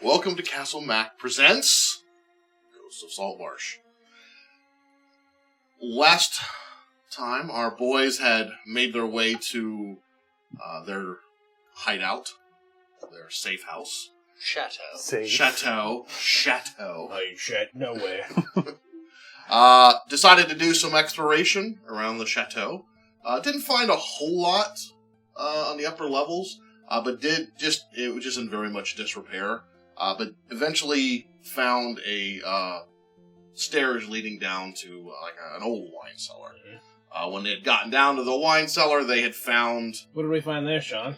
Welcome to Castle Mac presents Ghost of Saltmarsh. Last time, our boys had made their way to their hideout, their safe house. Chateau. Chateau. I ain't shat nowhere. Decided to do some exploration around the chateau. Didn't find a whole lot on the upper levels, but it was just in very much disrepair. But eventually found a stairs leading down to an old wine cellar. Mm-hmm. When they had gotten down to the wine cellar, they had found... What did we find there, Sean?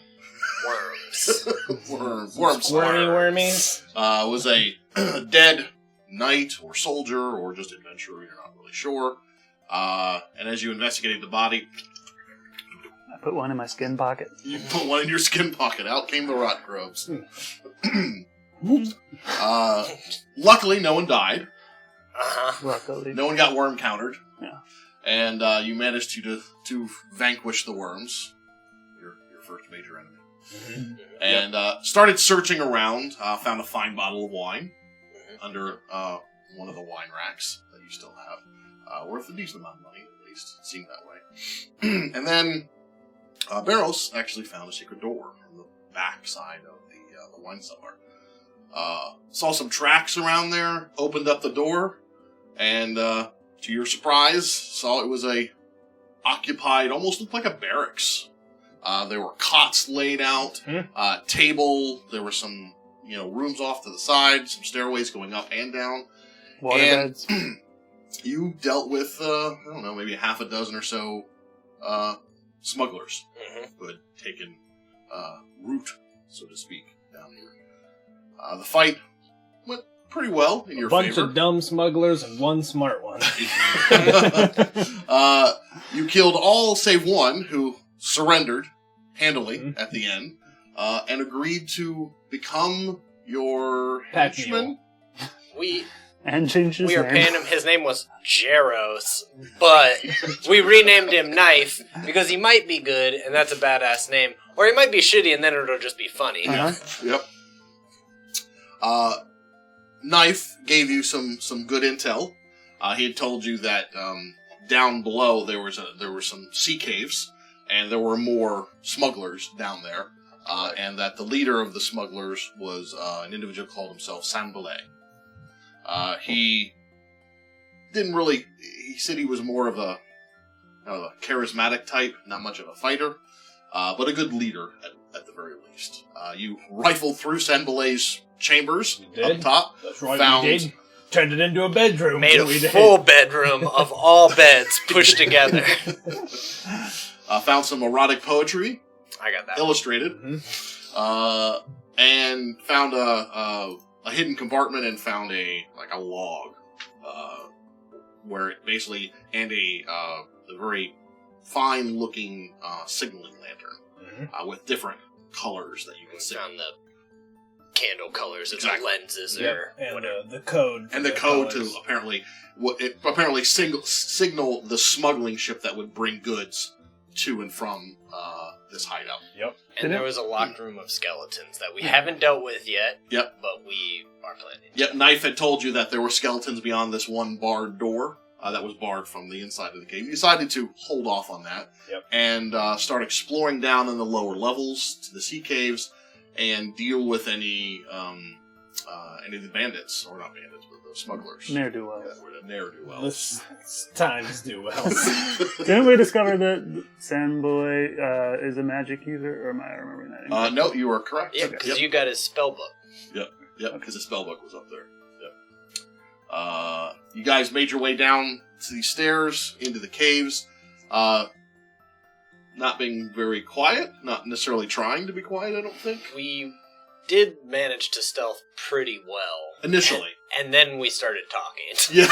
Worms. Worms. Squirmy wormies? It was a dead knight or soldier or just adventurer, you're not really sure. And as you investigated the body... I put one in my skin pocket. You put one in your skin pocket. Out came the rot grubs. Luckily, no one died. Luckily. No one got worm countered. Yeah. And you managed to vanquish the worms. Your first major enemy. Mm-hmm. And started searching around. Found a fine bottle of wine under one of the wine racks that you still have. Worth a decent amount of money, at least. It seemed that way. And then Bairos actually found a secret door on the back side of the wine cellar. Saw some tracks around there, opened up the door, and to your surprise, saw it was occupied, almost looked like a barracks. There were cots laid out, table, there were some, rooms off to the side, some stairways going up and down. Water beds. You dealt with, maybe a half a dozen or so smugglers who had taken root, so to speak, down here. The fight went pretty well in your favor. A bunch of dumb smugglers and one smart one. You killed all save one, who surrendered handily at the end, and agreed to become your henchman. And changed his We were name. paying him. His name was Bairos, but we renamed him Knife because he might be good, and that's a badass name, or he might be shitty, and then it'll just be funny. Yep. Knife gave you some good intel. He had told you that down below there were some sea caves, and there were more smugglers down there, and that the leader of the smugglers was an individual called himself Sanbalay. He didn't really... He said he was more of a charismatic type, not much of a fighter, but a good leader at the very least. You rifled through Sanbalay's chambers up top. That's right, we did. Turned it into a bedroom. Made a full bedroom of all beds pushed together. Found some erotic poetry. I got that. Illustrated. And found a hidden compartment and found a log, where it basically, and a very fine looking signaling lantern with different colors that you can see. Found the candle colors and the lenses or and whatever. the code. And the code to apparently signal the smuggling ship that would bring goods to and from this hideout. Yep. And there was a locked room of skeletons that we haven't dealt with yet. Yep. But we are planning. Yep. Knife had told you that there were skeletons beyond this one barred door that was barred from the inside of the cave. You decided to hold off on that and start exploring down in the lower levels to the sea caves and deal with any of the bandits, or not bandits, but the smugglers. Ne'er-do-wells. Yeah, the ne'er-do-wells. This times do well. Didn't we discover that Sanboy is a magic user, or am I remembering that? No, you are correct. Yeah, because you got his spell book. Yep, because the spell book was up there. Yep. You guys made your way down to these stairs, into the caves. Not being very quiet, not necessarily trying to be quiet, I don't think. We did manage to stealth pretty well. Initially. And then we started talking. Yeah.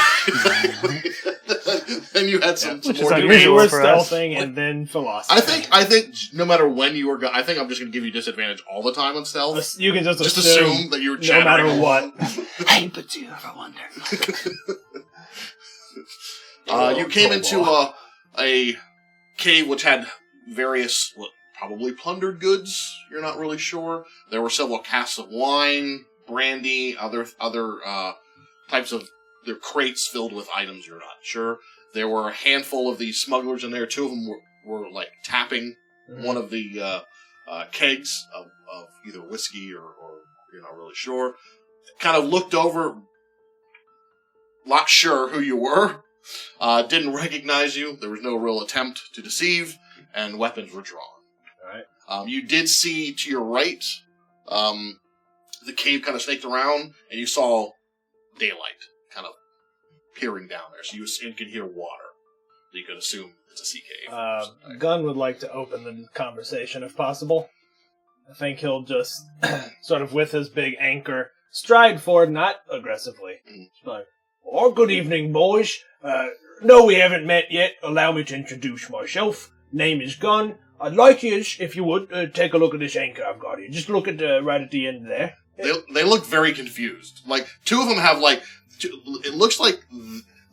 Then you had some Which more is We debate. unusual were for us. stealthing and then philosophy. I think no matter when you were I think I'm just going to give you disadvantage all the time on stealth. You can just assume that you were no chattering. matter what. Hey, but do you ever wonder? You came into a cave which had various, probably plundered goods. You're not really sure. There were several casks of wine, brandy, other types of their crates filled with items. You're not sure. There were a handful of these smugglers in there. Two of them were like tapping one of the kegs of either whiskey or you're not really sure. Kind of looked over, not sure who you were. Didn't recognize you. There was no real attempt to deceive, and weapons were drawn. All right. You did see to your right, the cave kind of snaked around, and you saw daylight kind of peering down there. So you can hear water. You could assume it's a sea cave. Gunn would like to open the conversation if possible. I think he'll just sort of with his big anchor stride forward, not aggressively. Like, oh, good evening, boys. No, we haven't met yet. Allow me to introduce myself. Name is Gunn. I'd like you, if you would, take a look at this anchor I've got here. Just look at right at the end there. They look very confused. Like, two of them have, like... It looks like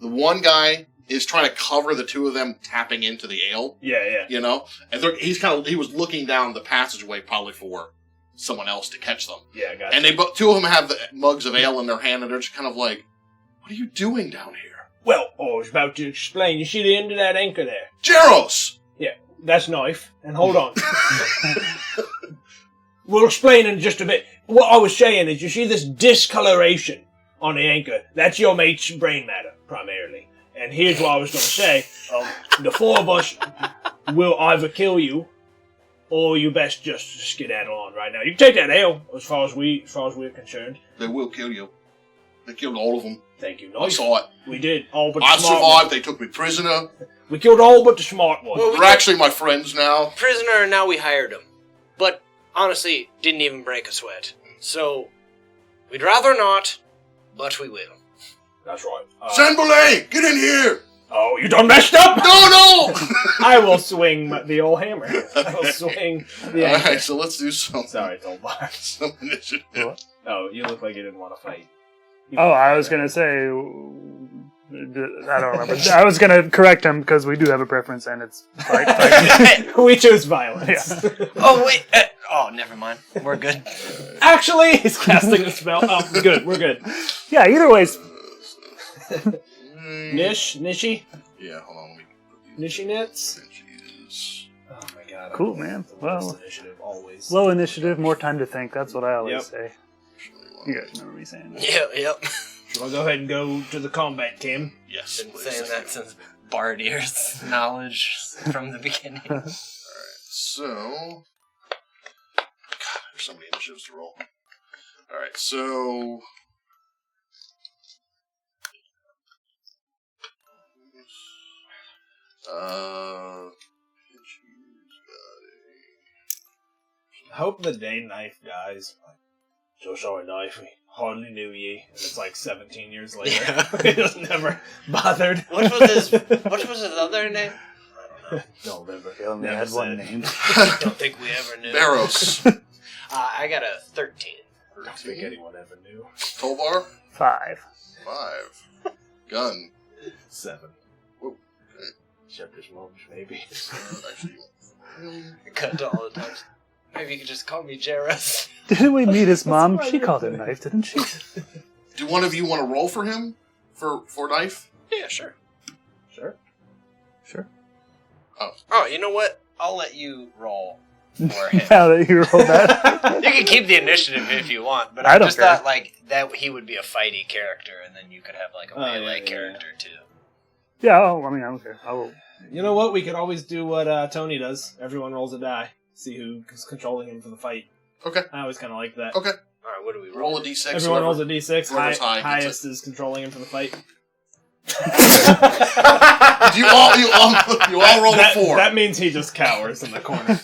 the one guy is trying to cover the two of them tapping into the ale. Yeah. You know? And he was looking down the passageway probably for someone else to catch them. Yeah, gotcha. And two of them have the mugs of ale in their hand, and they're just kind of like, what are you doing down here? Well, I was about to explain. You see the end of that anchor there? Bairos! Yeah, that's knife. And hold on. We'll explain in just a bit. What I was saying is, you see this discoloration on the anchor? That's your mate's brain matter, primarily. And here's what I was going to say. The four of us will either kill you, or you best just skedaddle on right now. You can take that ale, as far as we're concerned. They will kill you. They killed all of them. Thank you. I saw it. We did. All but the I smart survived. one. They took me prisoner. We killed all but the smart one. Well, They're actually my friends now. Prisoner, and now we hired him. But, honestly, didn't even break a sweat. So, we'd rather not, but we will. That's right. Sanboulet, get in here! Oh, you done messed up? No! I will swing the old hammer. I will swing the anchor. Alright, so let's do some initiative. Oh, you look like you didn't want to fight. Oh, I was going to say, I don't remember. I was going to correct him because we do have a preference and it's fight. We choose violence. Yeah. Oh, wait. Never mind. We're good. Actually, he's casting a spell. Oh, good. We're good. Yeah, either way's... Nishi? Yeah, hold on. Let me Nishi Nits? Ninjas. Oh my god. Cool, man. Well, initiative, always. low initiative, more time to think. That's what I always say. You guys remember me saying that? Yep. Shall I go ahead and go to the combat team? Yes, Been please. saying that since Bardier's knowledge from the beginning. Alright, so... God, there's so many initiatives to roll. Alright, so... I hope the day Knife dies. So sorry, Knife. We hardly knew ye. And it's like 17 years later. Yeah. He was never bothered. What was his other name? Don't remember. He only Never had one said. name. Don't think we ever knew. Bairos. I got a 13. I don't think anyone ever knew. Tolbar. 5. 5. Gunn. 7. Whoa. Shepherd's Mulch, maybe. Actually, Cut to all the times. Maybe you could just call me Jairus. Didn't we meet his mom? She called him Knife, didn't she? do one of you want to roll for him? For Knife? Yeah, sure. Sure. Oh, you know what? I'll let you roll for him. Now that you rolled that. You can keep the initiative if you want, but I I don't just care. thought like that he would be a fighty character, and then you could have like a melee character too. Yeah, I don't care. I will. You know what? We could always do what Tony does. Everyone rolls a die. See who's controlling him for the fight. Okay. I always kind of like that. Okay. All right, what do we roll? Roll a d6. Everyone rolls a d6. whoever's high gets Highest is controlling him for the fight. you all roll a 4. That means he just cowers in the corner.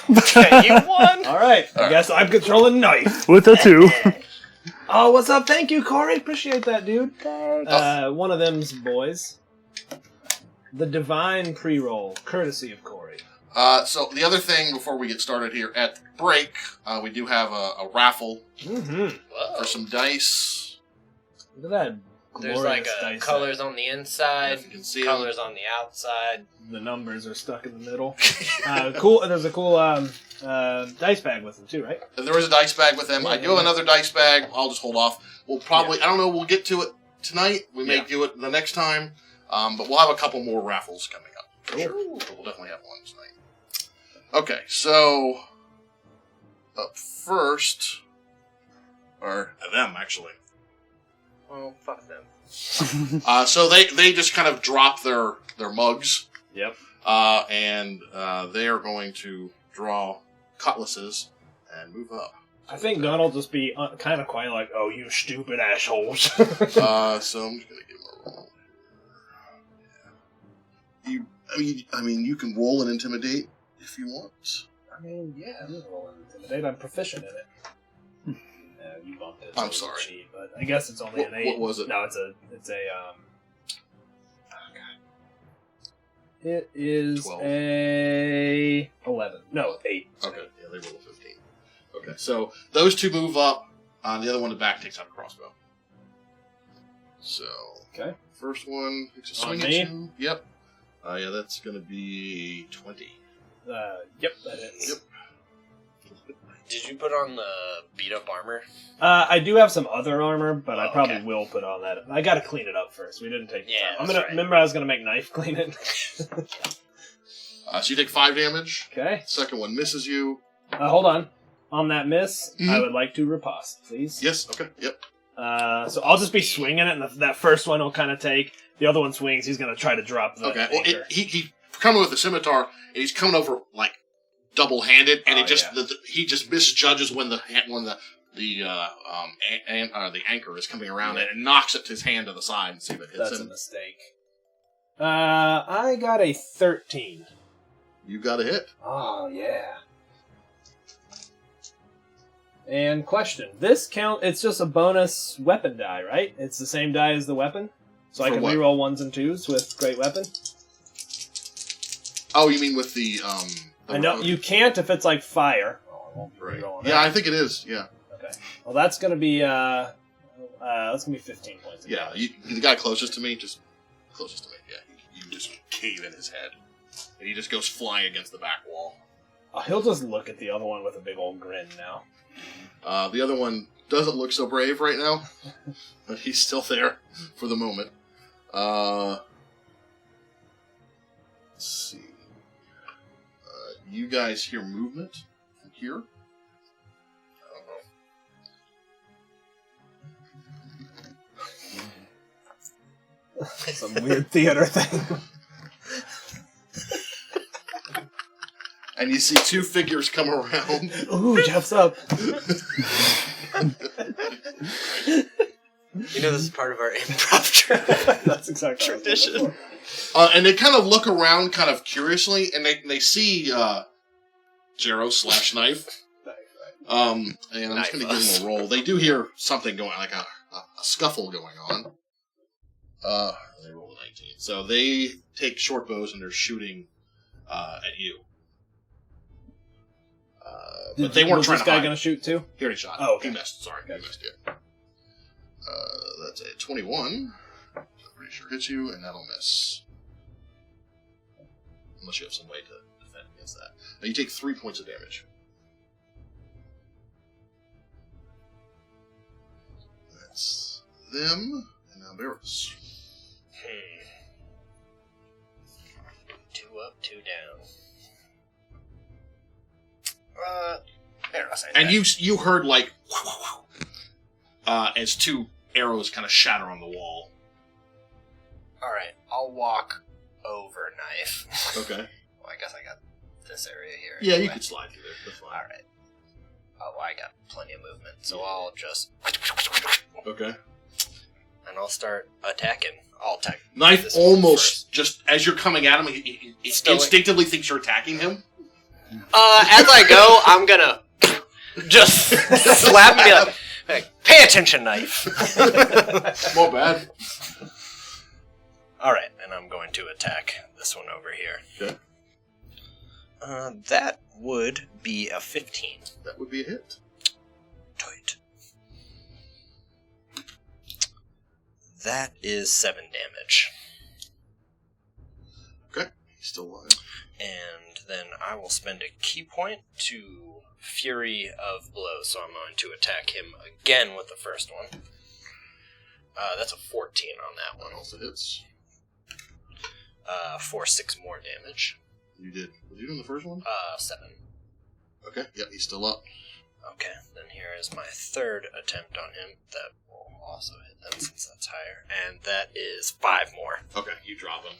Okay, you won. All right. I guess I'm controlling Knife. With a 2. Oh, what's up? Thank you, Corey. Appreciate that, dude. Thanks. One of them's boys. The divine pre-roll, courtesy of Corey. So the other thing before we get started here, at break, we do have a raffle Mm-hmm. for some dice. Look at that There's like dice colors on the inside, If you can see colors on the outside. The numbers are stuck in the middle. Cool. There's a cool dice bag with them too, right? And there is a dice bag with them. I do have another dice bag. I'll just hold off. We'll probably, I don't know, we'll get to it tonight. We may do it the next time. But we'll have a couple more raffles coming up. For sure. But we'll definitely have one tonight. Okay, so up first are them, actually. Well, fuck them. So they just kind of drop their mugs. Yep. And they are going to draw cutlasses and move up. I think Gunn will just be kind of quiet, like, "Oh, you stupid assholes." So I'm just gonna give him a roll. I mean, you can roll and intimidate if you want. I mean, yeah, I'm gonna roll and intimidate. I'm proficient in it. You bumped it. I'm sorry. Cheat, but I guess it's only an 8. What was it? No, it's a It is 12. a 11. No, 8. Okay, yeah, they roll a 15. Okay, so those two move up. The other one in the back takes out a crossbow. So, Okay. first one takes a On swing at me? you. Yep. Yeah, that's going to be 20. Yep, that is. Yep. Did you put on the beat up armor? I do have some other armor, but I Oh, probably okay. will put on that. I gotta clean it up first. We didn't take the Yeah, time. I'm that's gonna right. remember I was gonna make knife clean it. So you take 5 damage. Okay. Second one misses you. Hold on. On that miss, Mhm. I would like to riposte, please. Yes, okay, yep. So I'll just be swinging it, and that first one will kind of take. The other one swings. He's gonna try to drop the Okay, well, anchor. he coming with the scimitar, and he's coming over, like, double-handed, and Oh, he just misjudges when the anchor is coming around, and it knocks it to his hand to the side and see if it hits That's a him. mistake. I got a 13. You got a hit. Oh yeah. And question: this count? It's just a bonus weapon die, right? It's the same die as the weapon, so I For can what? reroll 1s and 2s with great weapon. Oh, you mean with the I know you can't if it's like fire. Oh, I won't be Right. rerolling Yeah, that. I think it is. Yeah. Okay. Well, that's gonna be 15 points. Of Yeah. damage. The guy closest to me, Yeah. You just cave in his head, and he just goes flying against the back wall. He'll just look at the other one with a big old grin now. The other one doesn't look so brave right now, but he's still there for the moment. Let's see. You guys hear movement from here? I don't know. Some weird theater thing. And you see 2 figures come around. Ooh, Jeff's up. You know this is part of our improv That's exactly what I was tradition. looking for. And they kind of look around kind of curiously, and they see Jero/Knife. And I'm just going to give them a roll. They do hear something going, like a scuffle going on. They roll a 19. So they take short bows and they're shooting at you. But they weren't Was trying this to guy hide. going to shoot too? He already shot. Oh, okay. He missed. Sorry, Gotcha. he missed, yeah. That's a 21. I'm pretty sure hits you, and that'll miss. Unless you have some way to defend against that. Now you take 3 points of damage. That's them, and now Bairos. 2 up, 2 down. Bairos, And you heard like as 2 arrows kind of shatter on the wall. Alright, I'll walk over Knife. Okay. Well, I guess I got this area here. Yeah, you anyway. could slide through there. That's fine. Alright. Oh, well, I got plenty of movement, so I'll just... Okay. And I'll start attacking. I'll attack. Knife this one almost just as you're coming at him, he Still- instinctively thinks you're attacking him. As I go, I'm gonna just slap me like, pay attention, Knife. Not bad. Alright, and I'm going to attack this one over here. Okay. That would be a 15. That would be a hit. Tight. That is 7 damage. Okay, he's still alive. And then I will spend a key point to Fury of Blows, so I'm going to attack him again with the first one. That's a 14 on that one. That also hits. For 6 more damage. You did. Was you doing the first one? 7. Okay, yep, he's still up. Okay, then here is my third attempt on him. That will also hit them since that's higher. And that is 5 more. Okay, you drop him.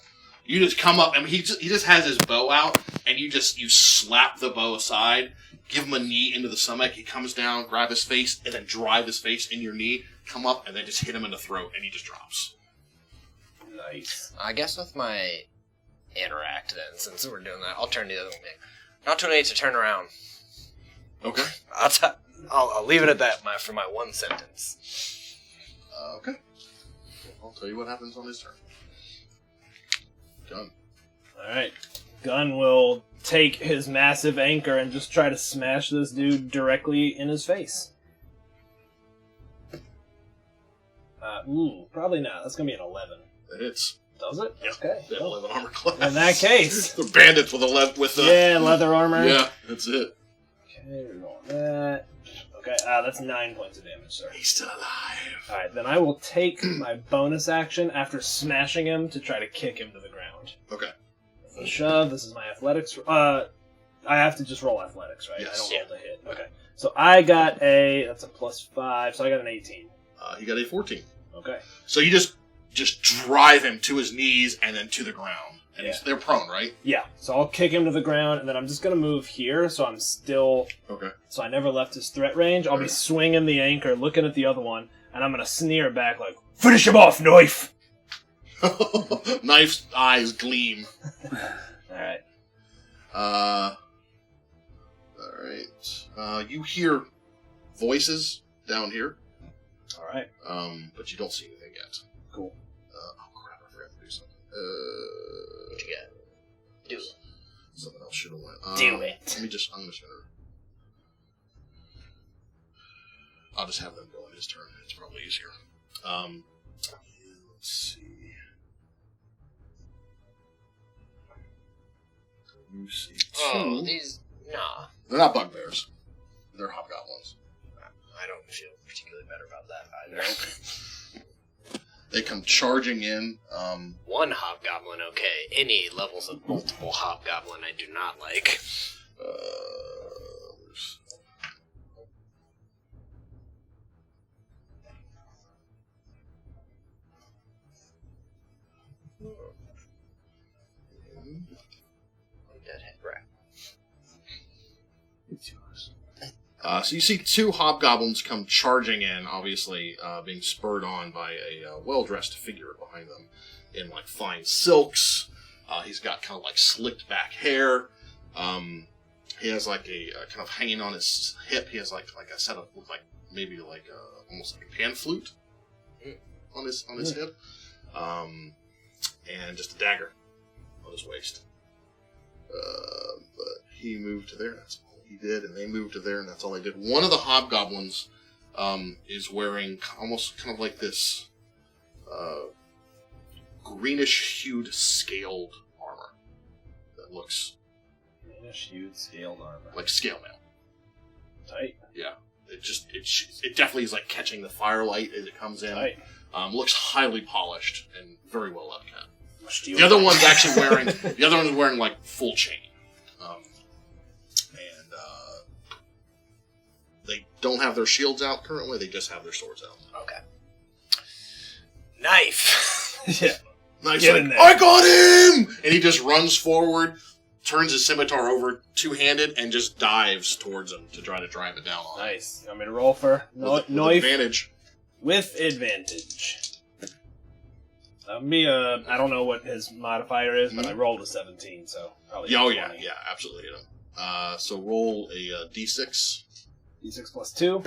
You just come up, he just has his bow out, and you slap the bow aside, give him a knee into the stomach, he comes down, grab his face, and then drive his face in your knee, come up, and then just hit him in the throat, and he just drops. Nice. I guess with my interact then, since we're doing that, I'll turn the other one. Not too late to turn around. Okay. I'll leave it at that for my one sentence. Okay. I'll tell you what happens on his turn. Gunn. Alright. Gunn will take his massive anchor and just try to smash this dude directly in his face. Probably not. That's going to be an 11. That hits. Does it? Yep. Okay. They have 11 armor class. In that case. The bandits with leather armor. Yeah, that's it. Okay, we're going that. Okay, that's 9 points of damage, sir. He's still alive. Alright, then I will take my bonus action after smashing him to try to kick him to the ground. Okay. So shove, this is my athletics. I have to just roll athletics, right? Yes. I don't roll to hit. Okay. So I got that's a +5, so I got an 18. He got a 14. Okay. So you just drive him to his knees and then to the ground. And they're prone, right? Yeah, so I'll kick him to the ground, and then I'm just going to move here, so I'm still... Okay. So I never left his threat range. I'll be swinging the anchor, looking at the other one, and I'm going to sneer back like, "Finish him off, knife!" Knife's eyes gleam. Alright. Alright. You hear voices down here. Alright. But you don't see anything yet. Cool. Oh crap, I forgot to do something. What you got? Do it. Something else should have went. Do it. I'm just gonna... I'll just have them go on his turn. It's probably easier. Let's see. You see two. Oh, these... Nah. They're not bugbears. They're hobgoblins. I don't feel particularly better about that either. They come charging in. One hobgoblin, okay. Any levels of multiple hobgoblin I do not like. Deadhead rat. So you see two hobgoblins come charging in, obviously being spurred on by a well-dressed figure behind them in like fine silks. He's got kind of like slicked back hair. He has like a kind of hanging on his hip. He has like a set of like maybe like almost like a pan flute on his hip, and just a dagger on his waist. But he moved to there. That's all he did, and they moved to there, and that's all they did. One of the hobgoblins is wearing almost kind of like this greenish-hued scaled armor that looks Greenish-hued scaled armor. like scale mail. Tight. Yeah, it definitely is like catching the firelight as it comes in. Tight. Looks highly polished and very well upkept. Steel. The other one's actually wearing like full chain. And they don't have their shields out currently, they just have their swords out. Okay. Knife! Yeah. Knife's Get like, in there. I got him! And he just runs forward, turns his scimitar over two-handed, and just dives towards him to try to drive it down on him. Nice. I'm going to roll for With knife advantage. with advantage. That would be I don't know what his modifier is, but I rolled a 17, so probably. Oh, 20. yeah, absolutely hit him. So roll a d6. D6 plus 2.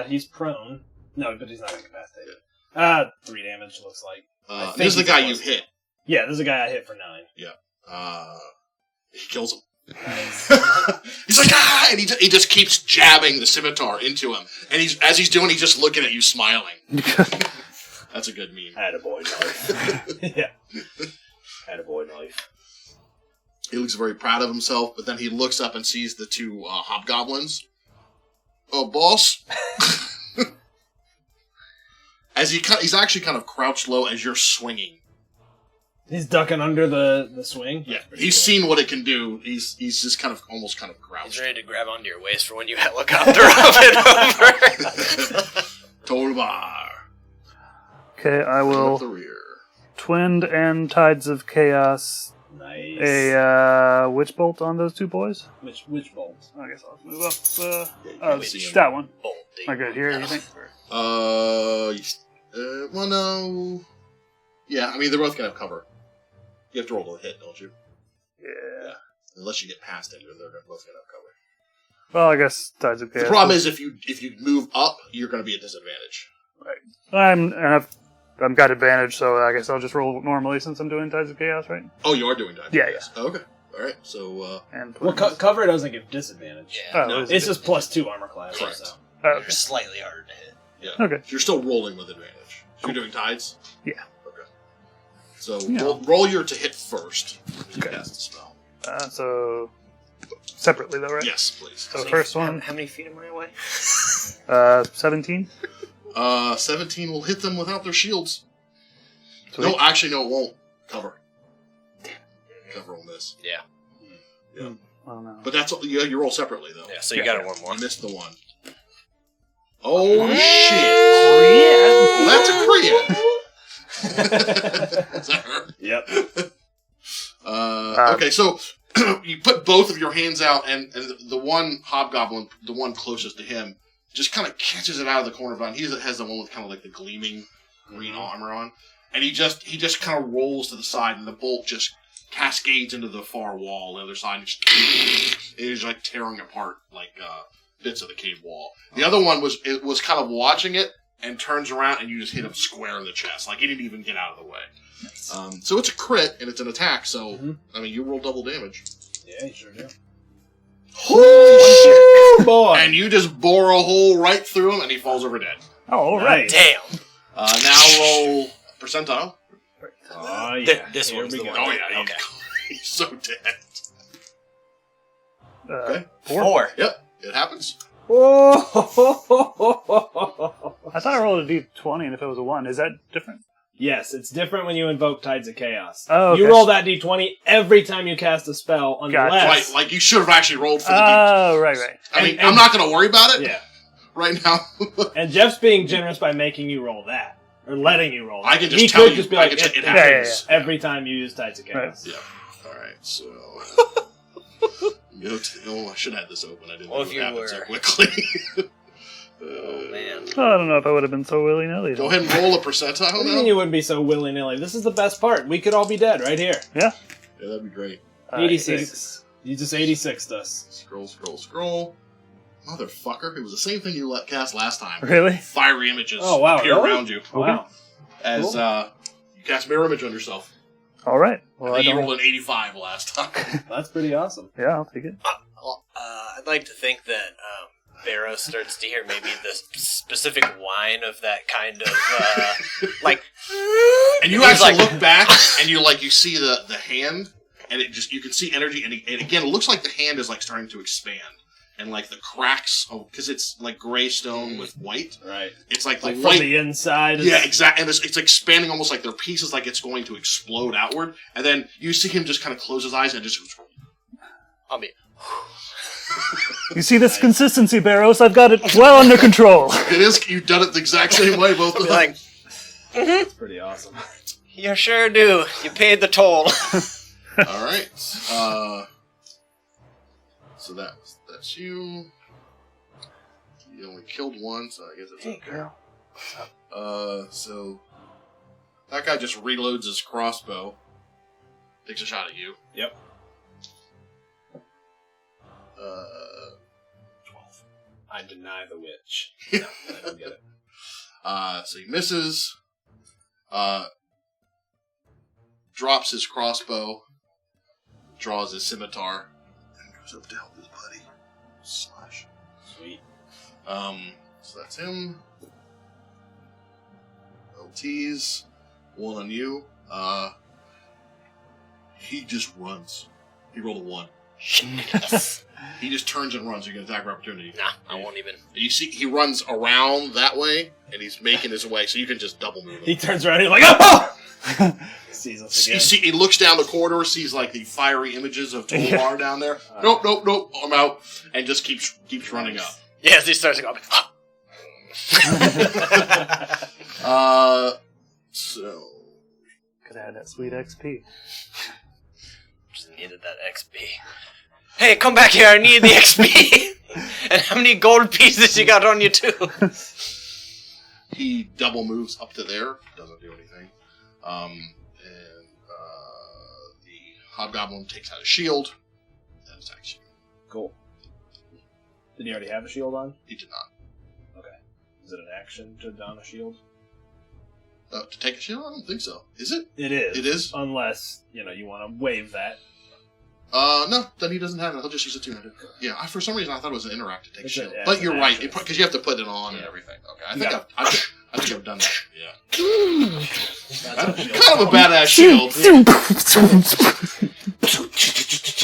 He's prone. No, but he's not incapacitated. 3 damage, looks like. This is the he's guy close. you hit. Yeah, this is a guy I hit for 9. He kills him. Nice. He's like, ah! And he just keeps jabbing the scimitar into him. And as he's doing, he's just looking at you smiling. That's a good meme. Attaboy knife. Yeah. Attaboy knife. He looks very proud of himself, but then he looks up and sees the two hobgoblins. Oh, boss! As he's actually kind of crouched low as you're swinging. He's ducking under the swing? Yeah, he's seen what it can do. He's just kind of almost kind of crouched. He's ready to grab onto your waist for when you helicopter up and over. Tolbar. Okay, I will The rear. Twinned and Tides of Chaos. Nice. A Witch Bolt on those two boys. Which bolt? I guess I'll move up. see him. That one. Bolt. Am I good here, you think? Well, no. Yeah, I mean, they're both going to have cover. You have to roll to hit, don't you? Yeah. Unless you get past it, they're both going to have cover. Well, I guess Tides of Chaos. The problem is if you move up, you're going to be at disadvantage. I've got advantage, so I guess I'll just roll normally since I'm doing Tides of Chaos, right? Oh, you are doing that? Yeah, Oh, okay. All right, so... And Well, cover doesn't give disadvantage. Yeah, Oh, no, is It's just +2 armor class. Correct. So. oh, you're slightly harder to hit. Yeah. Okay. You're still rolling with advantage. So you're doing tides? Yeah. Okay. So Yeah. roll your to hit first. To Okay. cast the spell. so separately though, right? Yes, please. So first one, How many feet am I away? 17. 17 will hit them without their shields. Sweet. No, actually, no, it won't. Cover. Cover on this. Yeah. Yeah. Oh no. But that's you roll separately, though. Yeah, so you got it one more. You missed the one. Oh, shit. Well, that's a crit. Is that her? Yep. Okay, so you put both of your hands out, and the one hobgoblin, the one closest to him, just kind of catches it out of the corner of his eye. He has the one with kind of like the gleaming green armor on, and he just kind of rolls to the side, and the bolt just cascades into the far wall, the other side, and it is like tearing apart like bits of the cave wall. The other one was kind of watching it and turns around, and you just hit him square in the chest, like he didn't even get out of the way. Nice. So it's a crit and it's an attack. So I mean, you roll double damage. Yeah, you sure do. Holy shit! Boy. And you just bore a hole right through him, and he falls over dead. Oh, all right. Nice. Damn. Now roll percentile. Oh, yeah. This Here one's we the go. one. Oh yeah, Okay. he's so dead. 4. Yep, it happens. Oh. I thought I rolled a d20, and if it was a 1, is that different? Yes, it's different when you invoke Tides of Chaos. Oh, okay. You roll that d20 every time you cast a spell, unless... Right, like you should have actually rolled for the Oh, right. I mean, and- I'm not going to worry about it Yeah. right now. And Jeff's being generous by making you roll that. Or letting you roll that. I can just he tell could you. just be I like, can it it happens happens. every time you use Tides of Chaos. Yeah. All right. So, I should have had this open. I didn't. Well, know if it you happened so were- quickly. Oh, man. Oh, I don't know if I would have been so willy-nilly. Go ahead and roll a percentile What do you now. mean you wouldn't be so willy-nilly? This is the best part. We could all be dead right here. Yeah. Yeah, that'd be great. 86. You just 86'd us. Scroll. Motherfucker! It was the same thing you cast last time. Really? Fiery images Oh, wow, appear really? around you Wow. as Cool. you cast mirror image on yourself. All right. Well, I I think you don't... rolled an 85 last time. That's pretty awesome. Yeah, I'll take it. I'd like to think that Bairos starts to hear maybe the specific whine of that kind of, like... And you He's actually like- look back, and you see the hand, and you can see energy, and again, it looks like the hand is like starting to expand, and like the cracks, because it's like gray stone with white. Right. It's like the Like from white. the inside. Yeah, exactly. And it's expanding almost like they're pieces, like it's going to explode outward. And then you see him just kind of close his eyes and just. I'll be... You see this consistency, Bairos? I've got it well under control. It is. You've done it the exact same way, both of Be them. like, That's pretty awesome. you sure do. You paid the toll. All right. So that's you. You only killed one, so I guess it's okay. So that guy just reloads his crossbow. Takes a shot at you. Yep. 12. I deny the witch. No, I don't get it. So he misses. Drops his crossbow. Draws his scimitar. And goes up to help his buddy. Slash. Sweet. So that's him. Oh tease. One on you. He just runs. He rolled a 1. Shit. He just turns and runs. You get attack of opportunity. Nah, I won't even. You see, he runs around that way, and he's making his way, so you can just double move him. He turns around and he's like, oh! Sees us again. He looks down the corridor, sees like the fiery images of Tolbar down there. Nope, I'm out, and just keeps running up. Yes, he starts to go. So Could have had that sweet XP. Just needed that XP. Hey, come back here! I need the XP. And how many gold pieces you got on you too? he double moves up to there. Doesn't do anything. The hobgoblin takes out a shield and attacks you. Cool. Did he already have a shield on? He did not. Okay. Is it an action to don a shield? To take a shield? I don't think so. Is it? It is. It is? Unless, you want to wave that. No, then he doesn't have it. He'll just use a two-handed. Yeah, for some reason I thought it was an interact to take It's shield. a- But it's you're an right, action. because you have to put it on and everything. Okay, I think I've done that. Yeah. Kind of a badass shield.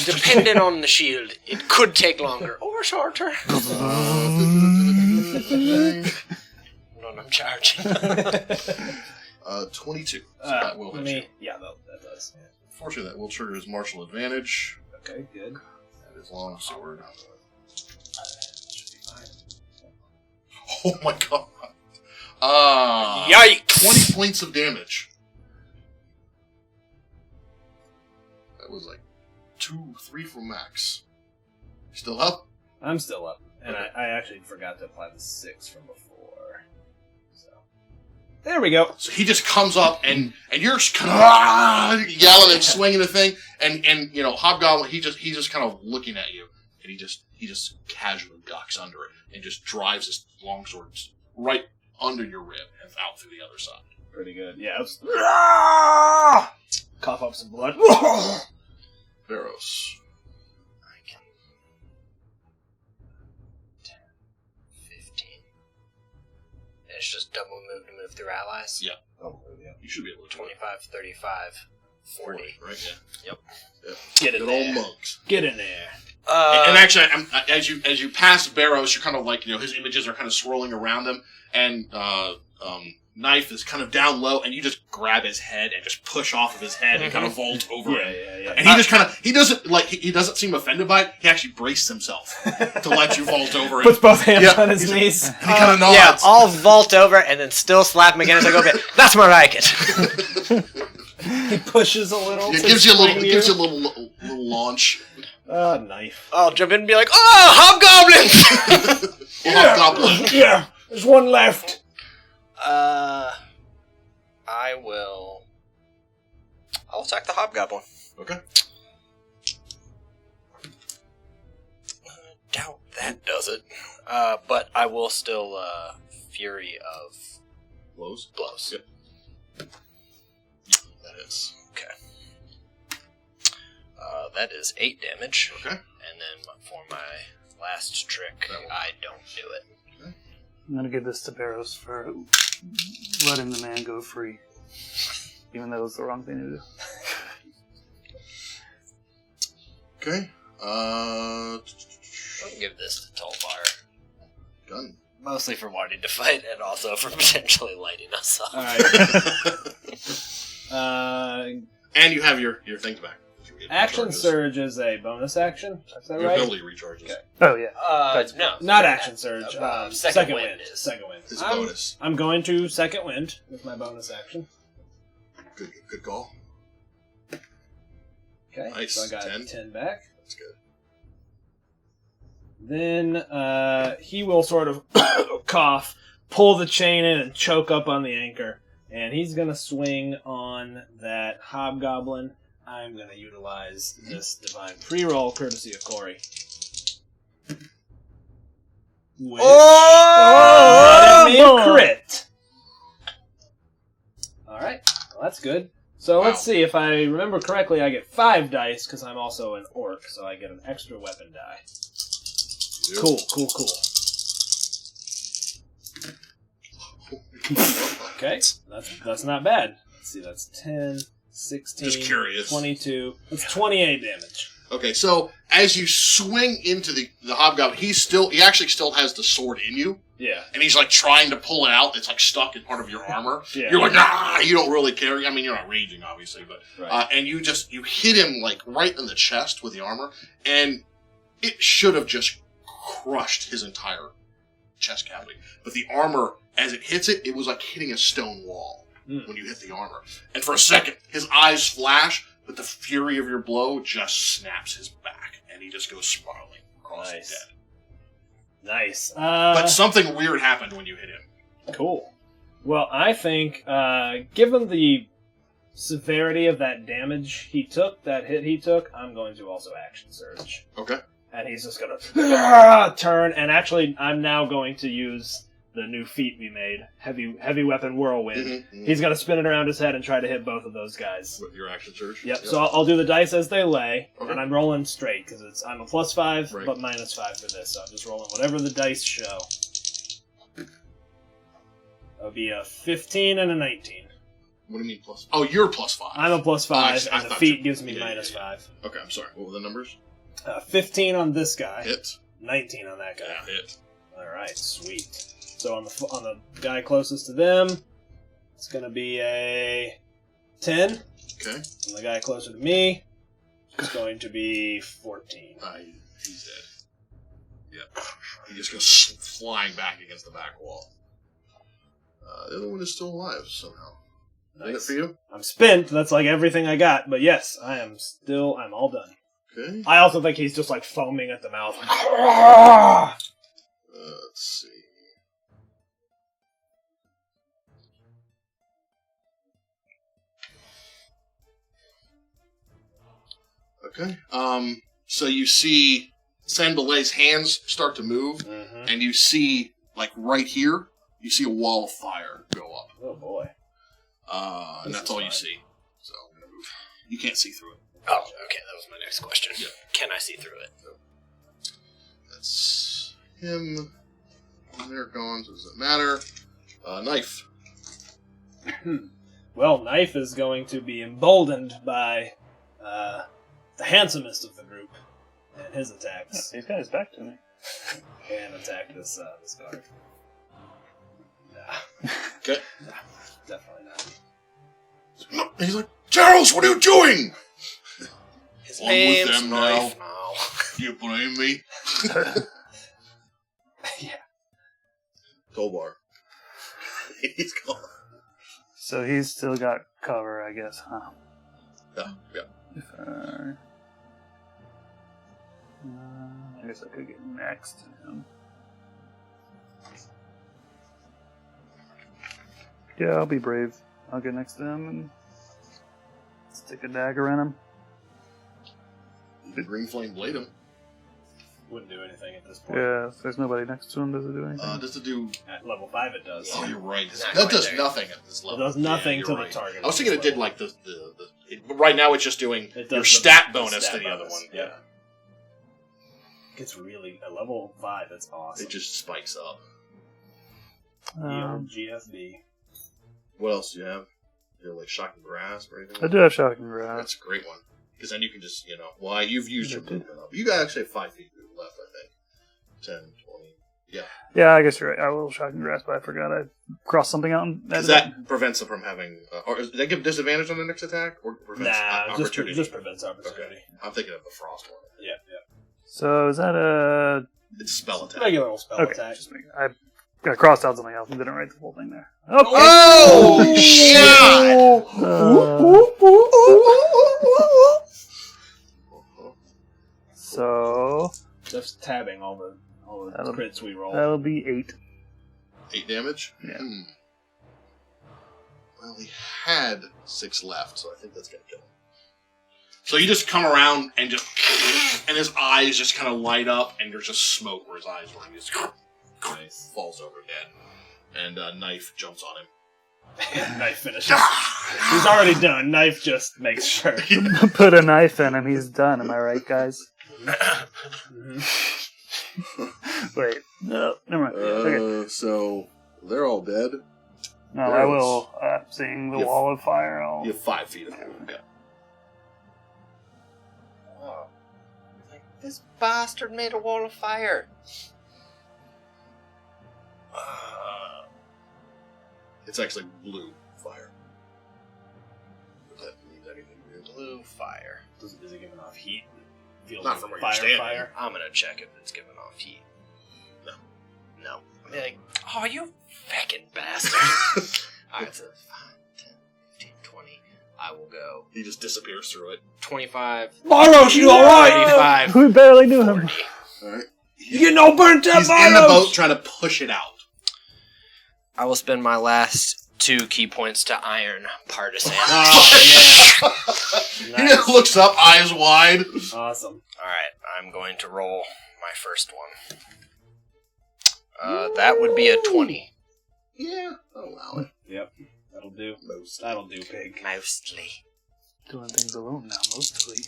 Depending on the shield, it could take longer or shorter. No, I'm charging. 22. So that will hit you. Yeah, that does. Yeah. Fortunately, that will trigger his martial advantage Okay, good. and his long sword. Should be fine. Oh my god. Yikes! 20 points of damage. That was like 2, 3 from max. Still up? I'm still up. And Okay. I actually forgot to apply the 6 from before. So there we go. So he just comes up and you're kind of yelling and swinging the thing, and Hobgoblin he's just kind of looking at you, and he just casually ducks under it and just drives his longsword right under your rib and out through the other side. Pretty good. Yeah. Cough up some blood. Bairos. I can 10, 15. It's just double move to move through allies. Yeah. Oh, yeah. You should be able to 25, 35, 40. right? Yeah. Yep. Get in Good there. old monks. Get in there. And actually, as you pass Bairos, you're kind of like his images are kind of swirling around him, and Knife is kind of down low, and you just grab his head and just push off of his head and kind of vault over him. Yeah. And he doesn't seem offended by it. He actually braced himself to let you vault over him. Puts both hands Yeah. on his knees. And he kind of nods. Yeah, I'll vault over and then still slap him again as I go, okay, that's more like it. He pushes a little. It to gives you a swing little launch. Knife. I'll jump in and be like, oh, hobgoblins! Hobgoblin. Yeah. There's one left. I'll attack the hobgoblin. Okay. Doubt that does it. But I will still, Fury of Blows. Blows. Yep. That is. Okay. That is 8 damage. Okay. And then for my last trick, I don't do it. I'm gonna give this to Bairos for letting the man go free, even though it was the wrong thing to do. Okay. I'll give this to Tolbar. Gunn. Mostly for wanting to fight and also for potentially lighting us up. Alright. And you have your thing back. Action Recharges. surge is a bonus action. Is that Your right? ability recharges. Okay. Oh yeah. No. Not action surge. Second wind is. Second wind. It's a bonus. I'm going to second wind with my bonus action. Good call. Okay. Nice. So I got 10. 10 back. That's good. Then he will sort of cough, pull the chain in, and choke up on the anchor. And he's going to swing on that hobgoblin. I'm going to utilize this divine pre-roll courtesy of Corey. Which let me crit. Alright, well, that's good. So let's see, if I remember correctly, I get 5 dice because I'm also an orc, so I get an extra weapon die. Yep. Cool. Oh my Okay, that's not bad. Let's see, that's 10, 16, Just curious. 22. That's 28 damage. Okay, so as you swing into the hobgoblin, he actually still has the sword in you, Yeah. and he's like trying to pull it out. It's like stuck in part of your armor. Yeah. You're like, ah! You don't really care. I mean, you're not raging, obviously, but Right. and you hit him like right in the chest with the armor, and it should have just crushed his entire chest cavity. But the armor, as it hits it, it was like hitting a stone wall when you hit the armor. And for a second, his eyes flash. But the fury of your blow just snaps his back, and he just goes spiraling across the dead. Nice. But something weird happened when you hit him. Cool. Well, I think, given the severity of that damage he took, that hit he took, I'm going to also action surge. Okay. And he's just going to turn, and actually, I'm now going to use the new feat we made, heavy weapon whirlwind. Mm-hmm. He's going to spin it around his head and try to hit both of those guys. With your action surge? Yep, so I'll do the dice as they lay, Okay. and I'm rolling straight, because I'm a +5, Right. but -5 for this, so I'm just rolling whatever the dice show. That'll be a 15 and a 19. What do you mean plus? Oh, you're +5. I'm a +5, I and the thought feat you- gives me yeah, -5. Okay, I'm sorry. What were the numbers? 15 on this guy, Hit. 19 on that guy. Yeah, hit. Alright, sweet. So on the guy closest to them, it's going to be a 10. Okay. And the guy closer to me is going to be 14. He's dead. Yep. He just goes flying back against the back wall. The other one is still alive somehow. Is that it for you? I'm spent. That's like everything I got. But yes, I'm all done. Okay. I also think he's just like foaming at the mouth. Let's see. Okay. So you see Sanbalay's hands start to move, and you see, like, right here, you see a wall of fire go up. Oh, boy. And that's all you see. So I'm going to move. You can't see through it. Oh, okay, that was my next question. Yeah. Can I see through it? That's him. And they're gone, so it doesn't matter. Knife. Well, Knife is going to be emboldened by the handsomest of the group and his attacks. He's got his back to me. And attack this guard. Nah. Okay. Nah, definitely not. No, he's like, Charles, what are you doing? His On with name's them Knife now. now. You blame me? Yeah. Tolbar. He's gone. So he's still got cover, I guess, huh? Yeah. I guess I could get next to him. Yeah, I'll be brave. I'll get next to him and stick a dagger in him. You could green flame blade him. Wouldn't do anything at this point. Yeah, if there's nobody next to him, does it do anything? Just to do... At level 5 it does. Oh, you're right. Not That quite does there. nothing at this It level. does nothing you're to right. the target. I was at thinking it this did level. like but right now it's just doing It does your the stat bonus stat to the other bonus, one. Yeah. It's really at level 5. That's awesome. It just spikes up. The old GFB. What else do you have? You have like shocking grasp or anything? I do have shocking grasp. That's a great one. Because then you can just, well, you've used your movement up. You got actually have 5 feet left, I think. 10, 20. Yeah. Yeah, I guess you're right. I will shocking grasp, but I forgot I crossed something out. Because that prevents them from having... or does that give disadvantage on the next attack? Or prevents opportunity? just prevents opportunity. Okay. I'm thinking of the frost one. Yeah. So is that a... It's a spell attack. Regular old spell Okay, attack. just make I got crossed out something else and didn't write the full thing there. Oh, shit! So Just tabbing all the That'll- crits we roll. that'll be 8. 8 damage? Yeah. Well, he had 6 left, so I think that's going to kill him. So you just come around and and his eyes just kind of light up, and there's just smoke where his eyes were. He just falls over dead. And Knife jumps on him. Knife finishes. He's already done. Knife just makes sure. Put a knife in him, he's done. Am I right, guys? Wait, no, never mind. Okay. So they're all dead. No, I will. Seeing the wall of fire, You have 5 feet of him. Yeah. Oh. Like, this bastard made a wall of fire. It's actually blue fire. Does that mean anything to you? Blue fire. Is it giving off heat? Feels Not like from where you're standing. fire. I'm gonna check if it's giving off heat. No. No. I'll be like, oh, you feckin' bastard. Alright, so 5, 10, 15, 20. I will go. He just disappears through it. 25. Bairos, you alright? 35. We barely knew him. 40. Alright. You get no burnt up, He's in the boat trying to push it out. I will spend my last 2 key points to iron Partisan. Oh, yeah. He just looks up, eyes wide. Awesome. Alright, I'm going to roll my first one. That would be a 20. Yeah, I'll allow it. Yep. That'll do. Most. That'll do, pig. Mostly. Doing things alone now, mostly.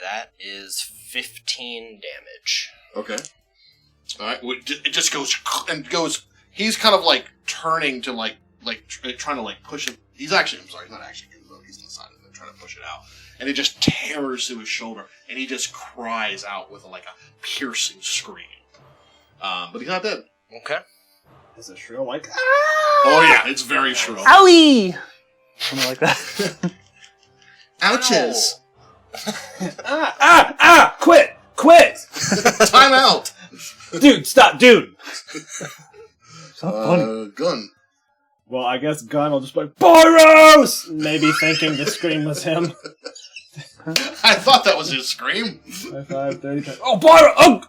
That is 15 damage. Okay. Alright, it just goes and goes. He's kind of like turning to trying to push it. He's not actually in the boat. He's on the side of it trying to push it out. And it just tears through his shoulder. And he just cries out with a piercing scream. But he's not dead. Okay. Is it shrill like? Oh yeah, it's very shrill. Owie! Something like that. Ouches! Quit! Time out! Dude, stop, dude! It's not funny. Gunn. Well, I guess Gunn will just be like, Bairos! Maybe thinking the scream was him. I thought that was his scream. 5, 30, oh, Bairos! Oh!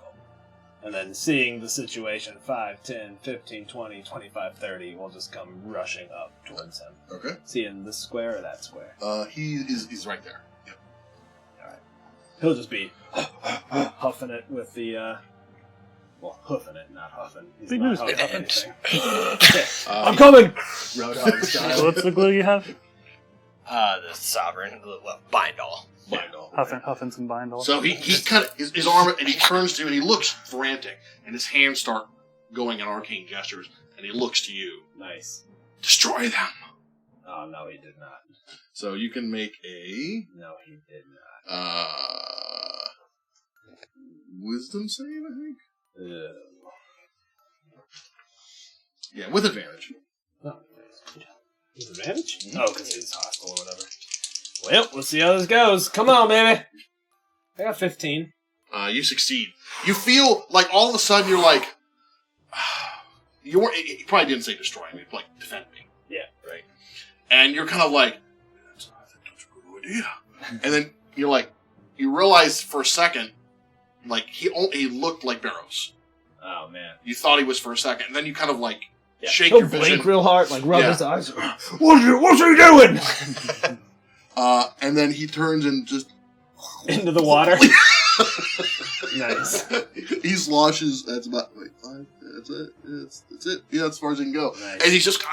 And then seeing the situation, 5, 10, 15, 20, 25, 30 will just come rushing up towards him. Okay. Is he in this square or that square? He's right there. Yep. Alright. He'll just be huffing it with the, hoofing it, not huffing. He's Big not news. huffing anything. I'm I'm coming! Roadhog style. What's the glue you have? The Sovereign, bind all. Huffing some bindle. So he kind of his arm, and he turns to you, and he looks frantic, and his hands start going in arcane gestures, and he looks to you. Nice. Destroy them. Oh, no, he did not. So you can make a No, he did not. wisdom save, I think. Ew. Yeah, with advantage. No. Disadvantage? Oh, because he's hostile or whatever. Well, let's see how this goes. Come on, baby. I got 15. You succeed. You feel like all of a sudden you're like, you probably didn't say destroy me, like defend me. Yeah. Right. And you're kind of like, that's a good idea. And then you're like, you realize for a second, like he looked like Bairos. Oh, man. You thought he was for a second, and then you kind of like shake He'll your vision. blink real hard, like rub his eyes. What's he doing? And then he turns and just Into the water. Nice. He sloshes. That's about 5. That's it. That's it. Yeah, that's as far as he can go. Nice. And he's just.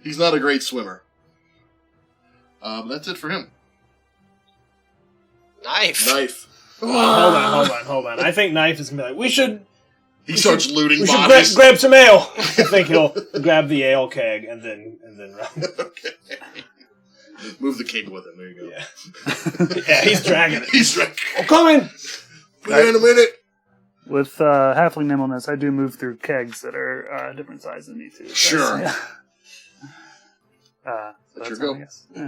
He's not a great swimmer. But that's it for him. Knife. Hold on. I think Knife is gonna be like, we should starts looting we should bodies. grab some ale. I think he'll grab the ale keg and then run. Okay. Move the keg with him. There you go. Yeah, yeah, he's dragging it. He's dragging. I'm coming. Be there in a minute. With halfling nimbleness, I do move through kegs that are different size than me too. So Sure. Yeah. That's your all, go. I guess. I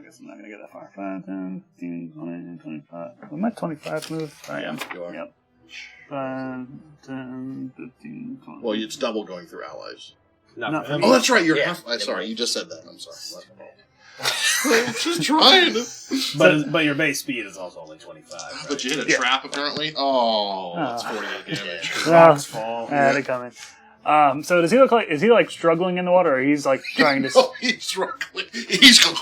guess I'm not going to get that far. 5, 10, 15, 20, 25. Am I 25 move? I am. You are. Yep. 5, 10, 15, 20. Well, it's double going through allies. Not for Oh, that's right. You're Yeah. half. Sorry, you just said that. I'm sorry. I'm just trying. But your base speed is also only 25. Right? But you hit a Yeah. trap apparently. Oh, that's 48 damage. Well, Rocks fall. I had it coming. So does he look like, is he like struggling in the water, or he's like trying to... Oh, he's struggling. He's going.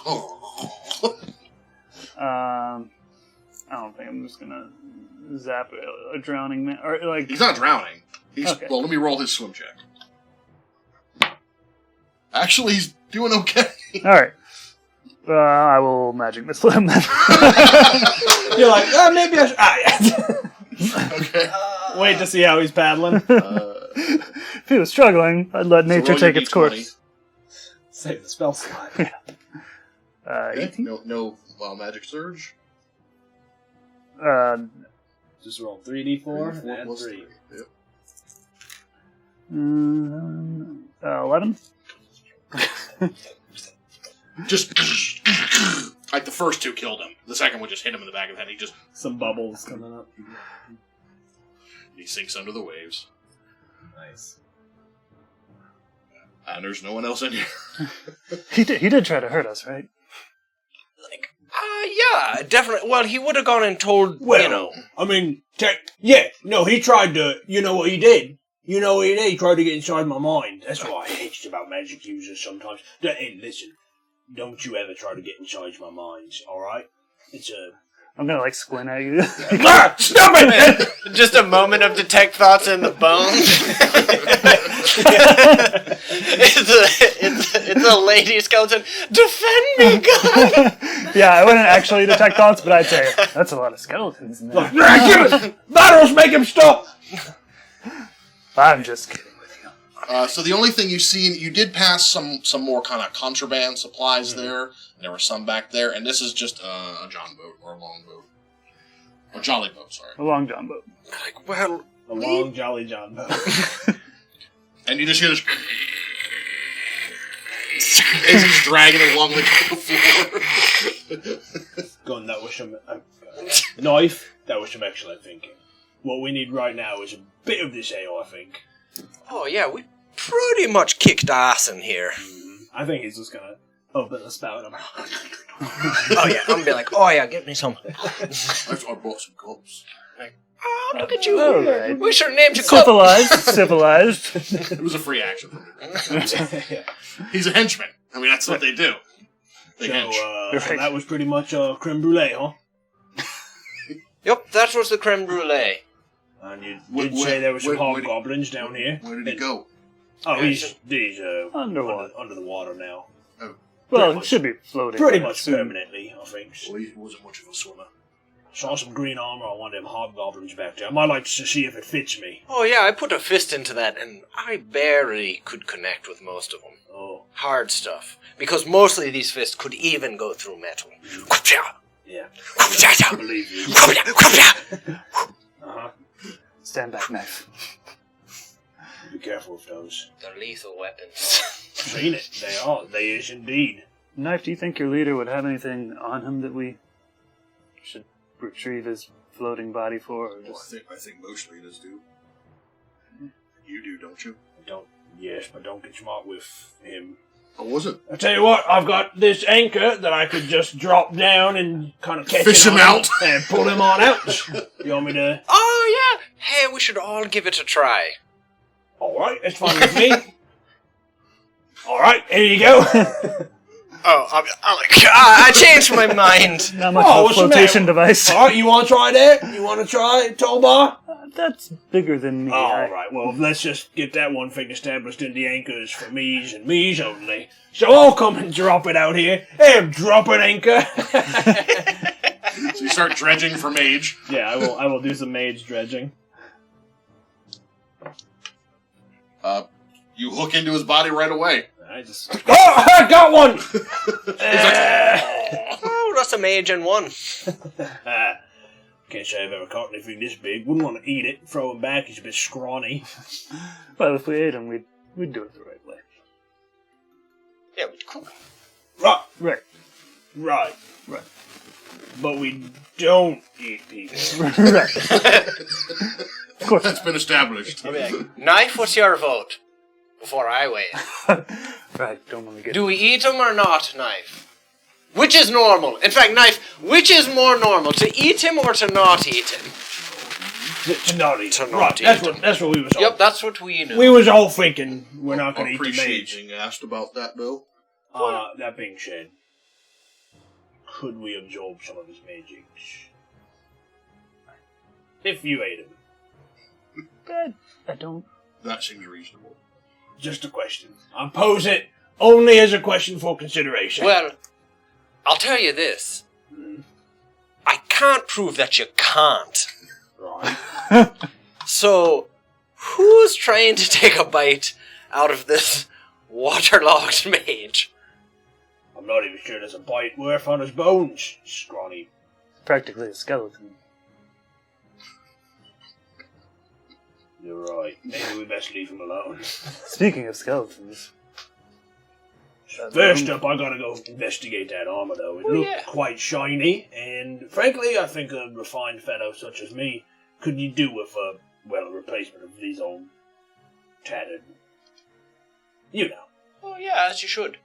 I don't think I'm just gonna zap a drowning man, or like... He's not drowning. He's Okay. Well, let me roll his swim check. Actually, he's doing okay. Alright. I will magic missile him then. You're like, maybe I should. Yeah. Okay. Wait to see how he's paddling. If he was struggling, I'd let nature take its course. Save the spell slot. Okay, 18? no wild magic surge. Just roll 3d4 and plus 3. Yep. 11? Just like the first two killed him. The second one just hit him in the back of the head. Some bubbles coming up. He sinks under the waves. Nice. And there's no one else in here. He did try to hurt us, right? Yeah, definitely. Well, he would have gone and told, I mean, he tried to, you know what he did? You know what he did? He tried to get inside my mind. That's why I hate about magic users sometimes. Hey, listen, don't you ever try to get inside my mind, alright? It's I'm gonna, squint at you. Stop it! Just a moment of detect thoughts in the bones. it's a lady skeleton. Defend me, God! Yeah, I wouldn't actually detect thoughts, but I'd say, that's a lot of skeletons in there. Give it! Bairos, make him stop! I'm just kidding with you. So the only thing you've seen, you did pass some more kind of contraband supplies there. There were some back there, and this is just a John boat or a long boat. Or jolly boat, sorry. A long John boat. A long Jolly John boat. And you just hear this as he's dragging it along the floor. Gun, that was some... knife, that was some excellent thinking. What we need right now is a bit of this ale, I think. Oh, yeah, we pretty much kicked ass in here. I think he's just gonna open the spout. Oh, yeah, I'm gonna be like, oh, yeah, get me some. I brought some cups. Oh, look at you. Right. We should have named you Cup. Civilized. It was a free action. Yeah. He's a henchman. I mean, that's what they do. They hench. So that was pretty much a creme brulee, huh? Yep, that was the creme brulee. And you did say there were some hobgoblins down here. Where did he go? Oh, he's Underwater. under the water now. Oh, Well, it should be floating. Pretty much soon. permanently, I think. well, he wasn't much of a swimmer. Saw some green armor on one of them hobgoblins back there. I might like to see if it fits me. Oh, yeah, I put a fist into that, and I barely could connect with most of them. Oh, Hard stuff. Because mostly these fists could even go through metal. yeah. I believe you. Uh-huh. Stand back, knife. Be careful with those. They're lethal weapons. Seen it. They are. They is indeed. Knife, do you think your leader would have anything on him that we should retrieve his floating body for? Or Well, just... I think most leaders do. You do, don't you? Yes, but don't get smart with him. Oh, was it? I tell you what, I've got this anchor that I could just drop down and kind of catch Fish it him on out. and pull him on out. You want me to? Oh, yeah. Hey, we should all give it a try. All right, that's fine with me. All right, here you go. Oh, I changed my mind. Not much Oh, of a what's the flotation matter? device. All right, you want to try that? You want to try it, Tolbar? That's bigger than me. All right, well, let's just get that one thing established in the anchors for me's and me's only. So I'll come and drop it out here. Hey, drop an anchor. So you start dredging for mage. Yeah, I will do some mage dredging. You hook into his body right away. I just... Oh, I got one! Oh, that's a mage in one. Can't say I've ever caught anything this big. Wouldn't want to eat it. Throw him back. He's a bit scrawny. Well, if we ate him, we'd do it the right way. Yeah, we'd cook. Right. Right. But we don't eat people. Right. Of course. That's been established. I'll be like, Knife, what's your vote? Before I weigh in. Right, don't want to get... Do we eat him or not, Knife? Which is normal? In fact, Knife, which is more normal? To eat him or to not eat him? To not eat. To not Right, eat that's him. what we was all. Yep, that's what we knew. We was all thinking we're not going to eat the Appreciate mage. being asked about that, Bill. That being said, could we absorb some of his magics? If you ate him. I don't... That seems reasonable. Just a question. I pose it only as a question for consideration. Well, I'll tell you this. I can't prove that you can't. Right. So, who's trying to take a bite out of this waterlogged mage? I'm not even sure there's a bite worth on his bones, scrawny. Practically a skeleton. You're right. Maybe we best leave him alone. Speaking of skeletons. First up, I gotta go investigate that armor, though. It looked quite shiny, and frankly, I think a refined fellow such as me could do with a replacement of these old tattered. You know. Oh, yeah, as you should.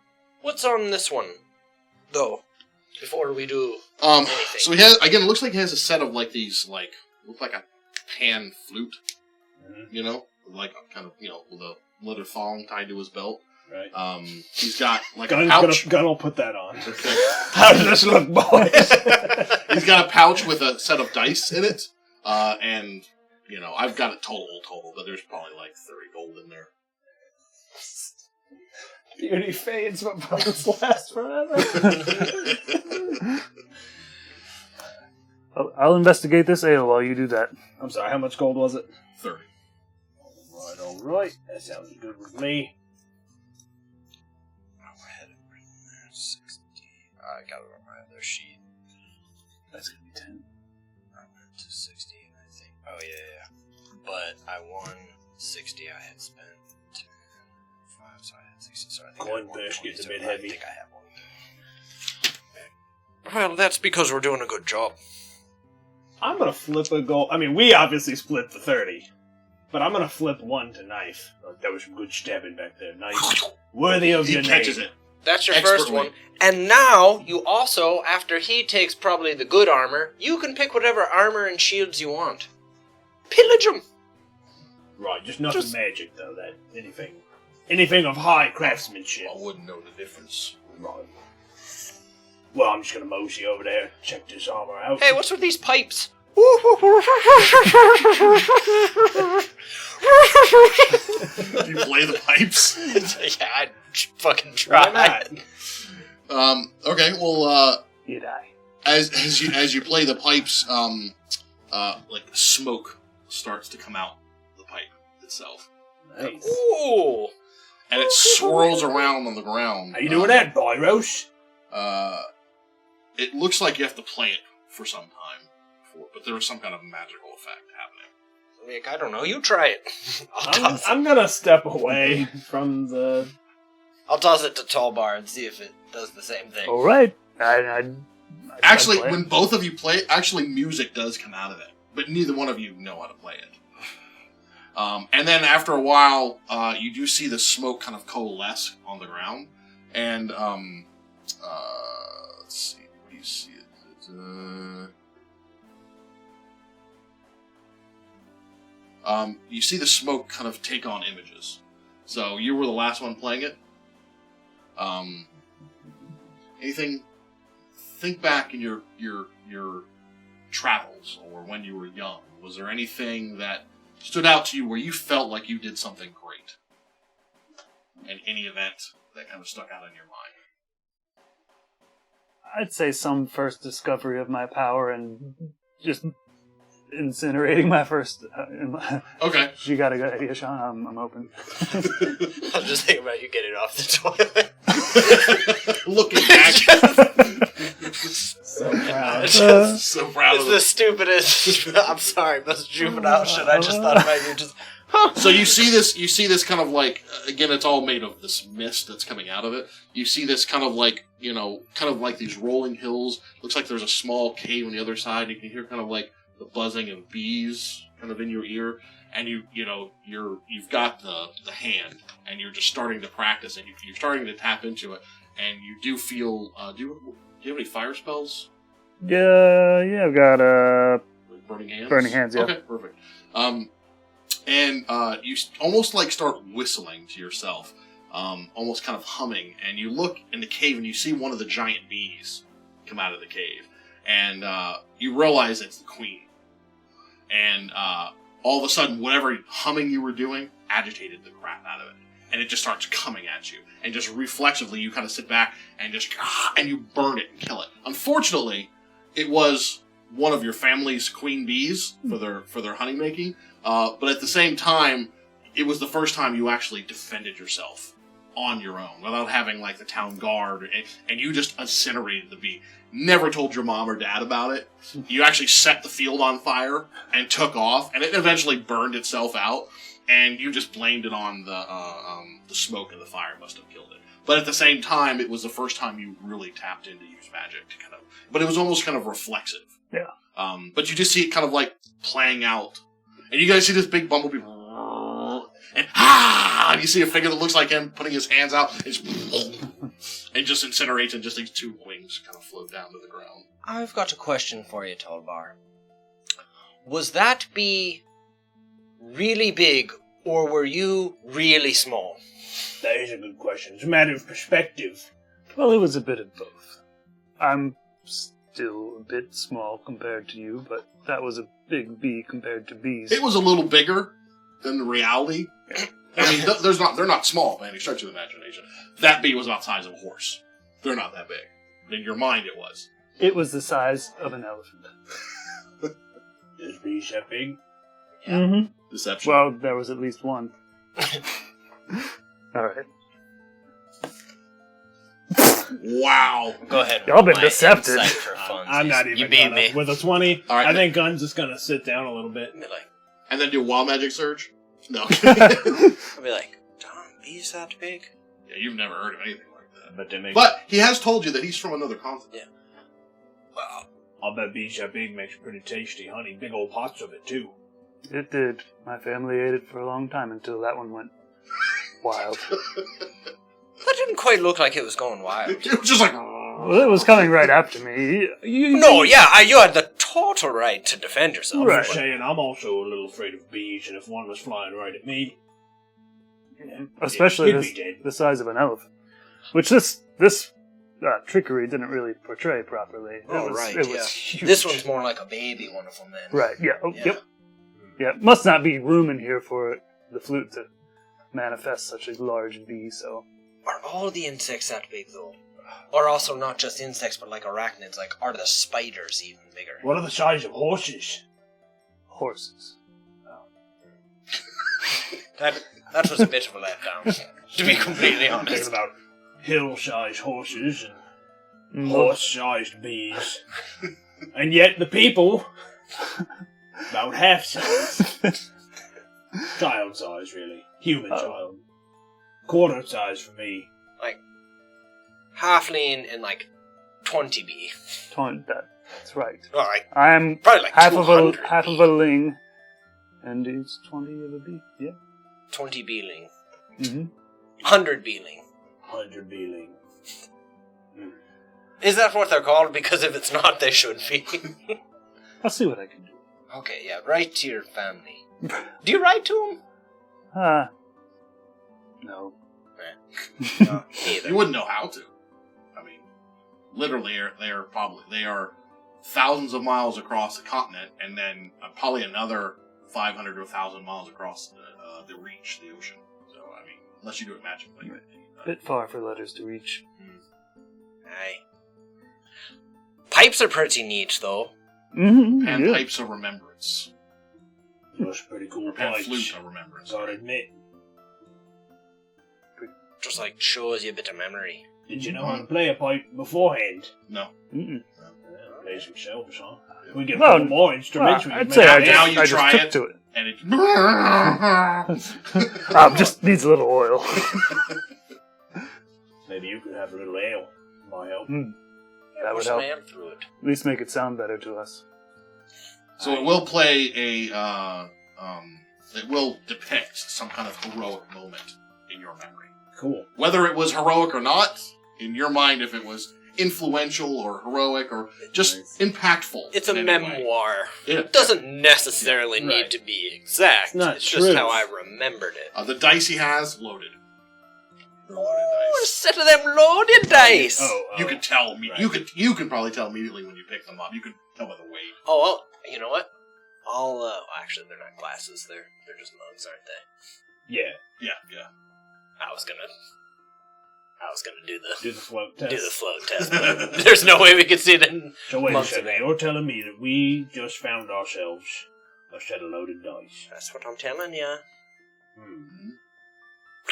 What's on this one, though, before we do anything? So he has, again, it looks like he has a set of, like, these, like, look like a pan flute, you know? Like, kind of, you know, with a leather thong tied to his belt. Right. He's got, like, Gunn, a pouch. Gunn will put that on. Okay. How does this look, boys? He's got a pouch with a set of dice in it, and, you know, I've got a total, but there's probably, like, 30 gold in there. Beauty fades, but bullets last forever. I'll investigate this ale while you do that. I'm sorry, how much gold was it? 30. All right. That sounds good with me. I had it written there, 60. I got it on my other sheet. That's gonna be 10. I went to 60, I think. Oh, yeah. But I won 60, I had spent 10, 5, so I had 60. So I think Coin I purse gets a bit I heavy. think I have one. Well, that's because we're doing a good job. I'm gonna flip a gold. I mean, we obviously split the 30. But I'm gonna flip one to knife. Oh, that was some good stabbing back there. Nice. Worthy of your He name. catches it. That's your first Expertly. one. And now, you also, after he takes probably the good armor, you can pick whatever armor and shields you want. Pillage them! Right, just nothing magic, though. That anything of high craftsmanship. I wouldn't know the difference. Right. Well, I'm just gonna mosey over there, check this armor out. Hey, what's with these pipes? You play the pipes? Yeah, I fucking Why tried. not? Okay, well, You die. as you play the pipes, like smoke starts to come out the pipe itself, Nice. Ooh! and it swirls around on the ground. How you doing that, Bairos? It looks like you have to play it for some time, but there is some kind of magical effect happening. Nick, I don't know. You try it. I'm gonna step away from the. I'll toss it to Tolbar and see if it does the same thing. All right. Actually, I'd play. when both of you play it, actually music does come out of it, but neither one of you know how to play it. And then after a while, you do see the smoke kind of coalesce on the ground, and let's see, where do you see it? You see the smoke kind of take on images. So you were the last one playing it. Anything? Think back in your travels or when you were young. Was there anything that stood out to you where you felt like you did something great? And any event that kind of stuck out in your mind? I'd say some first discovery of my power and just incinerating my first. Okay. You got a good idea, Sean? I'm open. I'm just thinking about you getting off the toilet. Looking back. So proud. So proud It's of the them. stupidest. I'm sorry, most juvenile shit. I just thought about you. Just So you see this kind of like, again, it's all made of this mist that's coming out of it. You see this kind of like, kind of like these rolling hills. Looks like there's a small cave on the other side. You can hear kind of like the buzzing of bees kind of in your ear. And you've got the hand, and you're just starting to practice, and you're starting to tap into it. And you do feel, do you have any fire spells? Yeah, I've got Like burning hands? Burning hands, yeah. Okay, perfect. And you almost like start whistling to yourself, almost kind of humming, and you look in the cave and you see one of the giant bees come out of the cave, and you realize it's the queen. And all of a sudden, whatever humming you were doing agitated the crap out of it, and it just starts coming at you, and just reflexively you kind of sit back and just and you burn it and kill it. Unfortunately, it was one of your family's queen bees for their honey making. But at the same time, it was the first time you actually defended yourself on your own without having like the town guard, and you just incinerated the bee. Never told your mom or dad about it. You actually set the field on fire and took off, and it eventually burned itself out. And you just blamed it on the smoke and the fire must have killed it. But at the same time, it was the first time you really tapped in to use magic to kind of. But it was almost kind of reflexive. Yeah. But you just see it kind of like playing out, and you guys see this big bumblebee, and and you see a figure that looks like him putting his hands out, and just incinerates, and just these two wings kind of float down to the ground. I've got a question for you, Tolbar. Was that bee really big, or were you really small? That is a good question. It's a matter of perspective. Well, it was a bit of both. I'm still a bit small compared to you, but that was a big bee compared to bees. It was a little bigger than the reality. I mean, they're not small by any stretch of the imagination. That bee was about the size of a horse. They're not that big. In your mind, it was. It was the size of an elephant. Is bees that big? Yeah. Mm-hmm. Deception. Well, there was at least one. All right. Wow. Go ahead. Y'all been my decepted. insight for funsies. I'm not You even beat gonna. me. With a 20, All right, I think Gunn's just gonna sit down a little bit. I'll be like, And then do a wild magic surge? No. I'll be like, Tom, bees that big? Yeah, you've never heard of anything like that. But they make. But he has told you that he's from another continent. Yeah. Well, I'll bet bees that big makes pretty tasty honey. Big old pots of it too. It did. My family ate it for a long time until that one went wild. that didn't quite look like it was going wild. It was just like... Well, it was coming right after me. No, yeah, you had the total right to defend yourself. Right. I'm just saying, I'm also a little afraid of bees, and if one was flying right at me, Especially he'd be dead. the size of an elephant. Which this trickery didn't really portray properly. Oh, right, It yeah. was huge. This one's more like a baby one of them then. Right, yeah. Oh, Yeah. Yep. Yeah, must not be room in here for the flute to manifest such a large bee, so... Are all the insects that big, though? Or also not just insects, but like arachnids? Like, are the spiders even bigger? What are the size of horses? Horses. That was a bit of a letdown, to be completely I'm thinking honest. about hill-sized horses and Mm. horse-sized bees. And yet the people, about half-size. Child-size, really. Human child. Quarter-size for me. Halfling and like 20 bee. That's right. Well, like, I am probably like half 200 of a ling, and it's 20 of a bee. Yeah. 20 beeling. Mm-hmm. 100 beeling. 100 beeling. Is that what they're called? Because if it's not, they should be. I'll see what I can do. Okay, yeah, write to your family. Do you write to them? No. No, neither. You wouldn't know how to. I mean, literally, they are thousands of miles across the continent, and then probably another 500 to 1,000 miles across the reach, the ocean. So, I mean, unless you do it magically. Right. Bit far for letters to reach. Aye. Pipes are pretty neat, though. Mm-hmm. And yeah. pipes of remembrance. Those are pretty cool And pipes. flute of remembrance. Gotta admit. Just like shows you a bit of memory. Did you know how to play a pipe beforehand? No. Mm-mm. Plays himself, huh? We get Well, more instruments. we I'd can say make I it. now just, you I just try took it. to it. And it... Just needs a little oil. Maybe you could have a little ale. My help. That would There's an help. ale through it. At least make it sound better to us. So it will play it will depict some kind of heroic moment in your memory. Cool. Whether it was heroic or not, in your mind, if it was influential or heroic or just impactful. It's a in any way. memoir. Yeah. It doesn't necessarily need Right. to be exact. It's not just true. how I remembered it. The dice he has, loaded. They're loaded Oh, a dice. set of them loaded dice! You could tell me. Right. You can probably tell immediately when you pick them up. You can tell by the weight. Oh, well, you know what? Actually, they're not glasses. They're just mugs, aren't they? Yeah. Yeah. I was gonna I was gonna do Do the float test. the float test, but there's no way we could see it in So wait a months second. ago. You're telling me that we just found ourselves a set of loaded dice? That's what I'm telling you.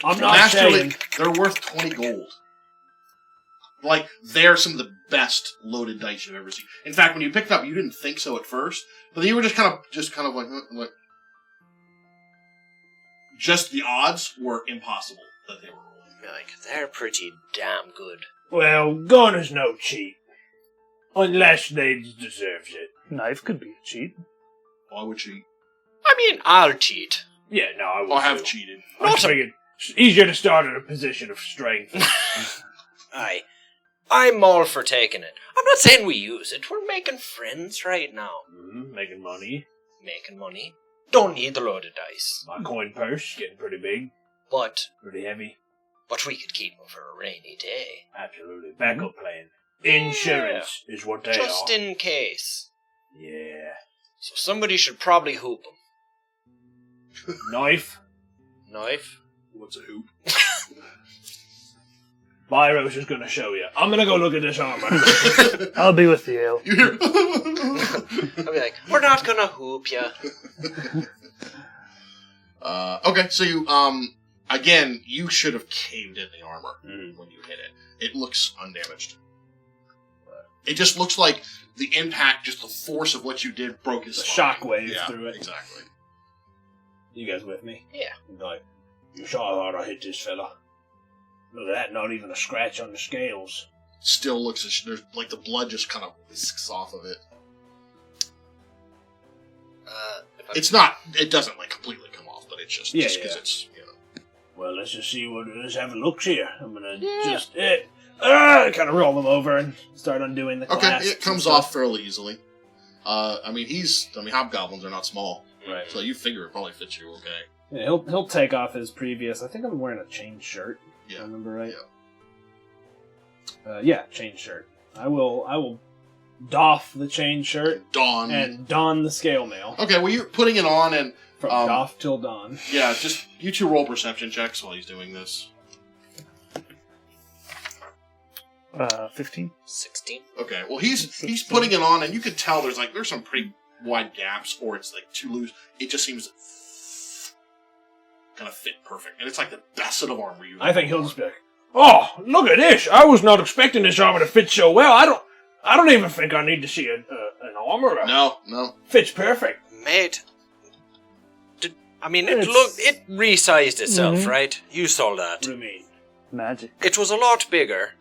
I'm not Masterly, saying... they're worth 20 gold. Like, they're some of the best loaded dice you've ever seen. In fact, when you picked it up, you didn't think so at first, but then you were just kind of like, just the odds were impossible that they were rolling. You're like, they're pretty damn good. Well, gun is no cheat. Unless they deserves it. Knife could be a cheat. Why would she? I mean, I'll cheat. Yeah, no, I would I have too. cheated. I just figured it's easier to start in a position of strength. I'm all for taking it. I'm not saying we use it. We're making friends right now. Making money. Making money. Don't need the loaded dice. My coin purse getting pretty big. But Pretty heavy. we could keep them for a rainy day. Absolutely. Backup plan. Insurance is what they Just are. in case. Yeah. So somebody should probably hoop them. Knife. Knife? What's a hoop? Bairos is going to show you. I'm going to go look at this armor. I'll be with the ale. You hear? I'll be like, we're not gonna hoop ya. Okay, so you, again, you should have caved in the armor when you hit it. It looks undamaged. It just looks like the impact, just the force of what you did broke his The spine. shockwave Yeah, through it. exactly. You guys with me? Yeah. Like, you saw how hard I hit this fella. Look at that, not even a scratch on the scales. Still looks, there's like the blood just kind of whisks off of it. It's not, it doesn't like completely come off, but it's just because it's, you know. Well, let's just see what, let's have a look here. I'm gonna kind of roll them over and start undoing the Okay, clasps it comes and off stuff. fairly easily. Hobgoblins are not small, Right. so you figure it probably fits you okay. Yeah, he'll take off his previous. I think I'm wearing a chain shirt. If Yeah. I remember right. Yeah, chain shirt. I will doff the chain shirt Dawn. and don the scale mail Okay, well, you're putting it on, and from doff till dawn. yeah, just you two roll perception checks while he's doing this. 15. 16. Okay, well, he's putting it on, and you can tell there's some pretty wide gaps, or it's like too loose. It just seems kind of fit perfect, and it's like the best set of armor you've I think ever he'll just worn. be like, Oh, look at this! I was not expecting this armor to fit so well. I don't even think I need to see an armor. No. Fits perfect. Mate. It's- It resized itself, Mhm. right? You saw What that. do you mean? Magic. It was a lot bigger.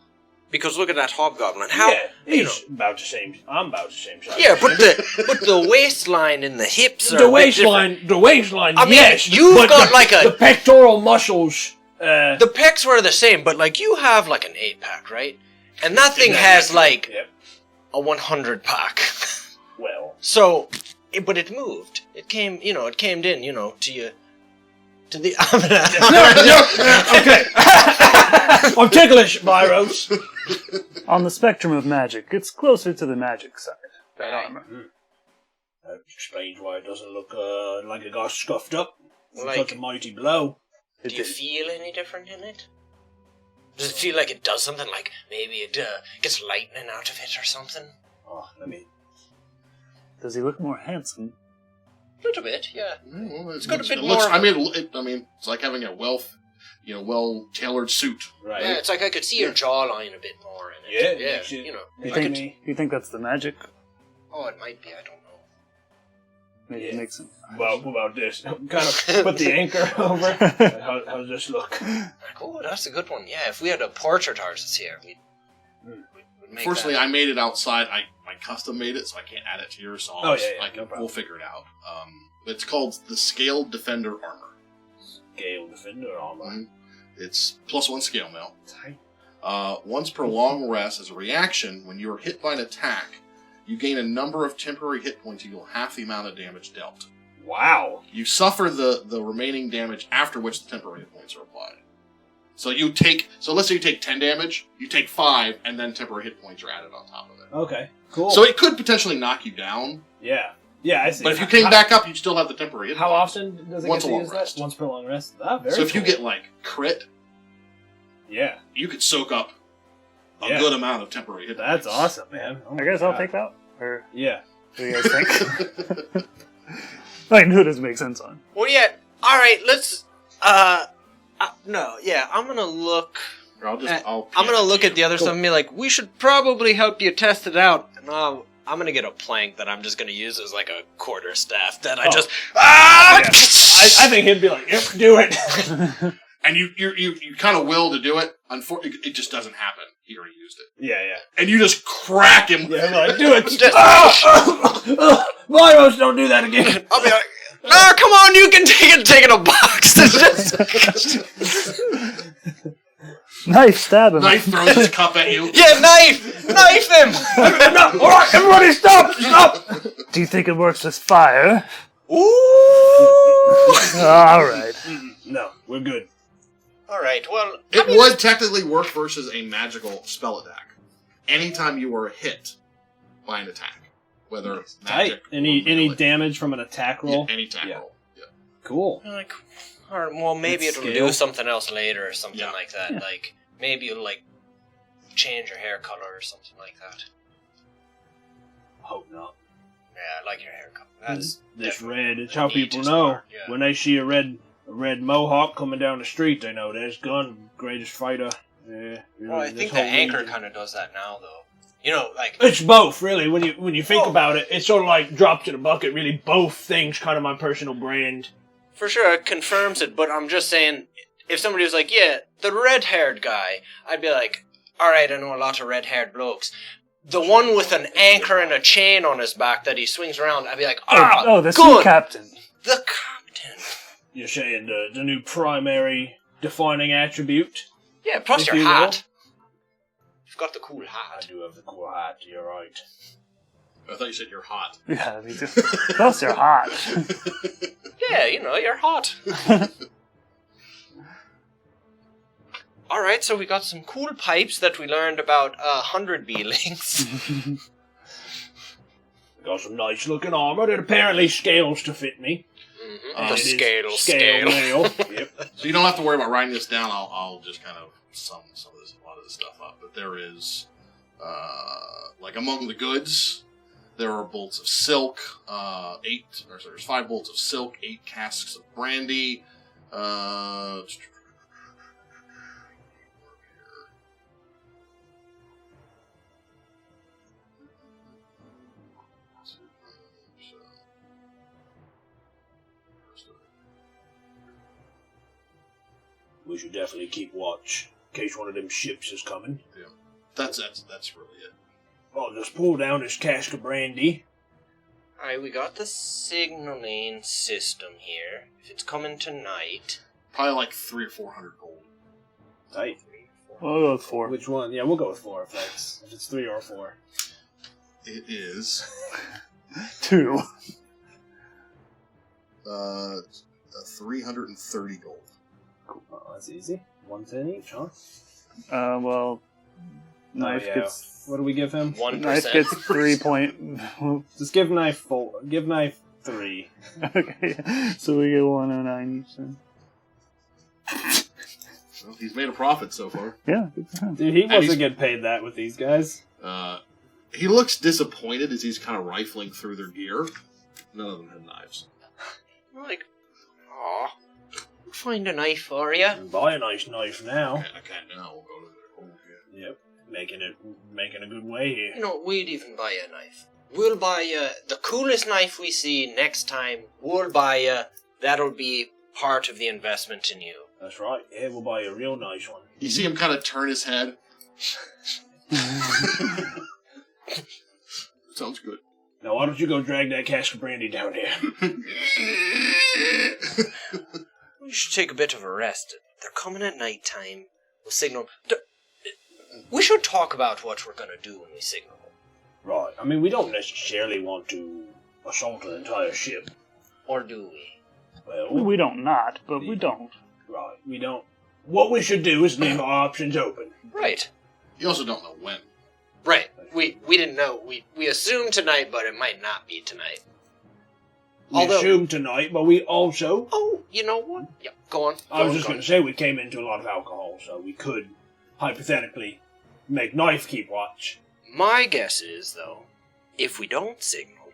Because look at that hobgoblin. How? Yeah, he's about the same. I'm about the same size. Yeah, but the waistline and the hips are the a bit different. waistline. I mean, yes, you've but got like the a... pectoral muscles. The pecs were the same, but like you have like an 8-pack, right? And that thing has like Yep. a 100-pack. Well, So, but it moved. It came in, to you. To the... okay. I'm ticklish, Bairos. On the spectrum of magic, it's closer to the magic side. That armor. That explains why it doesn't look like it got scuffed up. Like- Such a mighty blow. It Do you did. feel any different in it? Does it feel like it does something? Like maybe it gets lightning out of it or something? Oh, let me. Does he look more handsome? A little bit, yeah. Well, It's got a bit it looks, more- I mean, it's like having a well-tailored suit. Right. Yeah, it's like I could see your jawline a bit more in Yeah, it. makes Yeah, it- you know. You Like think, me. you think that's the magic? Oh, it might be, I don't know. Maybe it Yeah. makes him. Well, what about this? Kind of put the anchor over. How's this look? Like, oh, that's a good one. Yeah, if we had a portrait artist here, we'd make Fortunately, that. I made it outside. I custom made it, so I can't add it to yours. So Oh, yeah, no problem. we'll figure it out. It's called the Scaled Defender Armor. Gale Defender armor. Mhm. It's +1 scale mail. Once per long rest, as a reaction, when you are hit by an attack, you gain a number of temporary hit points equal half the amount of damage dealt. Wow. You suffer the remaining damage after which the temporary hit points are applied. So let's say you take 10 damage, you take 5, and then temporary hit points are added on top of it. Okay. Cool. So it could potentially knock you down, yeah. Yeah, I see. but if you came back up, you'd still have the temporary hit How points. often does it Once get a to long use rest. that? Once per long rest. Ah, very So if you cool. get, like, crit, Yeah. you could soak up a good amount of temporary hit That's points. awesome, man. Oh I my guess I'll God. take that. Or Yeah. what do you guys think? I knew it doesn't make sense on. Well, yeah. All right, let's. No, yeah. I'm gonna look. Or I'll I'm gonna look at the other Cool. stuff and be like, we should probably help you test it out. And I'm gonna get a plank that I'm just gonna use as like a quarterstaff that I just. Ah! I think he'd be like, yep, do it. And you kind of will to do it. Unfortunately, it just doesn't happen. He already used it. Yeah, yeah. And you just crack him. Yeah, I'm like, do it. Just- Bairos, don't do that again. I'll be like, no, come on, you can take it in a box. Knife, stab him. Knife throws his cup at you. Yeah, knife him. No, all right, everybody, stop. Do you think it works with fire? Ooh. All right. No, we're good. All right. Well, It would technically work versus a magical spell attack. Anytime you were hit by an attack, whether magic or Any melee. damage from an attack roll? Yeah, any attack Yeah. roll. Yeah. Cool. like, or, well, maybe It's it'll scale. do something else later or something Yeah. like that. Like maybe it'll like change your hair color or something like that. Hope not. Yeah, I like your hair color. That's This definitely red. It's how the people neatest know. part, yeah. When they see a red mohawk coming down the street, they know there's Gunn, greatest fighter. Yeah. Well, I think the anchor kind of does that now, though. You know, like It's both, really. When you think about it, it's sort of like dropped in a bucket. Really, both things kind of my personal brand. for sure it confirms it. But I'm just saying, if somebody was like, "Yeah, the red-haired guy," I'd be like, "All right, I know a lot of red-haired blokes." The one with an anchor and a chain on his back that he swings around, I'd be like, "Ah, Oh, the sea good, captain. the captain." You're saying the new primary defining attribute? Yeah, plus If your you will. hat. You've got the cool I hat. do have the cool hat. You're right. I thought you said you're hot. Yeah, me too. Plus, you're hot. Yeah, you know, you're hot. Alright, so we got some cool pipes that we learned about 100 B-links. Got some nice looking armor that apparently scales to fit me. The It is scale. mail. Yep. So you don't have to worry about writing this down. I'll just kind of sum a lot of this stuff up. But there is, like among the goods, there are bolts of silk, there's 5 bolts of silk, 8 casks of brandy, We should definitely keep watch in case one of them ships is coming. That's really it. I'll just pull down this cask of brandy. Alright, we got the signaling system here. If it's coming tonight. Probably like 300 or 400 gold. Tight. We'll go with 4. Which one? Yeah, we'll go with 4 if it's 3 or 4. It is 2. 330 gold. Oh, that's easy. 110 each, huh? Well, knife yeah. gets What do we give him? 1%. knife gets 3 point. Just give knife 4. Give knife 3. Okay, so we get 109 each then. Well, he's made a profit so far. Yeah, good for him. Dude, he he's- wasn't getting paid that with these guys. He looks disappointed as he's kind of rifling through their gear. None of them had knives. Like, aw. Find a knife for you. Buy a nice knife now. I can't now. We'll go to the old gear. Yep. Making a good way here. You know, we'd even buy you a knife. We'll buy you the coolest knife we see next time. We'll buy you. That'll be part of the investment in you. That's right. Yeah, we'll buy you a real nice one. You see him kind of turn his head. Sounds good. Now, why don't you go drag that cask of brandy down here? We should take a bit of a rest. They're coming at night time. We'll signal. We should talk about what we're gonna do when we signal. Right. I mean, we don't necessarily want to assault an entire ship. Or do we? Well, We don't not, but we don't. right. We don't. What we should do is leave our options open. Right. You also don't know when. Right. We didn't know. We assumed tonight, but it might not be tonight. We assumed tonight, but we also... Oh, you know what? Yeah, go on. I was just going to say we came into a lot of alcohol, so we could, hypothetically, make Knife keep watch. My guess is, though, if we don't signal,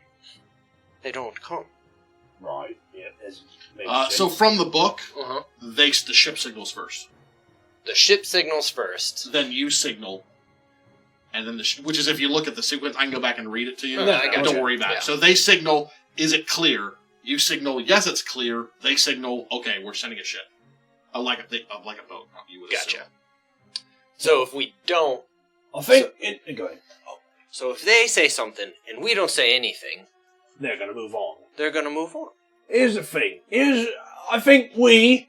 they don't come. Right, yeah. So from the book, Uh-huh. the ship signals first. The ship signals first. Then you signal. And then which is, if you look at the sequence, I can go back and read it to you. No, I got Don't you. worry about Yeah. it. So they signal, is it clear? You signal, yes, it's clear. They signal, okay, we're sending a ship. Like a boat. You would Gotcha. assume. So if we don't... I think... go ahead. So if they say something and we don't say anything, They're going to move on. they're going to move on. Here's the thing. I think we,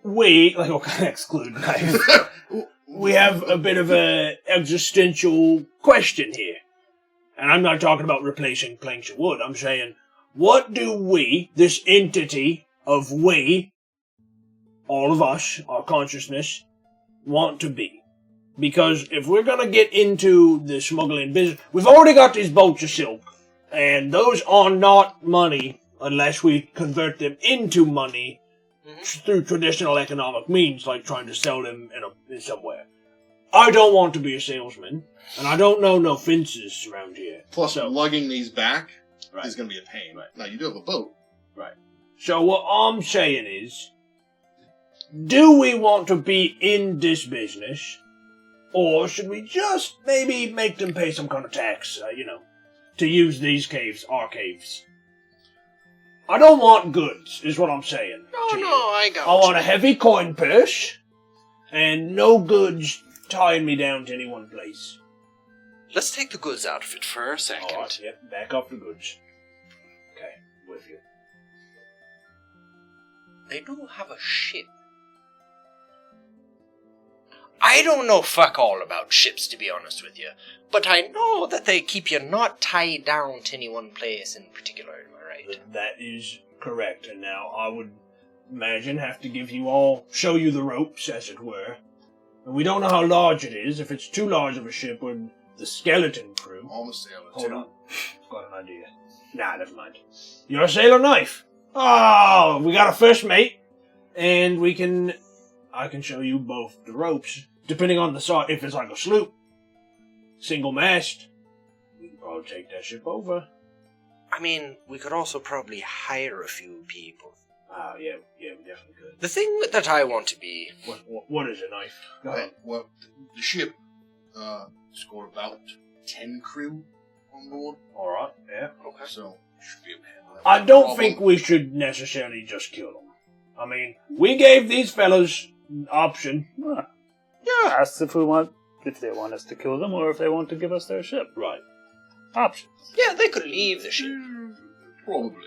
like, I'll kind of exclude Knife, we have a bit of an existential question here. And I'm not talking about replacing planks of wood. I'm saying, what do we, this entity of we, all of us, our consciousness, want to be? Because if we're going to get into the smuggling business, we've already got these boats of silk, and those are not money unless we convert them into money through traditional economic means, like trying to sell them in somewhere. I don't want to be a salesman, and I don't know no fences around here. Plus, So- lugging these back Right. is going to be a pain. Right. Now, you do have a boat. So what I'm saying is, do we want to be in this business, or should we just maybe make them pay some kind of tax, to use these caves, our caves? I don't want goods, is what I'm saying. Oh, to you. no, I got I want you. a heavy coin purse, and no goods tying me down to any one place. Let's take the goods out of it for a second. All right, yep, back off the goods. Okay, with you. They do have a ship. I don't know fuck all about ships, to be honest with you, but I know that they keep you not tied down to any one place in particular, am I right? That is correct, and now I would imagine have to show you the ropes, as it were. And we don't know how large it is. If it's too large of a ship, would the skeleton crew... Almost sailor, Hold too. on. I've got an idea. Nah, never mind. You're a sailor Knife. Oh, we got a first mate, and I can show you both the ropes, depending on the size. If it's like a sloop, single mast, we can probably take that ship over. I mean, we could also probably hire a few people. Oh, yeah, we definitely could. The thing that I want to be... What is it, Knife? Go ahead. Well, the ship scored about 10 crew on board. All right, yeah. Okay. So, should be able to handle that. I don't problem. think we should necessarily just kill them. I mean, we gave these fellas an option. Yeah. Ask if they want us to kill them or if they want to give us their ship. Right. Options. Yeah, they could leave the ship. Probably.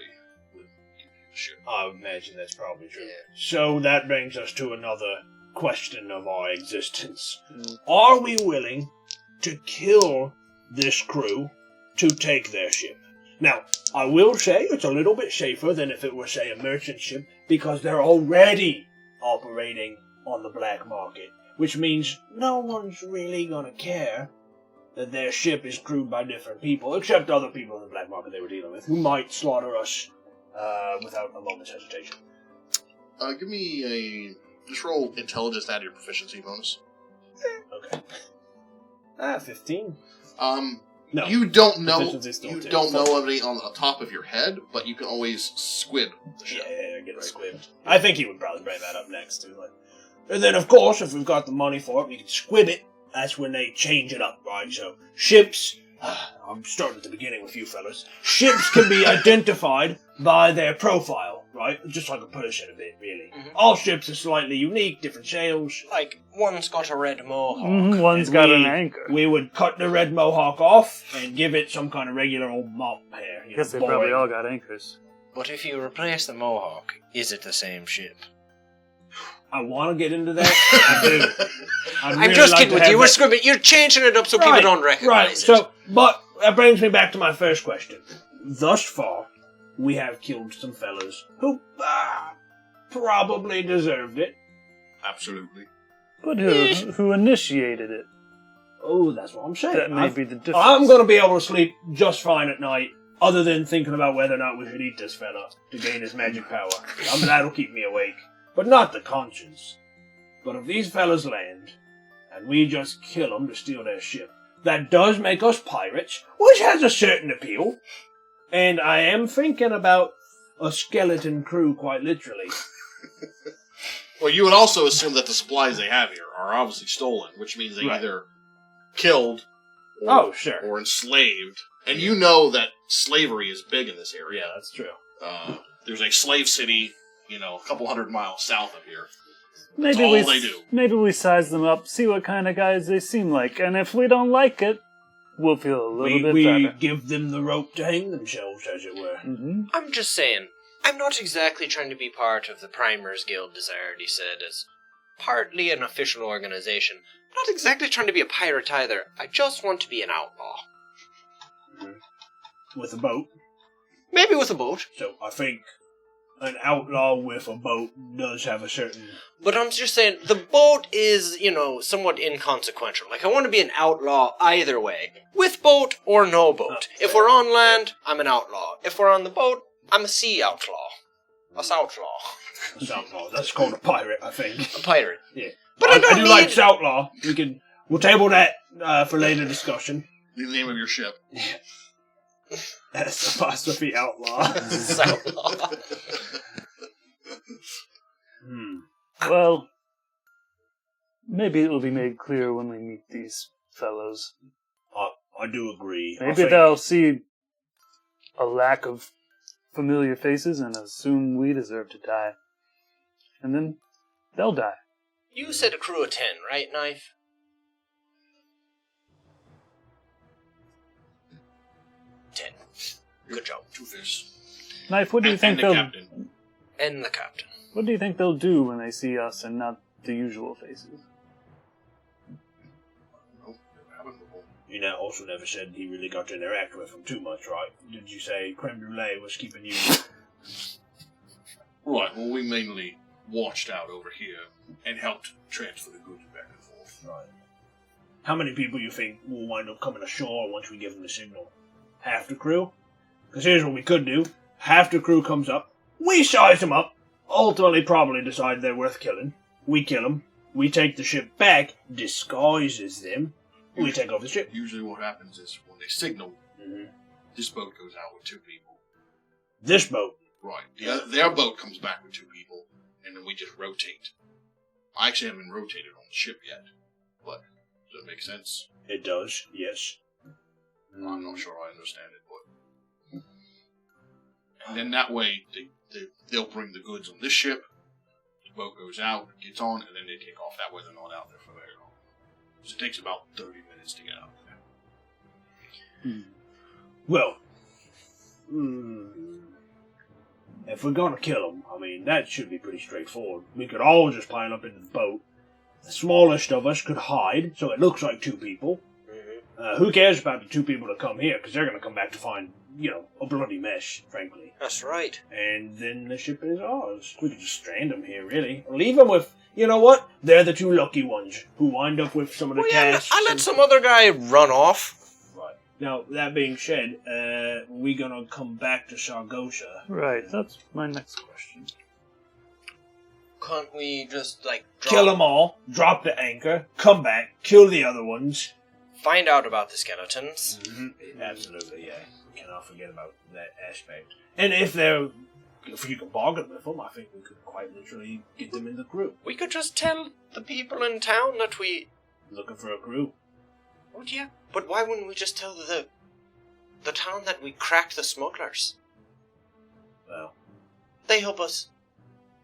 Ship. I would imagine that's probably true. Yeah. So that brings us to another question of our existence. Are we willing to kill this crew to take their ship? Now, I will say it's a little bit safer than if it were, say, a merchant ship, because they're already operating on the black market, which means no one's really going to care that their ship is crewed by different people, except other people in the black market they were dealing with, who might slaughter us without a moment's hesitation. Give me just roll intelligence to add your proficiency bonus. Okay. 15. No. You don't know. Proficiency's still You 10. don't know of any on the top of your head, but you can always squib the ship. Yeah, get a squib. I think he would probably bring that up next, too. And then, of course, if we've got the money for it, we can squib it. That's when they change it up, right? So, ships... I'm starting at the beginning with you fellas. Ships can be identified by their profile, right? Just like a person a bit, really. Mhm. All ships are slightly unique, different sails. Like, one's got a red mohawk. One's And got we- an anchor. We would cut the red mohawk off and give it some kind of regular old mop hair. I guess they probably all got anchors. But if you replace the mohawk, is it the same ship? I want to get into that. I do. I'd I'm really just like kidding to with have you. that- We're scribbling. You're changing it up so people don't recognize Right, it. so, but that brings me back to my first question. Thus far, we have killed some fellas who probably deserved it. Absolutely. But who initiated it? Oh, that's what I'm saying. That may be the difference. I'm going to be able to sleep just fine at night other than thinking about whether or not we should eat this fella to gain his magic power. I mean, that'll keep me awake. But not the conscience. But if these fellas land, and we just kill them to steal their ship, that does make us pirates, which has a certain appeal. And I am thinking about a skeleton crew, quite literally. Well, you would also assume that the supplies they have here are obviously stolen, which means they either killed or enslaved. And you know that slavery is big in this area. Yeah, that's true. There's a slave city, a couple 100 miles south of here. Maybe all they do. Maybe we size them up, see what kind of guys they seem like, and if we don't like it, we'll feel a little bit we better. give them the rope to hang themselves, as it were. Mm-hmm. I'm just saying, I'm not exactly trying to be part of the Primers Guild, as I already said, as partly an official organization. I'm not exactly trying to be a pirate either. I just want to be an outlaw. With a boat. Maybe with a boat. So I think an outlaw with a boat does have a certain... But I'm just saying, the boat is, somewhat inconsequential. Like, I want to be an outlaw either way. With boat or no boat. If we're on land, I'm an outlaw. If we're on the boat, I'm a sea outlaw. A soutlaw. That's called a pirate, I think. A pirate. Yeah. But I I don't do need... like soutlaw. We'll table that for later discussion. The name of your ship. That's apostrophe outlaw. Soutlaw. Well, maybe it will be made clear when we meet these fellows. I do agree. Maybe they'll see a lack of familiar faces and assume we deserve to die. And then they'll die. You said a crew of 10, right, Knife? 10. Good job. 2 fish. Knife, what do you think And the they'll... captain. And the captain. What do you think they'll do when they see us and not the usual faces? No, never happened before. You also never said he really got to interact with him too much, right? Did you say creme brulee was keeping you... Right, well, we mainly watched out over here and helped transfer the goods back and forth. Right. How many people you think will wind up coming ashore once we give them the signal? Half the crew? Because here's what we could do. Half the crew comes up. We size them up. Ultimately probably decide they're worth killing. We kill them. We take the ship back. Disguises them. We take over the ship. Usually what happens is when they signal, this boat goes out with 2 people. This boat. Right. Their boat comes back with 2 people, and then we just rotate. I actually haven't been rotated on the ship yet, but does that make sense? It does, yes. I'm not sure I understand it, but... And then that way, they'll bring the goods on this ship, the boat goes out, gets on, and then they take off. That way they're not out there for very long. So it takes about 30 minutes to get out there. Well, if we're gonna kill them, that should be pretty straightforward. We could all just pile up into the boat. The smallest of us could hide, so it looks like 2 people. Who cares about the 2 people that come here? Because they're going to come back to find, a bloody mess, frankly. That's right. And then the ship is ours. We could just strand them here, really. Or leave them with, you know what? They're the 2 lucky ones who wind up with some of the cash. I let some other guy run off. Right. Now, that being said, we going to come back to Sargosha. Right, that's my next question. Can't we just, kill them all, drop the anchor, come back, kill the other ones. Find out about the skeletons. Absolutely, yeah. We cannot forget about that aspect. And if you can bargain with them, I think we could quite literally get them in the crew. We could just tell the people in town that we... Looking for a crew. Oh, yeah. But why wouldn't we just tell the town that we cracked the smugglers? Well... They help us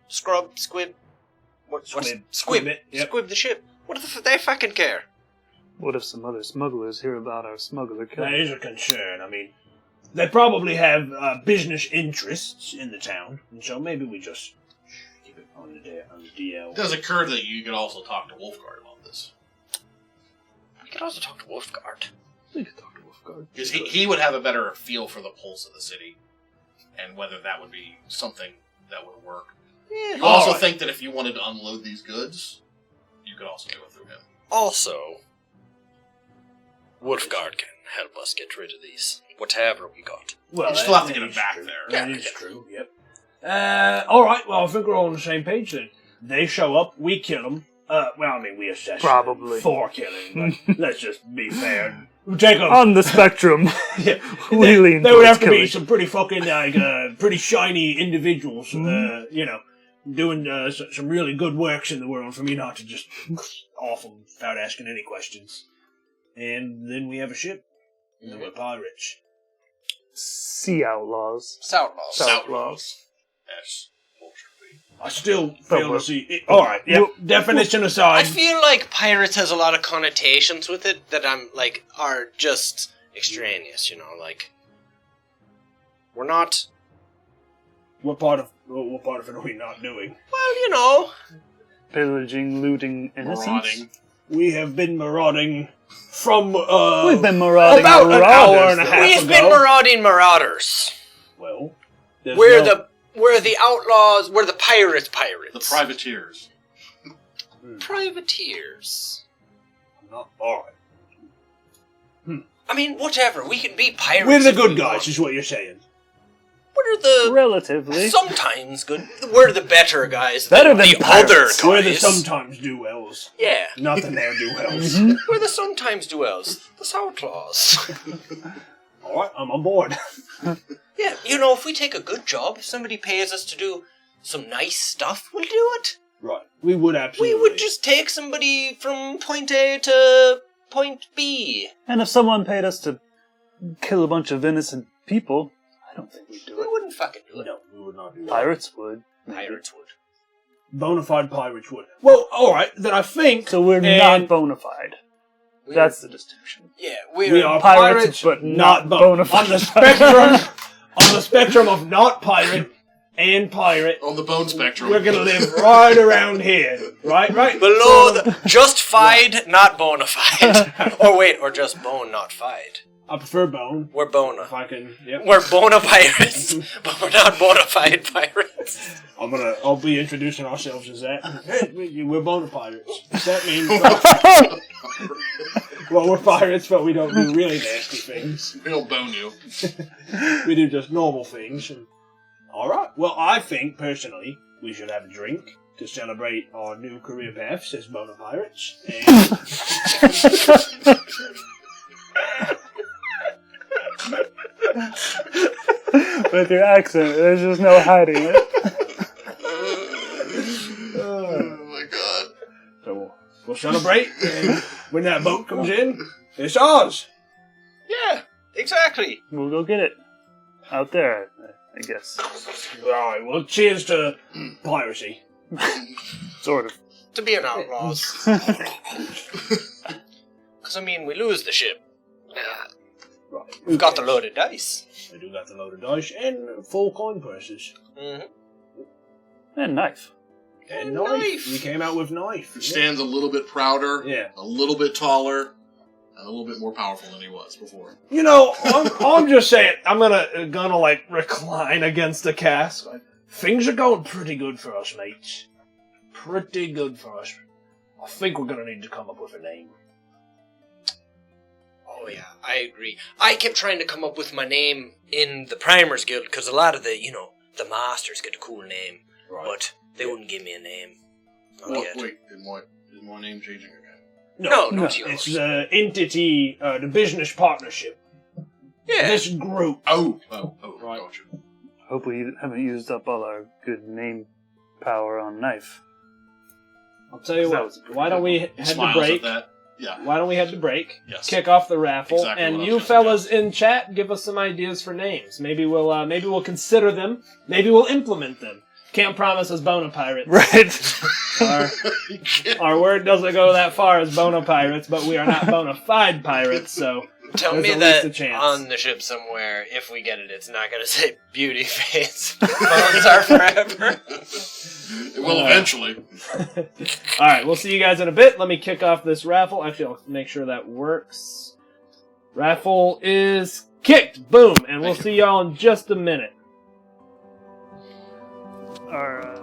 squib... Squib Squib. Yep. Squib the ship. What if they fucking care? What if some other smugglers hear about our smuggler kill? That is a concern. They probably have business interests in the town, and so maybe we just keep it on the DL. It does occur that you could also talk to Wolfguard about this. We could also talk to Wolfguard. We could talk to Wolfguard. Because he would have a better feel for the pulse of the city, and whether that would be something that would work. Yeah. You also think that if you wanted to unload these goods, you could also do it through him. Also, Wolfguard can help us get rid of these. Whatever we got. Well, You still have to get that him is back true. there. That is true. Yep. All right. Well, I think we're all on the same page then. They show up. We kill them. Well, I mean, we assess Probably. for killing, but let's just be fair. We take them. On the spectrum, Yeah. we lean There would have towards to be killing. some pretty fucking pretty shiny individuals, doing some really good works in the world for me not to just off them without asking any questions. And then we have a ship. And then we're pirates. Sea outlaws. Outlaws. Outlaws. Yes. I still Oh, fail well. to see. All right. Yep. Well, Definition I aside. feel like pirates has a lot of connotations with it that are just extraneous, like we're not, What part of it are we not doing? well, Pillaging, looting, innocents. Marauding. We have been marauding from. We've been marauding about an hour and a marauders, half. we've been ago. marauding marauders. Well, there's We're the outlaws, we're the pirates. The privateers. Privateers. All right. I mean, whatever, we can be pirates. We're the if good we guys, want. is what you're saying. We're the Relatively. sometimes good. We're the better guys. Better than the pirates. other guys. We're the sometimes do wells, Yeah, not the ne'er do wells. we're the sometimes duels. The outlaws. All right, I'm on board. Yeah, if we take a good job, if somebody pays us to do some nice stuff, we'll do it. Right, we would absolutely. We would just take somebody from point A to point B. And if someone paid us to kill a bunch of innocent people, I don't think we'd do We it. wouldn't fucking do it. No, we would not do that. Pirates would. Pirates would. Bona fide pirates would. Well, all right, then I think. So we're And- not bona fide. That's the distinction. Yeah, We are pirates, pirates, but not not bona bona fide. fide. On the spectrum of not pirate and pirate, On the bone spectrum. we're gonna live right around here. Right? below the justified, not bona fide. or just bone, not fide. I prefer bone. We're bona. If I can, yep. We're bona pirates, but we're not bona fide pirates. I'll be introducing ourselves as that. Hey, we're bona pirates. That means well, we're pirates, but we don't do really nasty things. We'll bone you. We do just normal things. All right. Well, I think personally we should have a drink to celebrate our new career paths as bona pirates. With your accent, there's just no hiding it. Oh my god. So we'll celebrate, and when that boat comes in, it's ours. Yeah, exactly. We'll go get it. Out there, I guess. All right. Well, cheers to piracy. Sort of. To be an outlaws. Because, we lose the ship. Right. We've got the loaded dice. We do got the loaded dice and full coin purses. Mm-hmm. And knife. And And knife. knife. We came out with knife. He stands a little bit prouder, Yeah. a little bit taller, and a little bit more powerful than he was before. I'm just saying, I'm gonna recline against the cask. Like, things are going pretty good for us, mates. Pretty good for us. I think we're gonna need to come up with a name. Oh, yeah, I agree. I kept trying to come up with my name in the Primers Guild, because a lot of the masters get a cool name, but they wouldn't give me a name. Not What? yet. Wait, is my name changing again? No, No. not yours. It's the entity, the business partnership. Yeah. This group. Oh, Right. gotcha. Hope we haven't used up all our good name power on knife. I'll tell you That what. was a pretty Why don't we head to Smiles break? at that. Yeah. Why don't we head to break? Yes. Kick off the raffle, Exactly and what I you was gonna fellas in chat give us some ideas for names. Maybe we'll consider them. Maybe we'll implement them. Can't promise us Bona Pirates. Right. Our word doesn't go that far as Bona Pirates, but we are not bona fide pirates, so Tell there's me at least a that chance. on the ship somewhere, if we get it, it's not going to say beauty face. Bones are forever. It will eventually. Alright, we'll see you guys in a bit. Let me kick off this raffle. Actually, I'll make sure that works. Raffle is kicked. Boom. And we'll see y'all in just a minute. Our,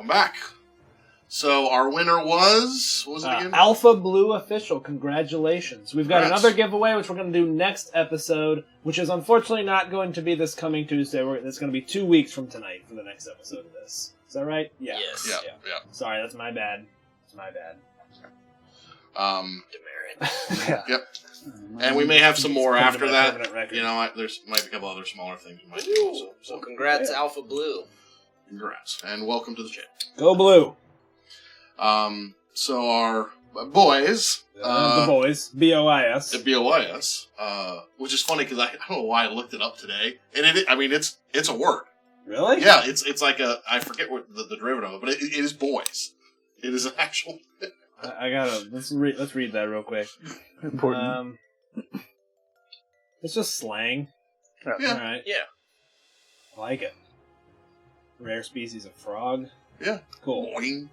Welcome back. So our winner was... What was it again? Alpha Blue Official. Congratulations. We've got Congrats. another giveaway, which we're going to do next episode, which is unfortunately not going to be this coming Tuesday. It's going to be 2 weeks from tonight for the next episode of this. Is that right? Yeah. Yes. Yeah. Sorry, that's my bad. It's my bad. Demerit. Yeah. Yep. And we may have some more It's after that. permanent record. You know, there's might be a couple other smaller things we might do also. Well, So congrats, Alpha Blue. congrats. And welcome to the channel. Go Blue. So our boys, The boys. BOIS. the BOIS, which is funny because I don't know why I looked it up today, and it's a word. Really? Yeah, it's like I forget what the derivative of it, but it is boys. It is an actual. I gotta let's read that real quick. Important. It's just slang. Yeah. All right. Yeah. I like it. Rare species of frog. Yeah. Cool. Boing.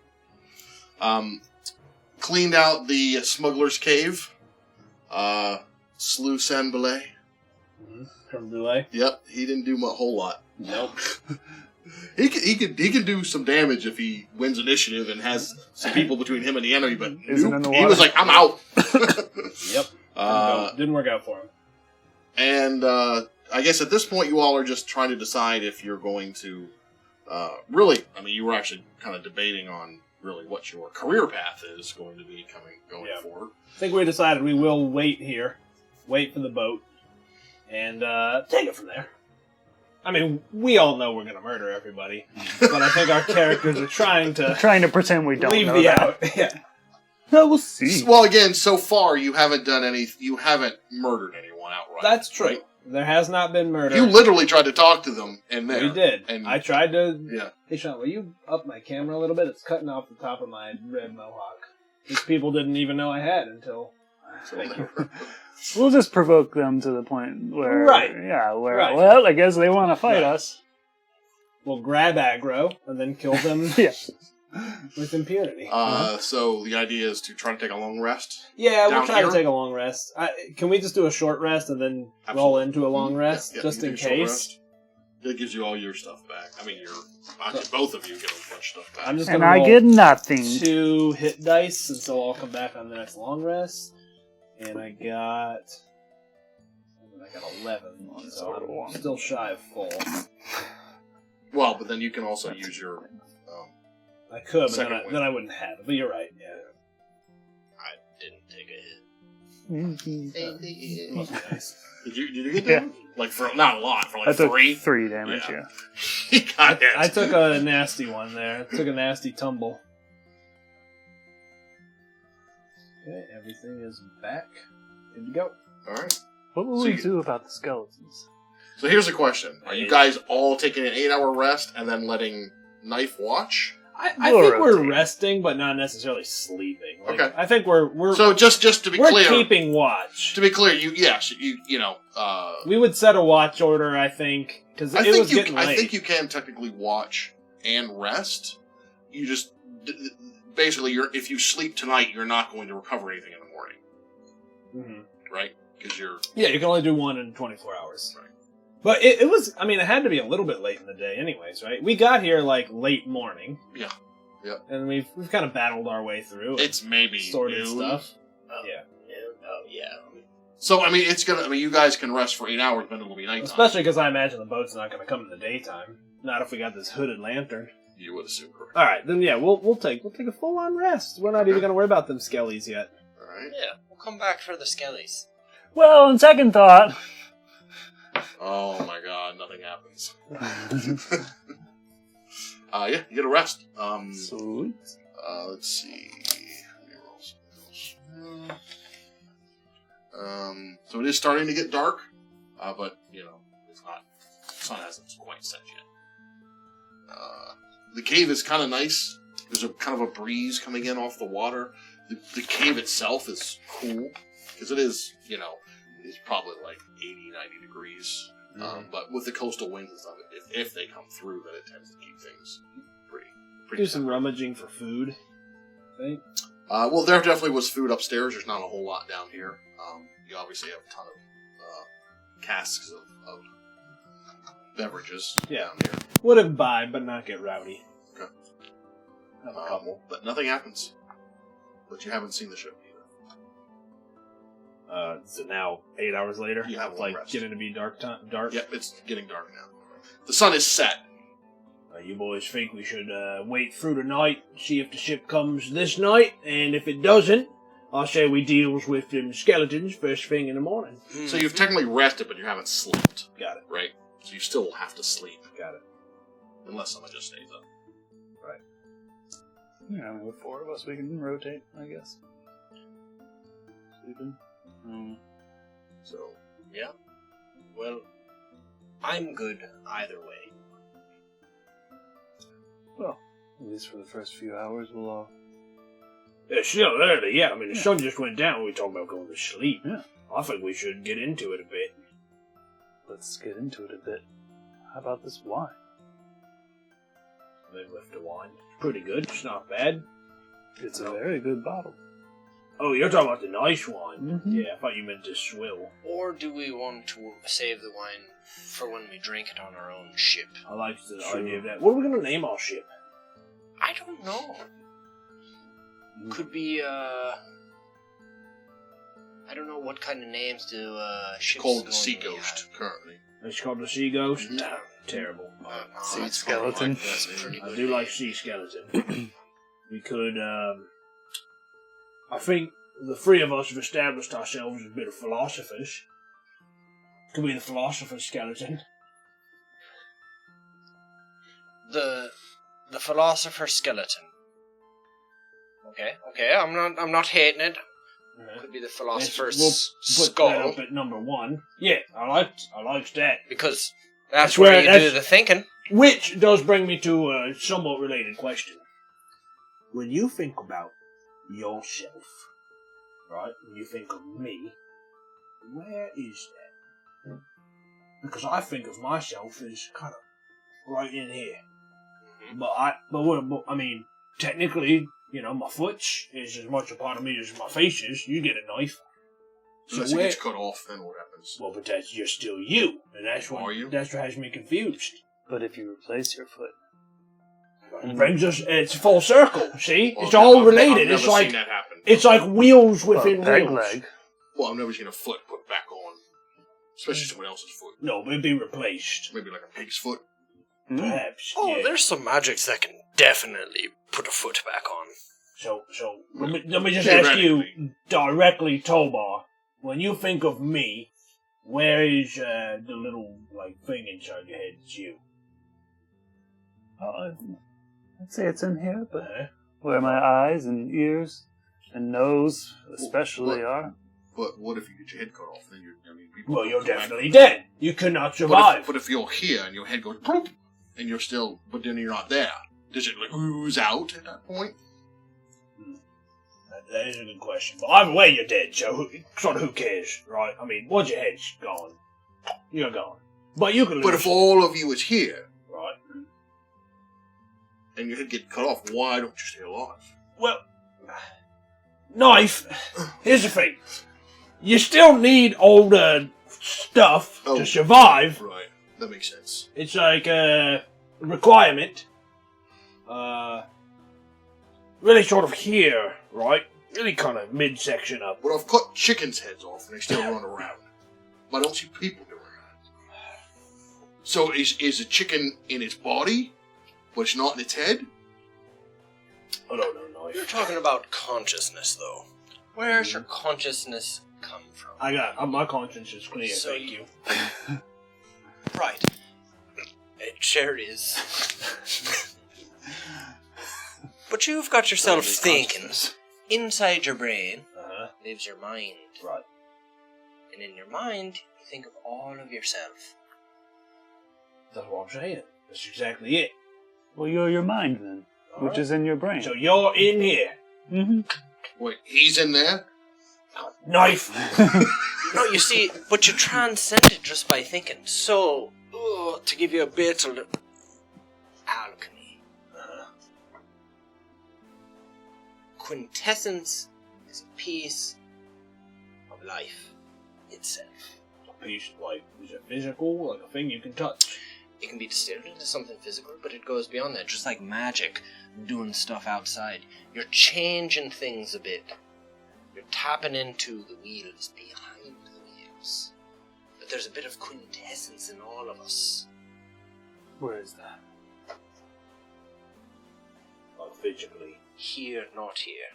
Cleaned out the smuggler's cave. Slew San Belay. Creme brulee. Yep, he didn't do a whole lot. Nope. He can do some damage if he wins initiative and has some people between him and the enemy, but Isn't in the he water. was like, I'm out. Yep. Didn't work out for him. And I guess at this point you all are just trying to decide if you're going to really, I mean, you were actually kind of debating on really what your career path is going to be going forward. I think we decided we will wait here, wait for the boat, and take it from there. I mean, we all know we're going to murder everybody, but I think our characters are trying to pretend we don't leave know the that. out. Yeah. No, we'll see. Well, again, so far you haven't murdered anyone outright. That's true. right? There has not been murder. You literally tried to talk to them in there. We did. And I tried to... yeah. Hey, Sean, will you up my camera a little bit? It's cutting off the top of my red mohawk. These people didn't even know I had until... Thank you. We'll just provoke them to the point where... Right. Yeah, where, Right. well, I guess they want to fight Right. us. We'll grab aggro and then kill them Yeah. with impunity. So the idea is to try to take a long rest. Yeah, we'll Down try here? to take a long rest. Can we just do a short rest and then roll Absolutely. into a long rest, Yeah, just you in can do a short case? rest. It gives you all your stuff back. I mean, actually, both of you get a bunch of stuff back. I'm just And gonna I roll get nothing. 2 hit dice, and so I'll come back on the next long rest. And I got 11, so I'm still shy of full. Well, but then you can also use your. I could, but Second win. then I wouldn't have it. But you're right. Yeah, I didn't take a hit. must be nice. Did you get Yeah. that? Like for not a lot, for like I took 3. 3 damage, Yeah. yeah. He got hit. I took a nasty one there. I took a nasty tumble. Okay, everything is back. Good to go. All right. What will So we you- do about the skeletons? So here's a question: are you guys all taking an 8-hour rest and then letting Knife watch? I We'll think we're rotate. resting, but not necessarily sleeping. Like, Okay. I think we're So just to be we're clear, keeping watch. to be clear, you know. We would set a watch order, I think, because it was getting late. I think you can technically watch and rest. You just basically, if you sleep tonight, you're not going to recover anything in the morning, right? Because you're Yeah, you can only do one in 24 hours. Right. But it was, I mean, it had to be a little bit late in the day anyways, right? We got here, like, late morning. Yeah. Yep. And we've kind of battled our way through. it's maybe sorted noon. stuff. Oh, Yeah. Oh, yeah. So I mean, you guys can rest for 8 hours, but it'll be nighttime. Especially because I imagine the boat's not going to come in the daytime. Not if we got this hooded lantern. You would assume correct. All right, then yeah, we'll take a full on rest. We're not even going to worry about them skellies yet. All right. Yeah, we'll come back for the skellies. Well, on second thought... Oh my God, nothing happens. Yeah, you get a rest. Sweet. Let's see. So it is starting to get dark, but it's not. The sun hasn't quite set yet. The cave is kind of nice. There's a kind of a breeze coming in off the water. The cave itself is cool because it is, it's probably like 80, 90 degrees. But with the coastal winds and stuff, if they come through, then it tends to keep things pretty Do some rummaging for food, I think. well, there definitely was food upstairs. There's not a whole lot down here. You obviously have a ton of casks of beverages Yeah. down here. Would imbibe, but not get rowdy. Have a couple. But nothing happens. But you haven't seen the ship either. So now 8 hours later, You have it's one like rest. getting to be dark. Yep, it's getting dark now. The sun is set. You boys think we should wait through the night, see if the ship comes this night, and if it doesn't, I say we deals with them skeletons first thing in the morning. So you've technically rested, but you haven't slept. Got it. Right? So you still have to sleep. Got it. Unless someone just stays up. Yeah, I mean, with 4 of us, we can rotate, I guess. Sleeping. So, Yeah. Well, I'm good either way. Well, at least for the first few hours, we'll all... It's still early, yeah. I mean, the sun just went down. We talking about going to sleep. Yeah. I think we should get into it a bit. Let's get into it a bit. How about this wine? Then with the wine, it's pretty good. It's not bad. It's a very good bottle. Oh, you're talking about the nice wine. Mhm. Yeah, I thought you meant the swill. Or do we want to save the wine for when we drink it on our own ship? I like the True. idea of that. What are we going to name our ship? I don't know. Could be, I don't know what kind of names do, ships called the Sea normally Ghost, currently. It's called the Sea Ghost. Mhm. Damn, terrible. have. No, Sea that's skeleton. fine. That's a pretty I good do like name. sea skeleton. We could, I think the three of us have established ourselves as a bit of philosophers. Could be the philosopher's skeleton. The philosopher skeleton. Okay, I'm not hating it. Could be the philosopher's We'll put that skull, up at number 1. Yeah, I liked that. because that's That's where where- you do that's- the thinking. Which does bring me to a somewhat related question. When you think about yourself, right? When you think of me, where is that? Because I think of myself as kind of right in here. But I mean, technically, you know, my foot is as much a part of me as my face is. You get a knife. Unless it gets cut off, then what happens? Well, but you're still you, and that's Are you? what has me confused. But if you replace your foot... It brings us. It's full circle. See, Well, it's all I've related. never It's like seen that happen. it's like wheels within peg wheels. leg. Well, I've never seen a foot put back on. Especially someone else's foot. No, but it'd be replaced. Maybe like a pig's foot. Perhaps. Oh, yeah. there's some magics that can definitely put a foot back on. So let me just ask you directly, Tolbar. When you think of me, where is the little like thing inside your head? It's you. I'd say it's in here, but Uh, where my eyes and ears and nose especially What? are. But what if you get your head cut off? Then people. well, you're come back. definitely dead. You could not survive. But if you're here and your head goes boop, and you're still, but then you're not there, does it like ooze out at that point? That is a good question. But either way, you're dead. So who cares, right? I mean, once your head's gone, you're gone. But you can lose. But if all of you is here right. and your head get cut off, why don't you stay alive? Well, knife. Here's the thing: you still need all the stuff Oh. to survive. Right, that makes sense. It's like a requirement. Really sort of here, right? Really kind of midsection up. But I've cut chickens' heads off and they still run around. But I don't see people doing that. So is a chicken in its body, but it's not in its head? I don't know, knife. You're talking about consciousness, though. Where's your consciousness come from? My conscience is clear. So thank you. Right. It sure is. But you've got yourself thinking. Inside your brain lives your mind. Right. And in your mind, you think of all of yourself. That's what I'm saying. That's exactly it. Well, you're your mind then, which Alright. is in your brain. So you're in here. Mm-hmm. Wait, he's in there? Knife. No, you see, but you transcend it just by thinking. So, to give you a bit of alchemy. Quintessence is a piece of life itself. A piece, like, is it physical? Like a thing you can touch? it can be distilled into something physical, but it goes beyond that. Just like magic, doing stuff outside. You're changing things a bit. You're tapping into the wheels behind the wheels. But there's a bit of quintessence in all of us. Where is that? Not physically. Here, not here.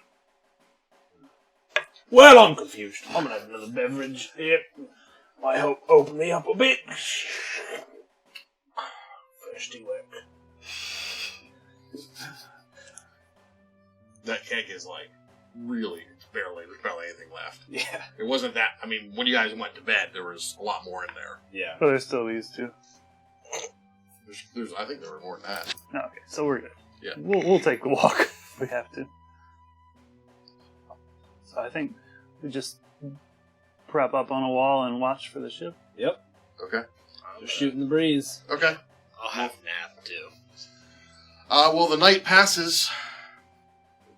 Well, I'm confused. I'm gonna have another beverage here. I hope open me up a bit. Thirsty work. That keg is like really there's barely anything left. Yeah. It wasn't that. I mean, when you guys went to bed, there was a lot more in there. Yeah. Oh, there's still these two. I think there were more than that. No, okay, so we're good. Yeah. We'll take the walk if we have to. So I think we just prop up on a wall and watch for the ship. Yep. Okay. Just shooting the breeze. Okay. I'll have a nap too. Well, the night passes.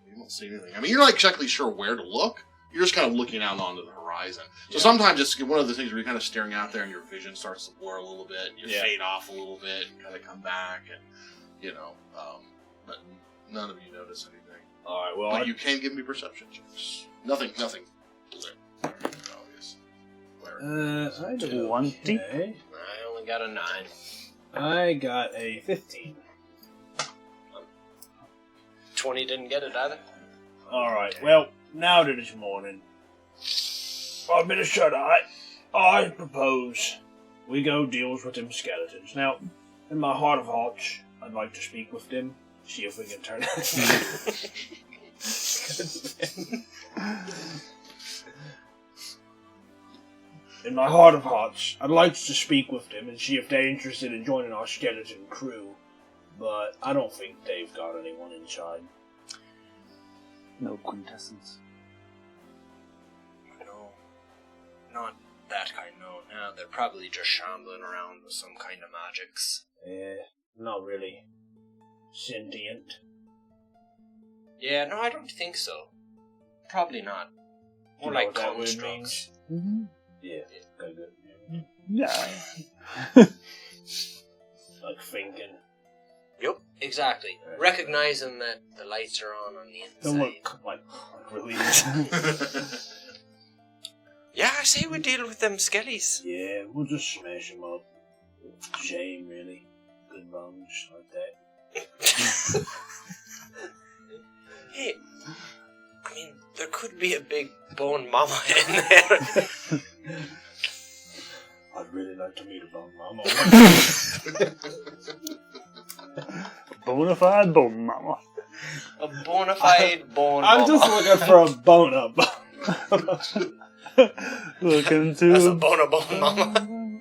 You don't see anything. I mean, you're not exactly sure where to look. You're just kind of looking out onto the horizon. So sometimes it's one of the things where you're kind of staring out there and your vision starts to blur a little bit. And you fade off a little bit and kind of come back. And, but none of you notice anything. All right. Well, But you can give me perception checks. Nothing. Obvious. I did 20. okay. I only got a 9. I got a 15. 20 didn't get it either. All right. Well, now that it's morning, I've been a shut-eye. I propose we go deals with them skeletons. Now, in my heart of hearts, I'd like to speak with them, see if we can turn In my heart of hearts, I'd like to speak with them and see if they're interested in joining our skeleton crew, but I don't think they've got anyone inside. No quintessence. No. Not that kind, no. No, they're probably just shambling around with some kind of magics. Not really sentient. Yeah, no, I don't think so. Probably not. More You know like what that word constructs. Mm-hmm. Yeah, good. Yeah. Like thinking. Yep, exactly. Recognizing that the lights are on the inside. Don't look like relieved. Yeah, I say we deal with them skellies. Yeah, we'll just smash them up. Shame, really. Good bones like that. Hey, I mean, there could be a big bone mama in there. I'd really like to meet a bone mama. Bona fide bone mama. A bona fide bone I'm mama. just looking for a bone up. Looking That's a to. bone mama.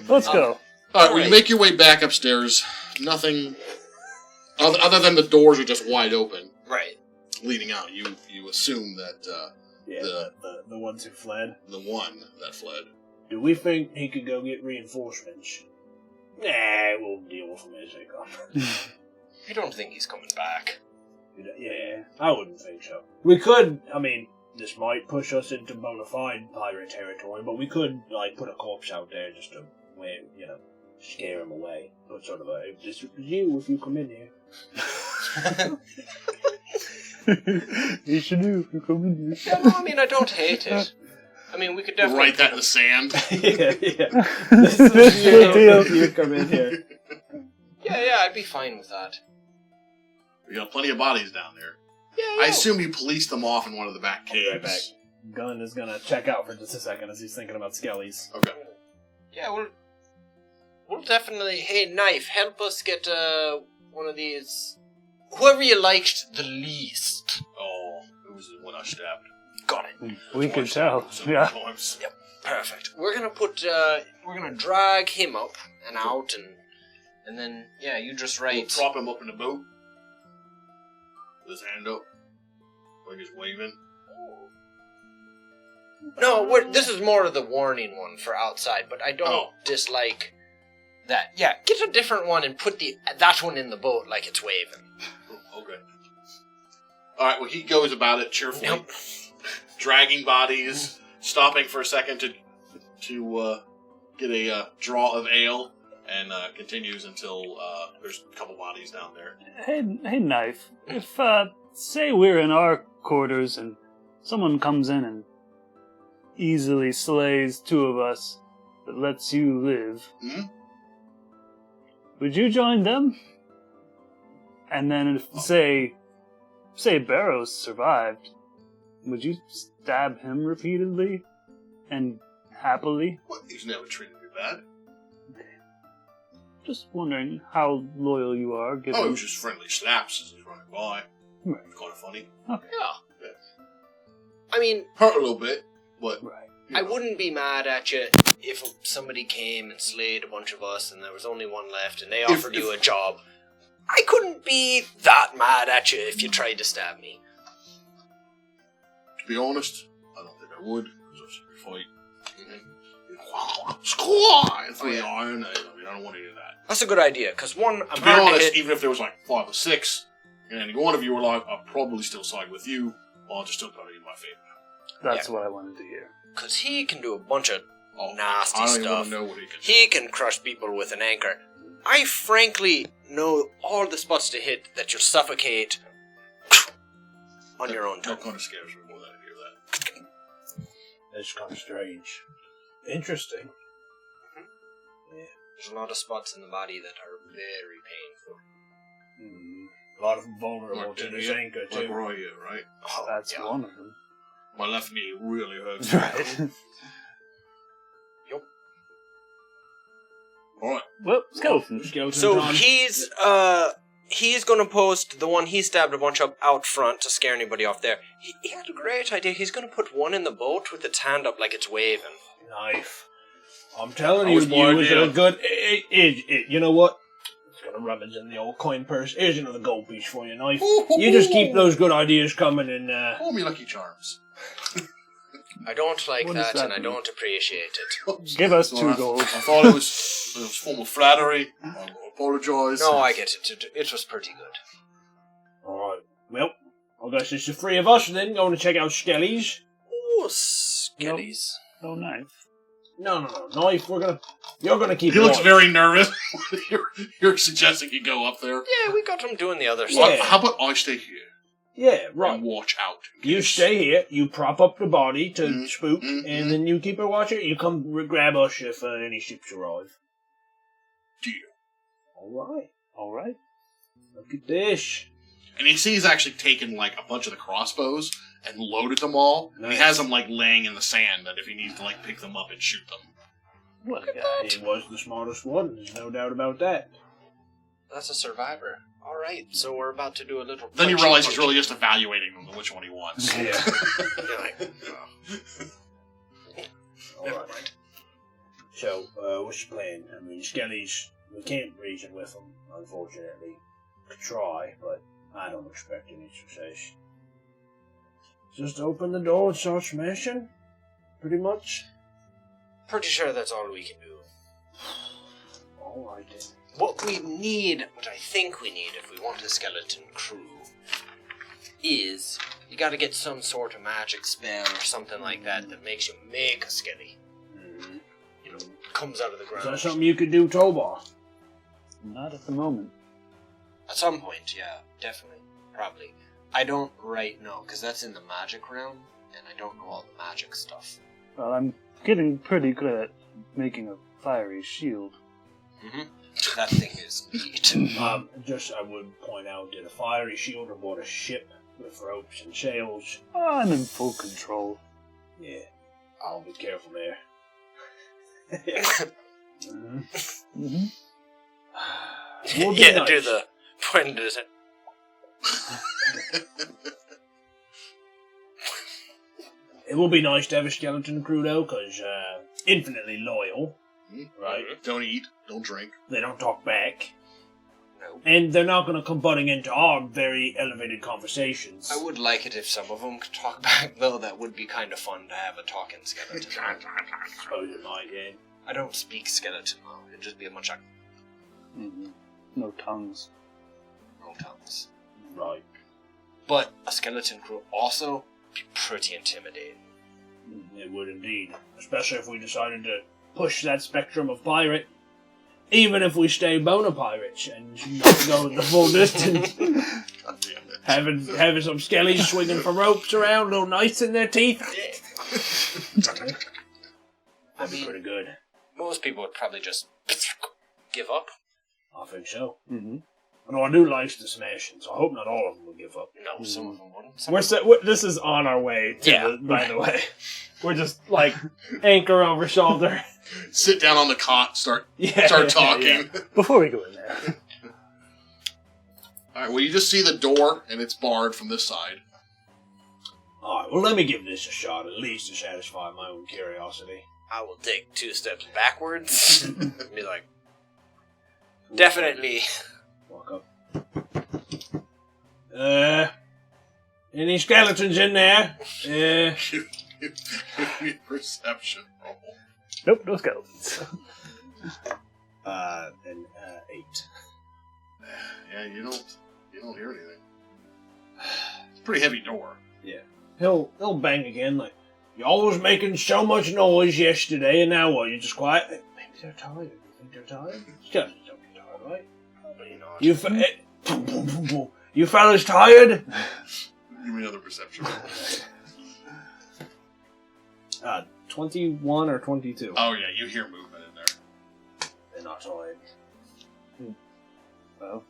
Let's go. Alright, well, you make your way back upstairs. Nothing other than the doors are just wide open, Right. leading out. You assume that Yeah, The- the ones who fled. the one that fled. Do we think he could go get reinforcements? Nah, we'll deal with him as they come. I don't think he's coming back. Yeah, I wouldn't think so. We could, I mean, this might push us into bona fide pirate territory, but we could, like, put a corpse out there just to, scare him away. But sort of a, this is you if you come in here. You should do if you come in here. Yeah, no, I mean, I don't hate it. I mean, we could definitely Write that in the sand. yeah. This is you come in here. Yeah, I'd be fine with that. We got plenty of bodies down there. Yeah, I assume you policed them off in one of the back I'll be right caves. back. Gunn is gonna check out for just a second as he's thinking about skellies. Okay. Yeah, we'll definitely. Hey, Knife, help us get one of these. Whoever you liked the least. Oh, it was the one I stabbed. Got it. We could tell. Yeah. Times. Perfect. We're gonna drag him up and out, and then you just We'll write. prop him up in the boat. With his hand up. Like he's waving. No, this is more of the warning one for outside, but I don't dislike that. Yeah, get a different one and put that one in the boat like it's waving. Oh, okay. Alright, well, he goes about it cheerfully. Yep. Dragging bodies, stopping for a second to get a draw of ale. and continues until there's a couple bodies down there. Hey, Knife. If, say we're in our quarters and someone comes in and easily slays two of us, but lets you live, would you join them? And then if, say Bairos survived, would you stab him repeatedly and happily? What? He's never treated me bad. Just wondering how loyal you are, given... Oh, it was just friendly snaps as he was running by. Right. It's kind of funny. Okay. Yeah. I mean, Hurt a little bit, but... Right. I wouldn't be mad at you if somebody came and slayed a bunch of us and there was only one left and they offered you a job. I couldn't be that mad at you if you tried to stab me. To be honest, I don't think I would. Because I fight. Squaw! And through the iron. I don't want to do that. That's a good idea, because one, I'm To be hard to honest, hit. even if there was like 5 or 6, and any one of you were like, I'll probably still side with you, but I'll just still put it in my favor. That's what I wanted to hear. Because he can do a bunch of Oh, nasty I don't even stuff. want to know what he can do. He can crush people with an anchor. I frankly know all the spots to hit that you'll suffocate on your own tongue. That kind of scares me more than I hear that. That's kind of strange. Interesting. There's a lot of spots in the body that are very painful. A lot of them vulnerable Like to in this here, anchor, like too. right here, right? Oh, That's yeah. one of them. My left knee really hurts. Right. Alright. Well, skeleton. Skeleton So time. he's gonna post the one he stabbed a bunch of out front to scare anybody off there. He had a great idea. He's gonna put one in the boat with its hand up like it's waving. Knife. I'm telling That you, was my you was idea. a good... you know what? It's gonna rummage in the old coin purse. Here's another gold piece for you, Knife. You just keep those good ideas coming and... Call me Lucky Charms. I don't like What does that, that and I mean? don't appreciate it. Give us So 2 I gold. thought it was a form of flattery. I apologise. No, I get it. It was pretty good. Alright. Well, I guess it's the 3 of us then going to check out Skelly's. Ooh, skillies. No knife. No. Knife, you're gonna keep He looks watch. very nervous. You're suggesting he go up there. Yeah, we got him doing the other Yeah. stuff. How about I stay here Yeah, right. and watch out? in You case- stay here, you prop up the body to Mhm, spook, mhm, and then you keep her watching. You come grab us if any ships arrive. Deal. Alright. Alright. Look at this. And he sees actually taken like a bunch of the crossbows and loaded them all. And he Nice. has them like laying in the sand that if he needs to like pick them up and shoot them. What a guy. He was the smartest one, there's no doubt about that. That's a survivor. Alright, so we're about to do a little... Then you punchy realize he's punchy. really just evaluating them, which one he wants. Yeah. You're like, Alright. So, what's your plan? I mean, Skelly's, we can't reason with him, unfortunately. Could try, but I don't expect any success. Just open the door and start smashing? Pretty much? pretty sure that's all we can do. Alright then. What we need, what I think we need if we want a skeleton crew, is you gotta get some sort of magic spell or something like that that makes you make a skelly. Mm-hmm. You know, comes out of the Is ground. that something you could do, Tolbar? Not at the moment. At some point, yeah, definitely. Probably. I don't right now, because that's in the magic realm, and I don't know all the magic stuff. Well, I'm getting pretty good at making a fiery shield. Mm-hmm. That thing is neat. Just I would point out that a fiery shield aboard a ship with ropes and sails. I'm in full control. Yeah, I'll be careful there. Mm-hmm. Mm-hmm. We'll be Yeah, nice. do the point is it. It will be nice to have a skeleton crew though, because infinitely loyal. Right. Don't eat, don't drink. They don't talk back. No. And they're not going to come butting into our very elevated conversations. I would like it if some of them could talk back, though. That would be kind of fun to have a talking skeleton. suppose it might, yeah. I don't speak skeleton, though. It'd just be a bunch of Mm-hmm. No tongues. no tongues. Right. But a skeleton crew also be pretty intimidating. It would indeed. Especially if we decided to push that spectrum of pirate even if we stay Bona pirates and not go the full distance, God damn it. having some skellies swinging from ropes around, little knights in their teeth. That'd be pretty good. Most people would probably just give up. I think so. Mm-hmm. Although I do like the smashing, so I hope not all of them will give up. No, some of them wouldn't. This is on our way to Yeah. by the way. We're just like anchor over shoulder. Sit down on the cot, start Yeah, talking. yeah. Before we go in there. All right, well, you just see the door, and it's barred from this side. Alright, well let me give this a shot, at least to satisfy my own curiosity. I will take 2 steps backwards and be like, definitely. Walk up. Any skeletons in there? Give me a perception roll. Nope, no skeletons. An 8. Yeah, you don't hear anything. It's a pretty heavy door. He'll bang again, like, y'all was making so much noise yesterday, and now what, you're just quiet? Maybe they're tired. You think they're tired? Skeletons don't get tired, right? Probably not. Boom, boom, boom, boom. You fellas tired? Give me another perception roll. 21 or 22. Oh, yeah, you hear movement in there. They're not tired. Well,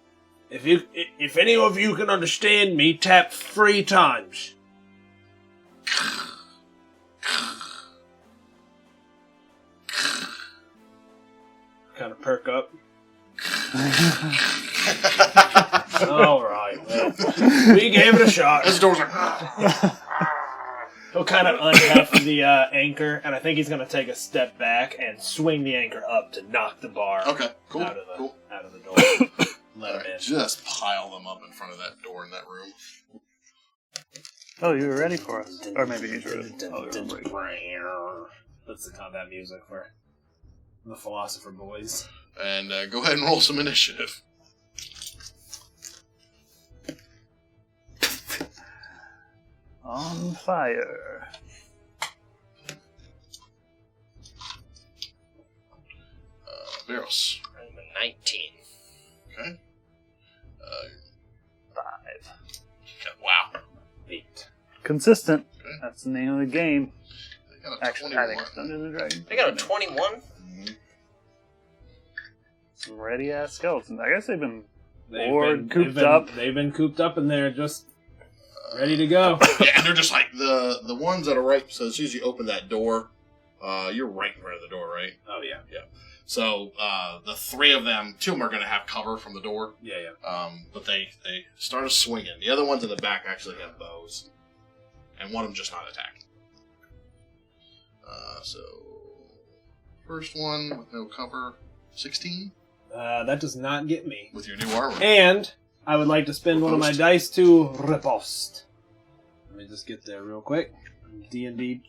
If any of you can understand me, tap 3 times. Kind of perk up. Alright, well, we gave it a shot. This door's like... He'll kind of uncuff the anchor, and I think he's going to take a step back and swing the anchor up to knock the bar Okay, cool, out of the cool. door. Let All him right, in. just pile them up in front of that door in that room. oh, you were ready for us. Or maybe he's ready. Oh, you're ready. That's the combat music for the Philosopher Boys. And go ahead and roll some initiative. On fire. Bairos. I'm a 19. Okay. 5. Wow. 8. Consistent. Okay. That's the name of the game. They got a Actually, 21. I think it's Dungeons and Dragons. They got a 21? Mhm. Some ready ass skeletons. I guess they've been They've bored, been- cooped up. They've been cooped up in there, just ready to go. Yeah, and they're just like the ones that are right. So as soon as you open that door, you're right in front of the door, right? Oh, yeah. So the 3 of them, 2 of them are going to have cover from the door. Yeah. But they started swinging. The other ones in the back actually have bows, and one of them just not attacked. So first one with no cover, 16 That does not get me. with your new armor. And I would like to spend one of my dice to riposte. Let me just get there real quick. D&D.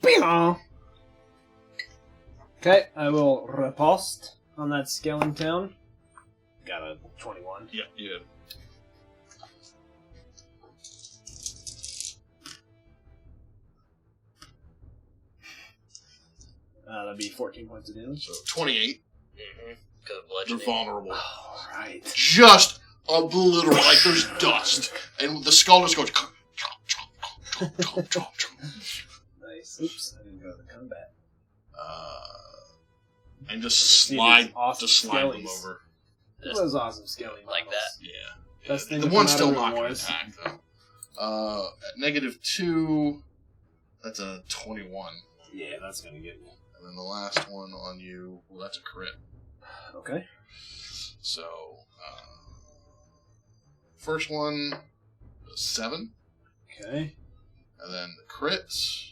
Okay, I will riposte on that skeleton. Got a 21. Yeah, you did. That'd be 14 points of damage. So 28. Mm-hmm. Because of They're bludgeoning. vulnerable. Alright. Just obliterate. Like there's dust, and the skull just goes. Nice. Oops, I didn't go to the combat. And just See slide, these awesome just slide them skellies. over. Those awesome skelly Like models. that. Yeah. Best thing The to one's come out still of not going Wars. to attack though. At -2, that's a 21. Yeah, that's gonna get me. And then the last one on you, well, that's a crit. Okay. So, first one, 7. Okay. And then the crits,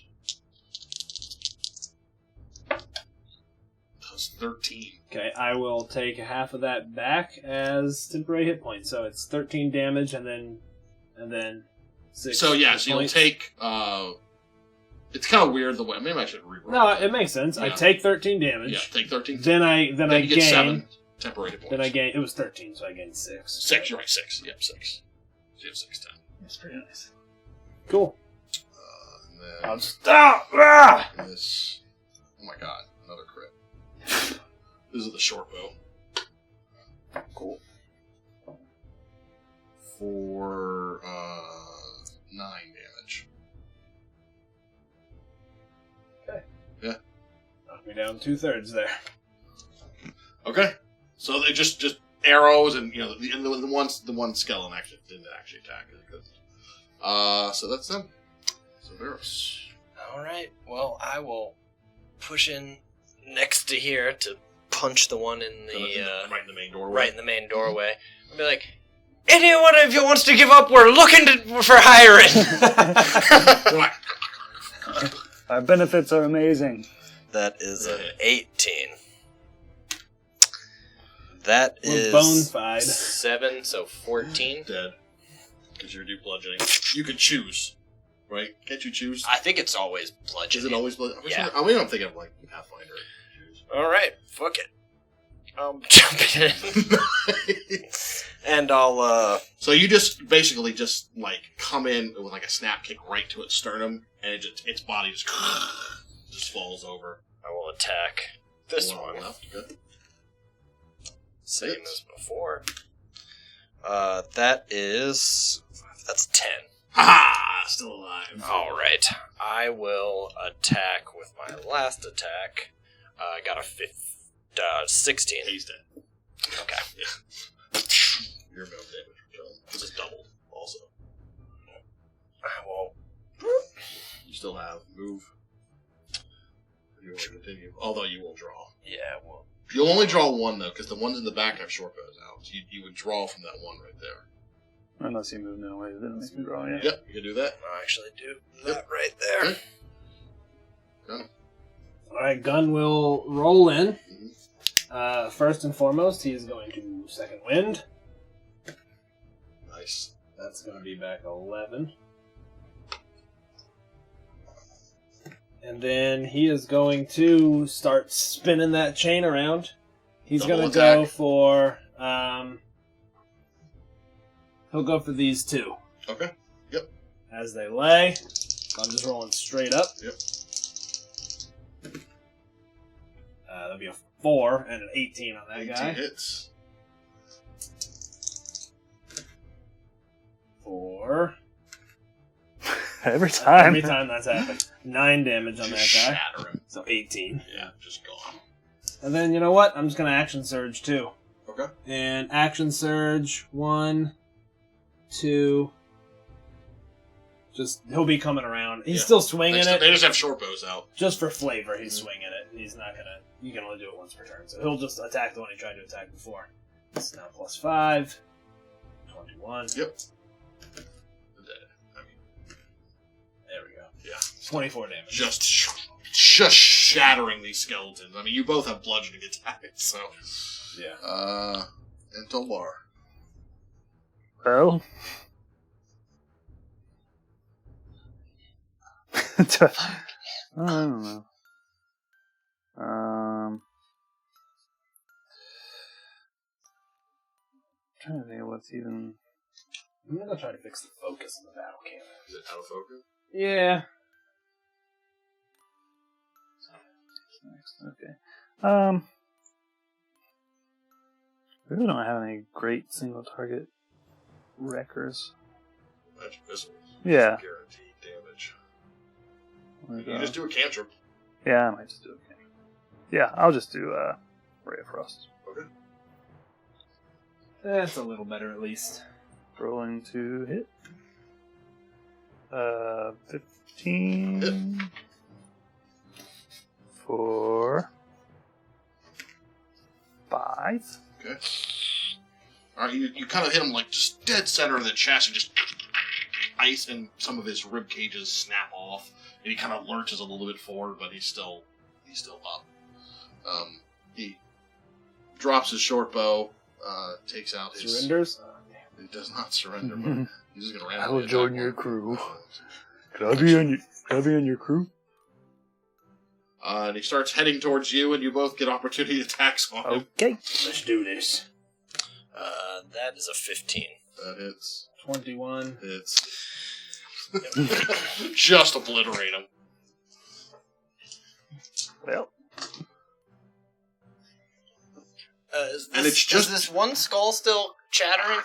does 13. Okay, I will take half of that back as temporary hit points. So it's 13 damage and then 6. So, yeah, hit so you'll points. take, it's kind of weird the way, maybe I should reroll. No, it makes sense. I Yeah. take 13 damage. Yeah, take 13. Then I then you get gain 7 temporary hit points. Then I gain. It was 13, so I gained 6. 6, you're right, 6. Yep, 6. So you have 6, 10. That's pretty nice. Cool. And then I'll stop. Ah! this. Oh my god, another crit. This is the short bow. for 9 damage. Okay. Yeah. Knock me down 2/3 there. Okay. So they just arrows and the one skeleton actually didn't actually attack it. So that's them. So Bairos. All right. Well, I will push in next to here to punch the one in the right in the main doorway. right in the main doorway. I'll be like, anyone of you wants to give up? We're looking for hiring. Our benefits are amazing. That is an 18. That We're is bona-fide. 7, so 14. Dead. Because you're bludgeoning. You can choose, right? Can't you choose? I think it's always bludgeoning. Is it always bludgeoning? Yeah. I mean, I'm thinking of like Pathfinder. All right, fuck it. I'm jumping in, and I'll. So you just basically just like come in with like a snap kick right to its sternum, and its body just falls over. I will attack this One on one. the left. Good. Same as before. That's 10. Ha! Still alive. All right, I will attack with my last attack. I got a 16. He's dead. Okay. Yeah. Your move damage from killing. This is doubled, also. I will. You still have move. You will continue. Although you will draw. Yeah, well. You'll only draw one, though, because the ones in the back have short bows out. So you would draw from that one right there. Unless you move in a way that didn't make me draw, yeah. Yep, you can do that. I actually do that right there. Okay. Gunn. Alright, Gunn will roll in. Mhm. First and foremost, he is going to second wind. Nice. That's going to be back 11. And then he is going to start spinning that chain around. He's Double going to go attack. for... he'll go for these two. Okay. As they lay. So I'm just rolling straight up. Yep. That'll be a 4 and an 18 on that 18 guy. hits. 4. Every time. Every time that's happened. 9 damage on that Just guy. shatter him. So 18. Yeah, just gone. And then, you know what? I'm just going to action surge, too. Okay. And action surge, 1, 2. Just, he'll be coming around. He's Yeah. still swinging it. They just have short bows out. Just for flavor, he's swinging it. He's not going to... You can only do it once per turn. So he'll just attack the one he tried to attack before. It's now plus 5. 21. Yep. There we go. Yeah. 24 damage. Just shattering these skeletons. I mean, you both have bludgeoning attacks, so. Yeah. And Tolbar. Well. I don't know. Trying to think of what's even. I'm going to try to fix the focus on the battle cannon. Is it out of focus? Yeah. Okay. We really don't have any great single target wreckers. Magic missiles. Yeah. Guaranteed damage. Like, You just do a cantrip. yeah, I might just do it. Yeah, I'll just do Ray of Frost. Okay. That's a little better, at least. Rolling to hit. 15 Hit. for 5. Okay. Alright, you kind of hit him like just dead center of the chest and just ice, and some of his rib cages snap off, and he kind of lurches a little bit forward, but he's still up. He drops his short bow, takes out his... Surrenders? He does not surrender, but he's just going to I will randomly join attack your one. crew. Could I be on your crew? And he starts heading towards you, and you both get opportunity attacks on him. Okay. Let's do this. That is a 15. That hits. 21. Hits. Just obliterate him. Well, Is And it's just- is this one skull still chattering?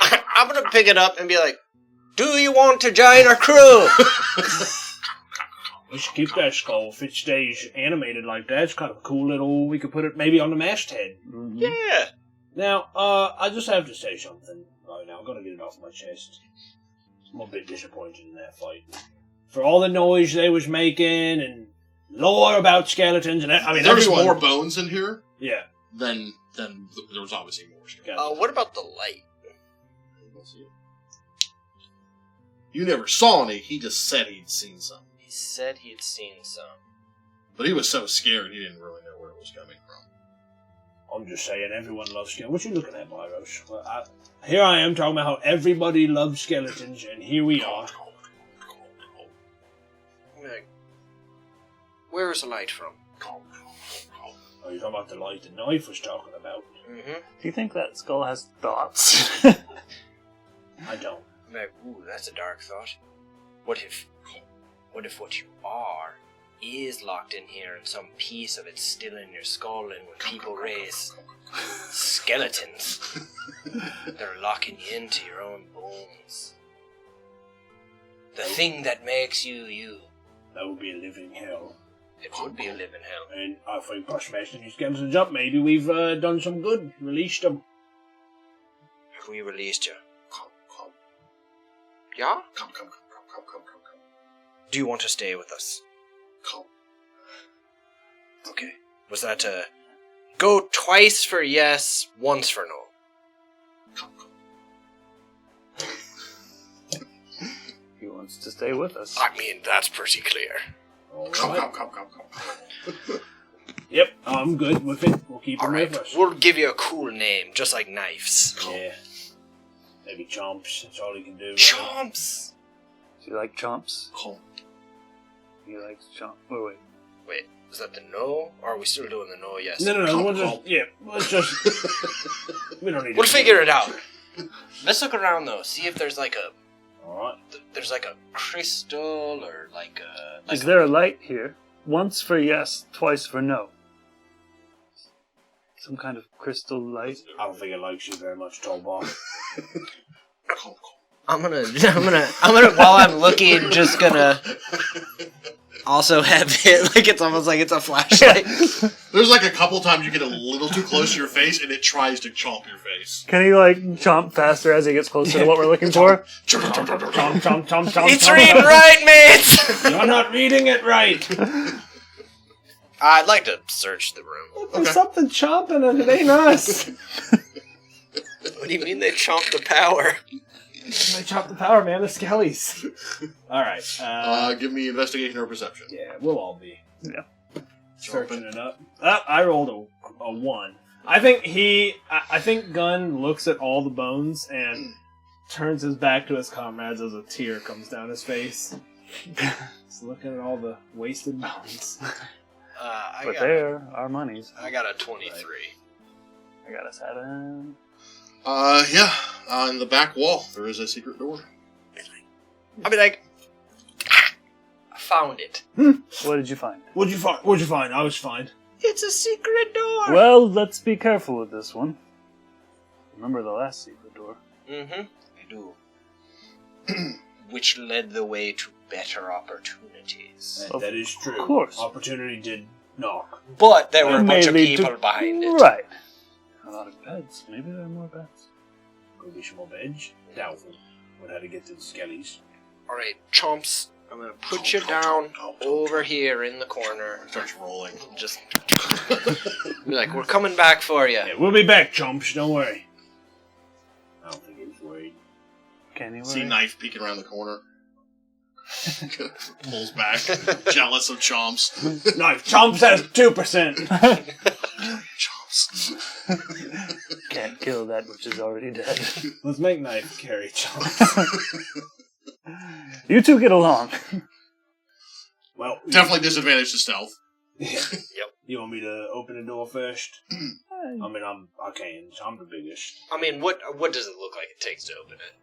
I'm gonna pick it up and be like, do you want to join our crew? We should keep that skull. If it stays animated like that, it's kind of cool little... We could put it maybe on the masthead. Mm-hmm. Yeah. Now, I just have to say something right now. I'm going to get it off my chest. I'm a bit disappointed in that fight. For all the noise they was making and lore about skeletons and... I mean, there's everyone... more bones in here, Yeah. then there was obviously more skeletons. What about the light? You never saw any, he just said he'd seen some. He said he'd seen some. But he was so scared he didn't really know where it was coming from. I'm just saying, everyone loves skeletons. What you looking at, Bairos? Well, here I am talking about how everybody loves skeletons, and here we are. Like, where is the light from? Oh, you're talking about the light the knife was talking about. Mm-hmm. Do you think that skull has thoughts? I don't. Like, ooh, that's a dark thought. What if what you are is locked in here and some piece of it's still in your skull, and when people raise skeletons, they're locking you into your own bones. The thing that makes you you. That would be a living hell. It would be a living hell. And I think by smashing these skeletons up, maybe we've done some good. Released them. Have we released you? Yeah? Come. Do you want to stay with us? Come. Okay. Was that go twice for yes, once for no? Come. He wants to stay with us. I mean, that's pretty clear. Come. Yep, I'm good with it. We'll keep them Alright, with us. we'll give you a cool name, just like knives. Yeah. Maybe Chomps. That's all he can do. Chomps! Do you like chomps? Come. He likes chomp. Oh, wait. Wait, is that the no? Or are we still doing the no, yes? No. Come, We'll come. just, yeah, let's just... we don't need We'll to... figure it out. Let's look around, though. See if there's like a... Alright. There's like a crystal or like a... Is there a light here? Once for yes, twice for no. Some kind of crystal light. I don't think it likes you very much, Tolbar. Come. I'm gonna, while I'm looking, just gonna also have it, like it's almost like it's a flashlight. There's like a couple times you get a little too close to your face and it tries to chomp your face. Can he, like, chomp faster as he gets closer to what we're looking for? Chomp. It's reading right, mates! You're not reading it right. I'd like to search the room. There's something chomping and it ain't us. What do you mean they chomped the power? They chopped the power, man. The skellies. All right. Give me investigation or perception. Yeah, we'll all be searching Chomping. it up. I rolled a 1. I think Gunn looks at all the bones and turns his back to his comrades as a tear comes down his face. He's looking at all the wasted bones. But there are monies. I got a 23. I got a 7. In the back wall, there is a secret door. I'll be like, I found it. What did you find? What'd you find? I was fine. It's a secret door. Well, let's be careful with this one. Remember the last secret door? Mm-hmm. I do. Which led the way to better opportunities. That is true. Of course. Opportunity did knock. But there were a It bunch may of lead to- people behind it. Right. A lot of beds. Maybe there are more beds. Could be some more beds. Doubtful. Would have to get to the skellies. Alright, chomps, I'm gonna put you down over here in the corner. Starts rolling. Just be like, we're coming back for you. Yeah, we'll be back, Chomps. Don't worry. I don't think he was worried. Can you See worry? knife peeking around the corner. Pulls back, jealous of Chomps. No, Chomps has 2%. Chomps. Can't kill that which is already dead. Let's make knife carry Chomps. You two get along. Well, Definitely disadvantage to stealth. yeah. You want me to open the door first? I mean, I can. I'm the biggest. I mean, what does it look like it takes to open it?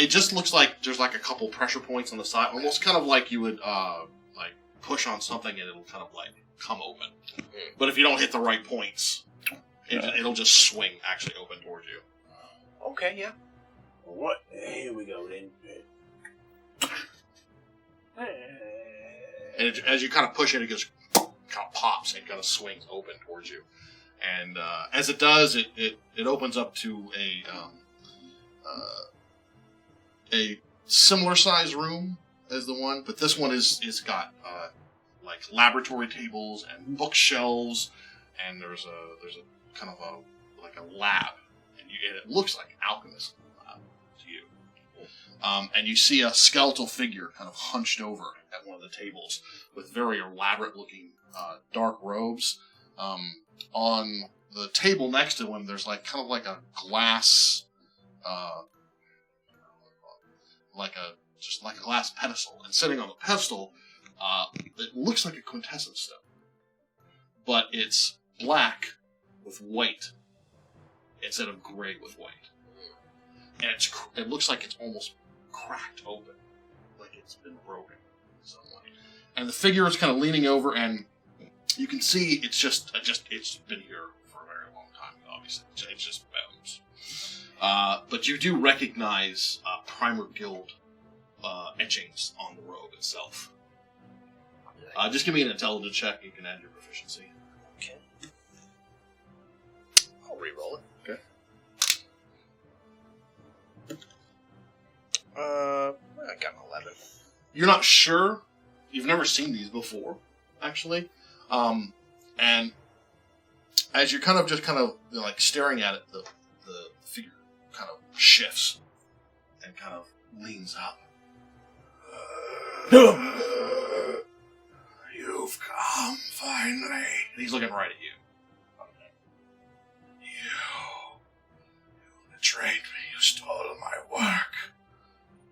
It just looks like there's like a couple pressure points on the side, almost kind of like you would like push on something and it'll kind of like come open. But if you don't hit the right points, it'll just swing actually open towards you. Okay, yeah. What? Here we go then. And as you kind of push it, it goes, kind of pops and kind of swings open towards you. And as it does, it opens up to a similar sized room as the one, but this one is got like laboratory tables and bookshelves, and there's a kind of a lab, and it looks like an alchemist lab to you. And you see a skeletal figure kind of hunched over at one of the tables with very elaborate looking dark robes. On the table next to him, there's like kind of like a glass, like a glass pedestal, and sitting on the pedestal, it looks like a quintessence stone, but it's black with white instead of gray with white, and it looks like it's almost cracked open, like it's been broken in some way. And the figure is kind of leaning over, and you can see it's been here for a very long time. Obviously, it's just bones. But you do recognize Primer Guild etchings on the robe itself. Just give me an intelligence check. You can add your proficiency. Okay. I'll re-roll it. Okay. I got an 11. You're not sure. You've never seen these before, actually. And as you're kind of like staring at it, the figure kind of shifts and kind of leans up. You've come, finally. And he's looking right at you. You betrayed me. You stole my work.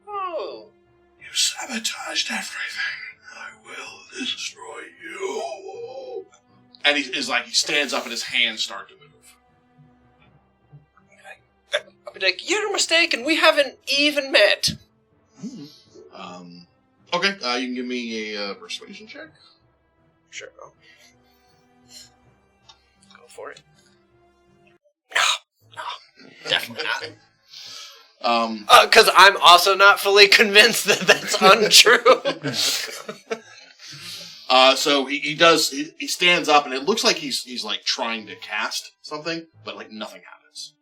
Oh. You sabotaged everything. I will destroy you. And he stands up and his hands start to move. I'll be like, you're mistaken. We haven't even met. Okay, you can give me a persuasion check. Sure. Go for it. No, definitely not. Because I'm also not fully convinced that that's untrue. So he stands up, and it looks like he's like trying to cast something, but like nothing happens.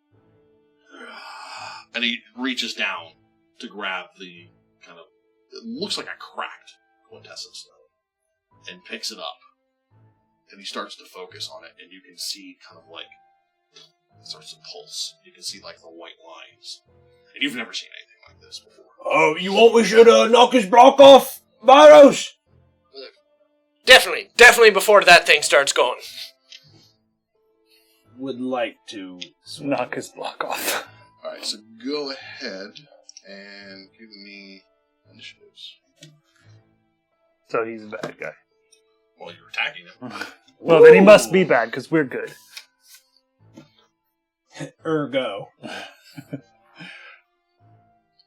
And he reaches down to grab the kind of, it looks like a cracked quintessence stone, and picks it up. And he starts to focus on it, and you can see kind of like, it starts to pulse. You can see like the white lines. And you've never seen anything like this before. Oh, you want we should knock his block off, Bairos? Definitely before that thing starts going. Would like to knock his block off. Alright, so go ahead and give me initiatives. So he's a bad guy. Well, you're attacking him. Well, then he must be bad, because we're good. Ergo.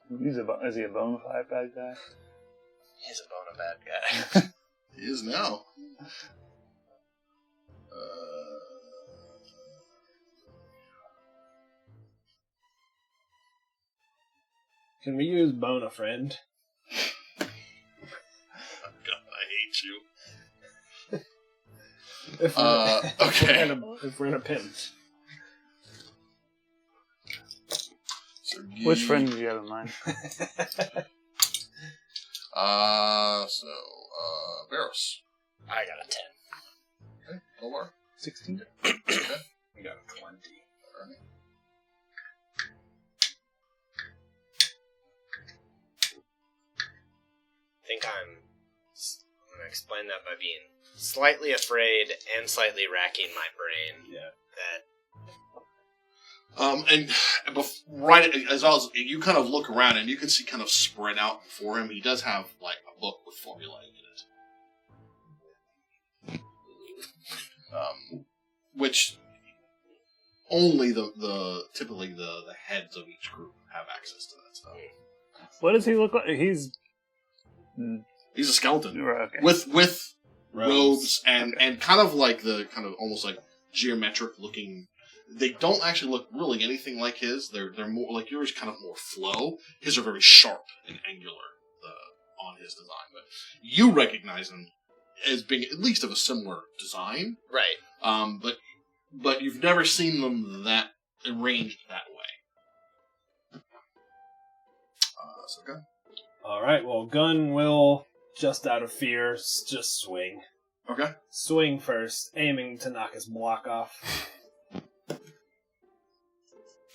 Is he a bona fide bad guy? He's a bona bad guy. He is now. Can we use Bona friend? God, I hate you. Okay. If we're in a pinch. So Which friend do you have in mind? Bairos. I got a 10. Okay, Tolbar. 16. Okay. We got a 20. Alright. I think I'm going to explain that by being slightly afraid and slightly racking my brain. Yeah. And right as well as you kind of look around and you can see kind of spread out before him, he does have like a book with formulae in it. Which only typically the heads of each group have access to that stuff. What does he look like? He's a skeleton okay. with robes and kind of like the kind of almost like geometric looking They don't actually look really anything like his. They're more like yours, kind of more flow. His are very sharp and angular on his design, but you recognize them as being at least of a similar design, Right. But you've never seen them that arranged that way. So go. All right. Well, Gunn will, just out of fear, just swing. Okay. Swing first, aiming to knock his block off.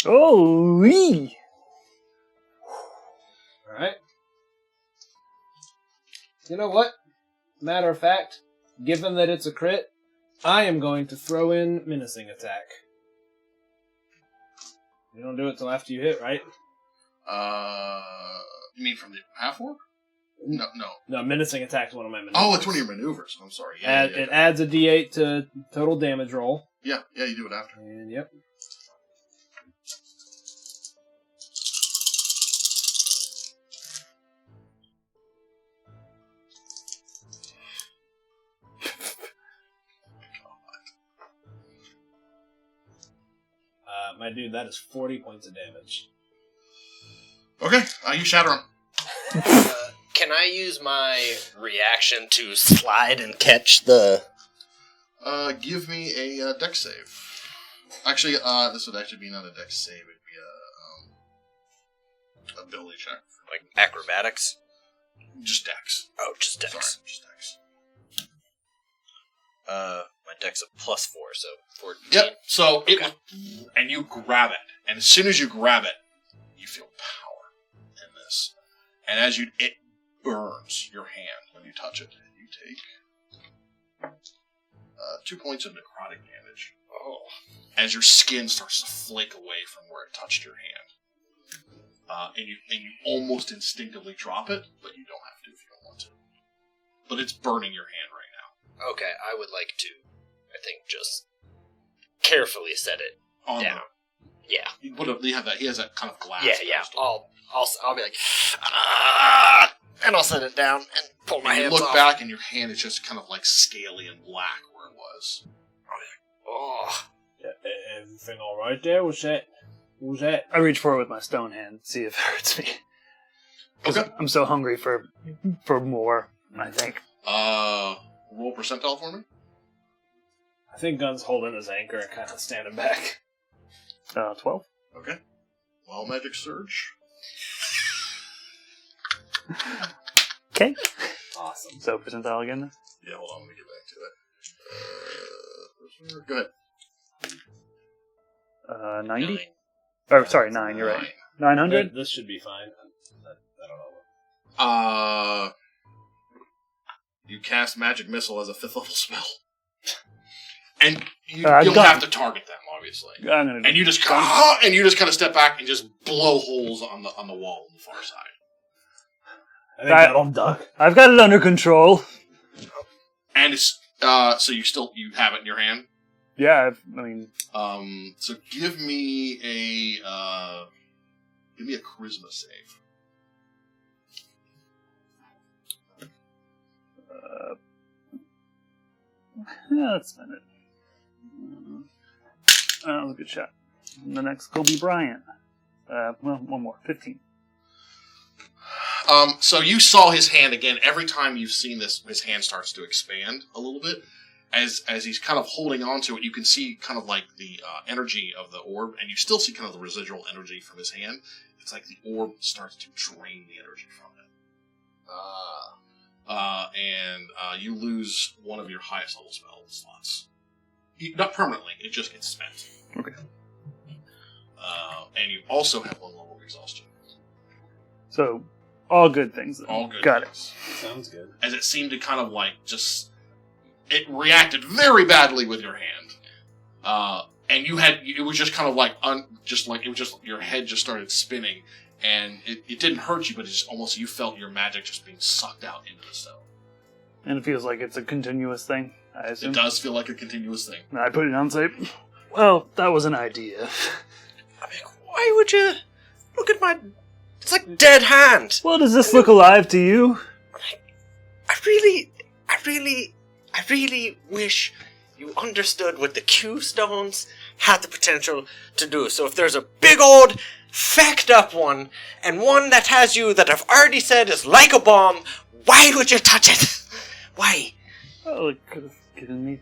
Oh, wee! All right. You know what? Matter of fact, given that it's a crit, I am going to throw in menacing attack. You don't do it till after you hit, right? You mean from the half orc? No. No, menacing attack is one of my maneuvers. Oh, it's one of your maneuvers. I'm sorry. Yeah, It adds a d8 to total damage roll. Yeah, you do it after. And yep. My dude, that is 40 points of damage. Okay, you shatter him. Can I use my reaction to slide and catch the... Give me a dex save. Actually, this would actually be not a dex save. It'd be a ability check. Like acrobatics? Just dex. Oh, just dex. Sorry, just dex. My dex of +4, so 14. Yep. So and you grab it, and as soon as you grab it, you feel power in this, and it burns your hand when you touch it. You take 2 points of necrotic damage. Oh. As your skin starts to flake away from where it touched your hand, and you almost instinctively drop it, but you don't have to if you don't want to. But it's burning your hand right now. Okay, I would like to, I think, just carefully set it down. Yeah. He has that kind of glass. Yeah. I'll be like, and I'll set it down and pull my hands off. You look back and your hand is just kind of like scaly and black where it was. Oh. Yeah, everything all right there? What was that? I reach for it with my stone hand, see if it hurts me. Okay. I'm so hungry for more, I think. Roll percentile for me. I think Gunn's holding his anchor and kind of standing back. 12. Okay. Well, magic surge. Okay. Awesome. So percentile again? Yeah, hold on, let me get back to it. Go ahead. 90? 9. Oh, sorry, 9, you're right. 900? This should be fine. I don't know. You cast magic missile as a 5th level spell. And you'll have to target them, obviously. I'm gonna And you just kind of step back and just blow holes on the wall on the far side. I think that'll duck. I've got it under control. And it's so you have it in your hand. Yeah, I mean, So give me a charisma save. yeah, let's spend it. That was a good shot. And the next Kobe Bryant. Well, one more. 15. So you saw his hand again. Every time you've seen this, his hand starts to expand a little bit. As he's kind of holding on to it, you can see kind of like the energy of the orb, and you still see kind of the residual energy from his hand. It's like the orb starts to drain the energy from it. And you lose one of your highest level spell slots. Not permanently, it just gets spent. Okay. And you also have one level of exhaustion. So, all good things then. All good. Got things. Sounds good. As it seemed to kind of like just... It reacted very badly with your hand. And it was just kind of like, your head just started spinning. And it didn't hurt you, but it just almost, you felt your magic just being sucked out into the stone. And it feels like it's a continuous thing, I assume. It does feel like a continuous thing. I put it down and say, well, that was an idea. I mean, why would you... Look at my... It's like dead hand! Well, does this look alive to you? I really wish you understood with the Q stones had the potential to do. So if there's a big old fecked up one, and one that has you that I've already said is like a bomb, why would you touch it? Why? Oh, it could have given me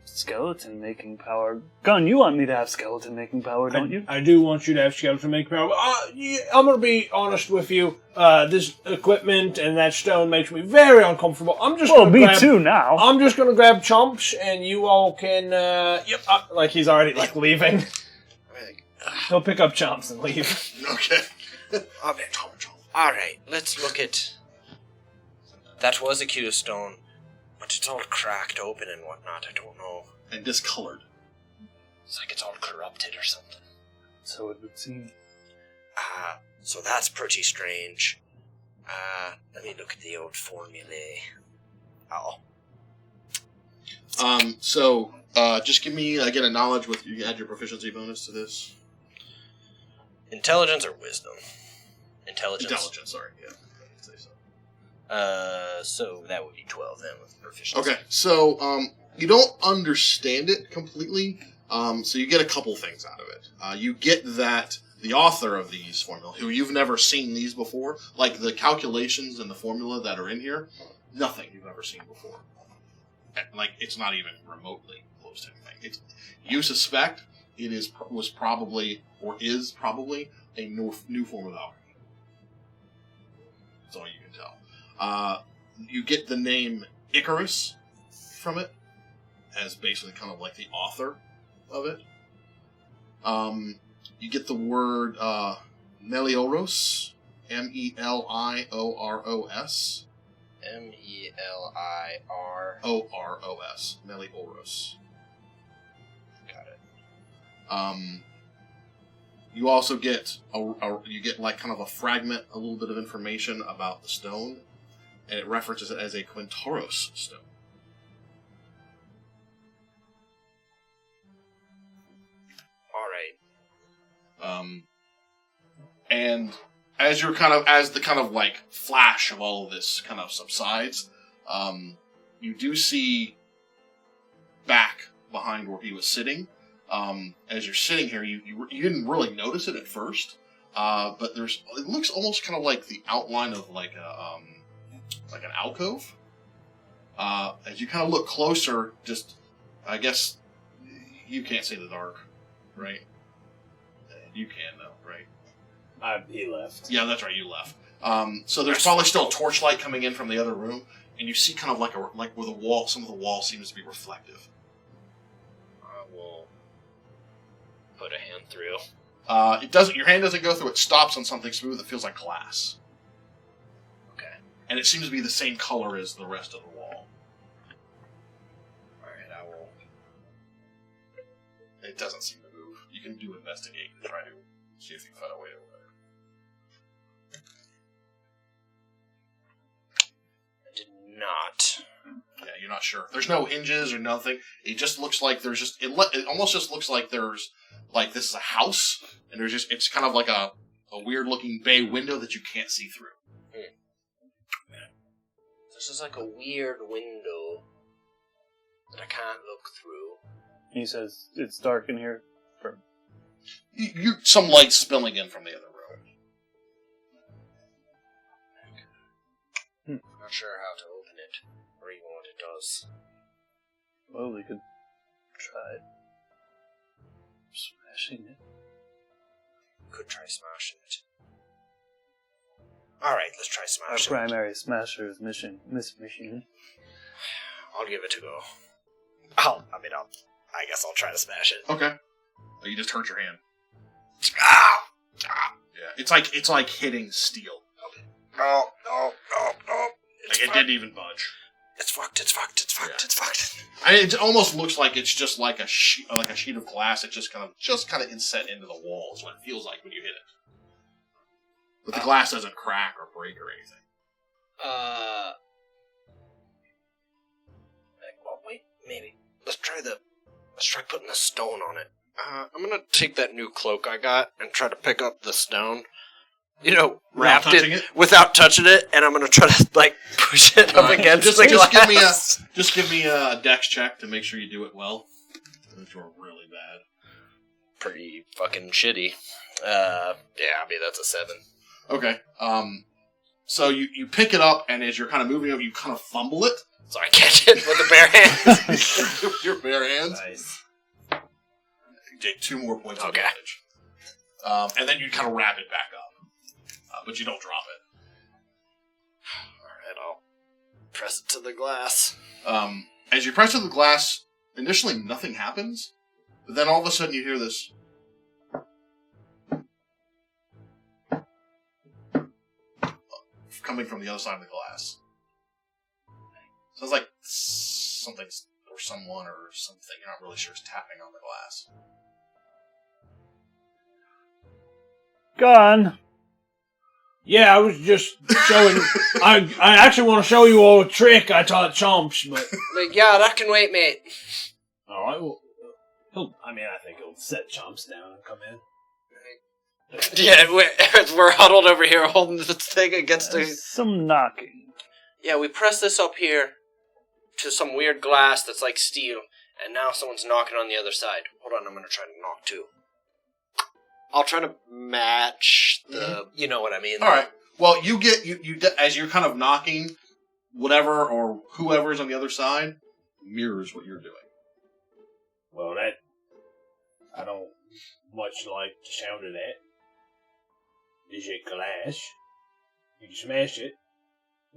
skeleton making power. Gunn, you want me to have skeleton making power, don't you? I do want you to have skeleton making power. Yeah, I'm going to be honest with you. This equipment and that stone makes me very uncomfortable. I'm just Well, gonna me grab, too now. I'm just going to grab chomps, and you all can... Like he's already like leaving. He'll pick up chomps and leave. Okay. Alright, let's look at... That was a Q stone, but it's all cracked open and whatnot, I don't know. And discolored. It's like it's all corrupted or something. So it would seem. So that's pretty strange. Let me look at the old formulae. Oh. Just give me, again, a knowledge with, you add your proficiency bonus to this. Intelligence or wisdom? Intelligence, sorry, yeah. I can say so. So that would be 12 then with proficiency. Okay, so, you don't understand it completely, so you get a couple things out of it. You get that the author of these formula, who you've never seen these before, like the calculations and the formula that are in here, nothing you've ever seen before. Like, it's not even remotely close to anything. You suspect it was probably, or is probably, a new form of alchemy. That's all you can tell. You get the name Icarus from it, as basically kind of like the author of it. You get the word Melioros, Melioros. Melioros. Melioros. Got it. You also get you get like kind of a fragment, a little bit of information about the stone, and it references it as a Quintoros stone. All right. And as the kind of like flash of all of this kind of subsides, you do see back behind where he was sitting. As you're sitting here, you didn't really notice it at first, but it looks almost kind of like the outline of like an alcove. As you kind of look closer, I guess you can't see the dark, right? You can though, right? He left. Yeah, that's right. You left. So there's probably still torchlight coming in from the other room, and you see kind of like where the wall, some of the wall seems to be reflective. I will put a hand through. It doesn't. Your hand doesn't go through. It stops on something smooth that feels like glass. Okay. And it seems to be the same color as the rest of the wall. All right, I will. It doesn't seem to move. You can do investigate to try to see if you can find a way over there. I did not. Yeah, you're not sure. There's no hinges or nothing. It just looks like there's just... It almost just looks like there's... Like, this is a house, and there's just... It's kind of like a weird-looking bay window that you can't see through. This is like a weird window that I can't look through. He says, it's dark in here. Some light spilling in from the other room. I'm not sure how to open it, or even what it does. Well, we could try smashing it. Could try smashing it. Alright, let's try Our smashing it. primary smasher's mission. I'll give it a go. I guess I'll try to smash it. Okay. Oh, you just hurt your hand. Ah! Yeah, it's like hitting steel. No. Like it didn't even budge. It's fucked. I mean, it almost looks like it's just like a sheet of glass. It just kind of inset into the wall. Is what it feels like when you hit it. But the glass doesn't crack or break or anything. Well, wait, maybe. Let's try putting the stone on it. I'm gonna take that new cloak I got and try to pick up the stone. Wrapped it without touching it, and I'm gonna try to push it up against the glass. Just give me a dex check to make sure you do it well. Those were really bad. Pretty fucking shitty. Yeah, I mean, that's a 7. Okay. So you pick it up, and as you're kind of moving up, you kind of fumble it. So I catch it with the bare hands. With your bare hands. Nice. You take 2 more points of Okay. damage. And then you kind of wrap it back up. But you don't drop it. Alright, I'll press it to the glass. As you press to the glass, initially nothing happens. But then all of a sudden you hear this. Coming from the other side of the glass. Sounds like something or someone or something you're not really sure is tapping on the glass. Gunn. Yeah, I was just showing. I actually want to show you all a trick I taught Chomps, but Like, yeah, that can wait, mate. all right. Well, I think he'll set Chomps down and come in. Yeah, we're huddled over here holding this thing against There's some knocking. Yeah, we press this up here to some weird glass that's like steel, and now someone's knocking on the other side. Hold on, I'm gonna try to knock too. I'll try to match the... You know what I mean. Alright. Well, you get... You as you're kind of knocking, whatever or whoever's on the other side mirrors what you're doing. Well, that I don't much like the sound of that. Is it glass? You can smash it.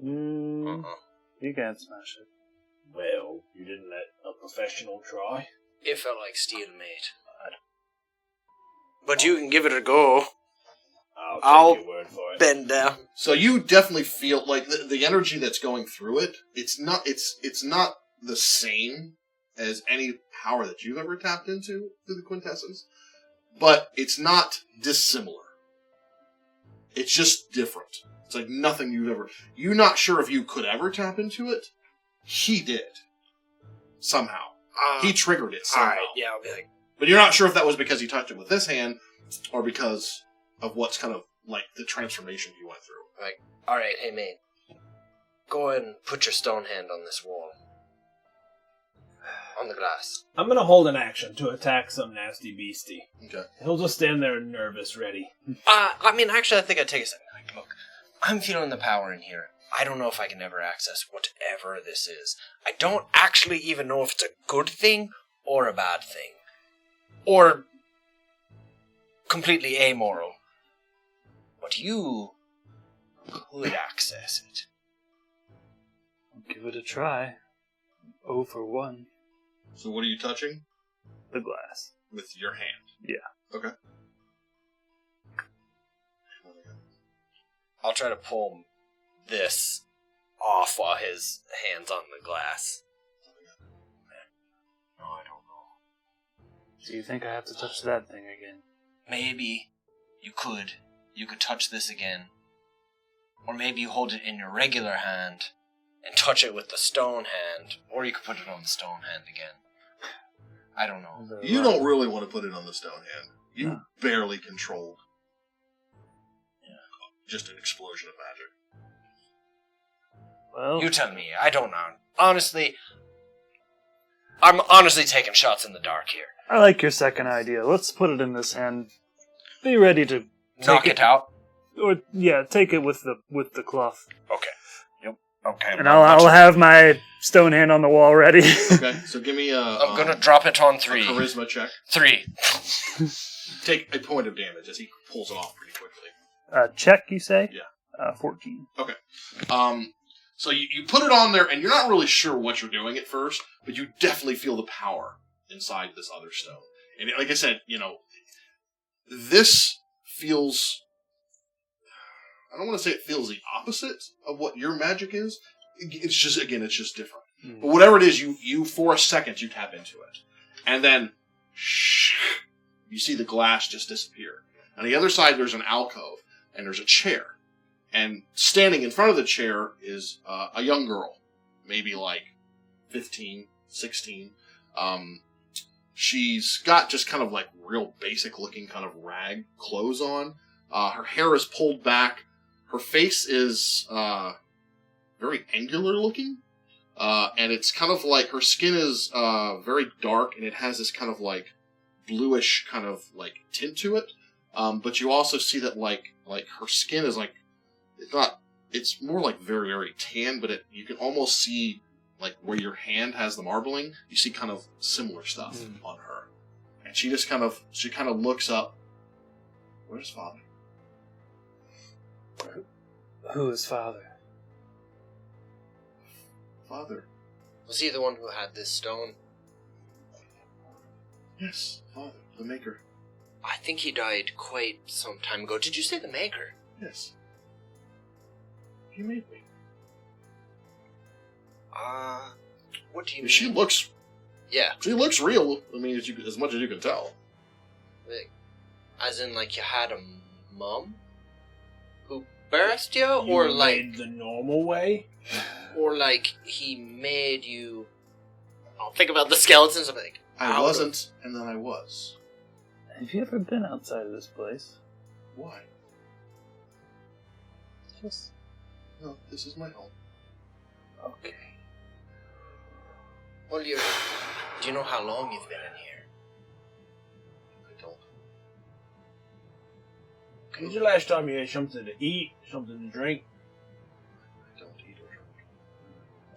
You can't smash it. Well, you didn't let a professional try. It felt like steel, mate. But you can give it a go. I'll take your word for it. Bend down. So you definitely feel like the energy that's going through it, it's not the same as any power that you've ever tapped into through the quintessence, but it's not dissimilar. It's just different. It's like nothing you've ever... You're not sure if you could ever tap into it. He did. Somehow. He triggered it somehow. Alright, yeah, I'll be like... But you're not sure if that was because he touched it with this hand, or because of what's kind of like the transformation he went through. Like, alright, hey mate. Go ahead and put your stone hand on this wall. On the glass. I'm gonna hold an action to attack some nasty beastie. Okay. He'll just stand there nervous, ready. I mean, actually, I think I'd take a second. Like, look, I'm feeling the power in here. I don't know if I can ever access whatever this is. I don't actually even know if it's a good thing or a bad thing. Or completely amoral. But you could access it. Give it a try. 0 for 1. So what are you touching? The glass. With your hand? Yeah. Okay. I'll try to pull this off while his hand's on the glass. No, I don't know. Do you think I have to touch that thing again? Maybe you could. You could touch this again. Or maybe you hold it in your regular hand and touch it with the stone hand. Or you could put it on the stone hand again. I don't know. You don't really want to put it on the stone hand. You barely controlled just an explosion of magic. Well, You tell me. I don't know. Honestly, I'm honestly taking shots in the dark here. I like your second idea. Let's put it in this hand. Be ready to Knock it out. Or yeah, take it with the cloth. Okay. Yep. Okay. And I'll have my stone hand on the wall ready. Okay, so give me I'm gonna drop it on a 3. charisma check. 3. Take a point of damage as he pulls it off pretty quickly. Check, you say? Yeah. 14. Okay. So you put it on there, and you're not really sure what you're doing at first, but you definitely feel the power inside this other stone. And like I said, this feels... I don't want to say it feels the opposite of what your magic is. It's just different. Mm. But whatever it is, you for a second, you tap into it. And then, you see the glass just disappear. On the other side, there's an alcove, and there's a chair. And standing in front of the chair is a young girl, maybe like 15, 16. She's got just kind of like real basic looking kind of rag clothes on. Her hair is pulled back. Her face is very angular looking. and it's kind of like her skin is very dark, and it has this kind of like bluish kind of like tint to it. But you also see that like her skin is like it's more like very very tan, but you can almost see like where your hand has the marbling. You see kind of similar stuff on her, and she kind of looks up. Where's Father? Who is Father? Father. Was he the one who had this stone? Yes, Father, the Maker. I think he died quite some time ago. Did you say the Maker? Yes. He made me. What do you mean? She looks real. I mean, as much as you can tell. Like, as in, like, you had a mum who birthed you? Or, like, the normal way? or, like, he made you... I'll think about the skeletons. I'm like, I wasn't, and then I was. Have you ever been outside of this place? Why? Just... No, this is my home. Okay. Well, do you know how long you've been in here? I don't. When's the last time you had something to eat, something to drink? I don't eat or drink.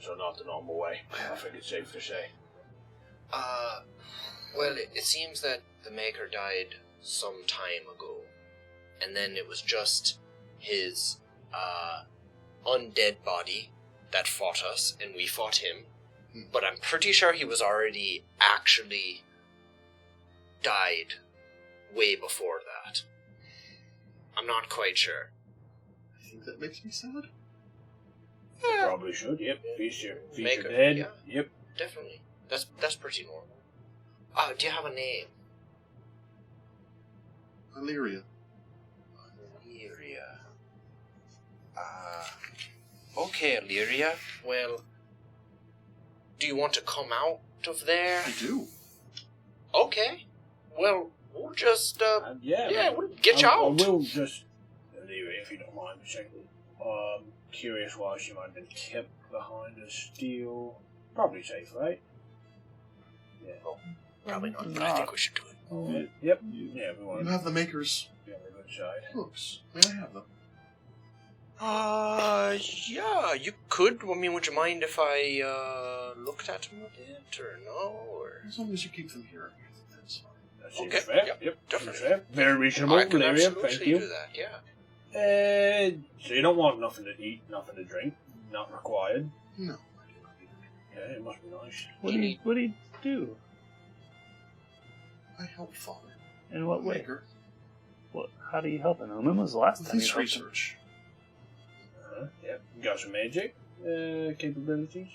So not the normal way. I think it's safe to say. Well, it seems that the Maker died some time ago. And then it was just his, undead body that fought us, and we fought him. But I'm pretty sure he was already actually died way before that. I'm not quite sure. I think that makes me sad. Yeah, Probably should, yep. Feast your Maker, dead. yeah. Yep. definitely. That's pretty normal. Do you have a name? Illyria. Illyria. Okay, Illyria. Well, do you want to come out of there? I do. Okay. Well, we'll just, Yeah, we'll get you I out. will just leave it if you don't mind. Secondly, curious why she might have been kept behind a steel. Probably safe, right? Yeah. Probably not, but I think we should do it. Yep. Yeah, we want You to have the Maker's be on the good side. books. May I have them? Yeah, you could. I mean, would you mind if I, looked at them a bit, or no, or... As long as you keep them here. I think that's fine. That seems Okay, fair. yeah, Yep, definitely. seems fair. Very reasonable, I can Valeria. absolutely Thank you. do that, yeah. So you don't want nothing to eat, nothing to drink, not required. No, I do not need it. Yeah, it must be nice. What do you do? I help Father. In what way? Maker. What? How do you help him? When was the last With time you his helped him? research. Yep. You got some magic capabilities?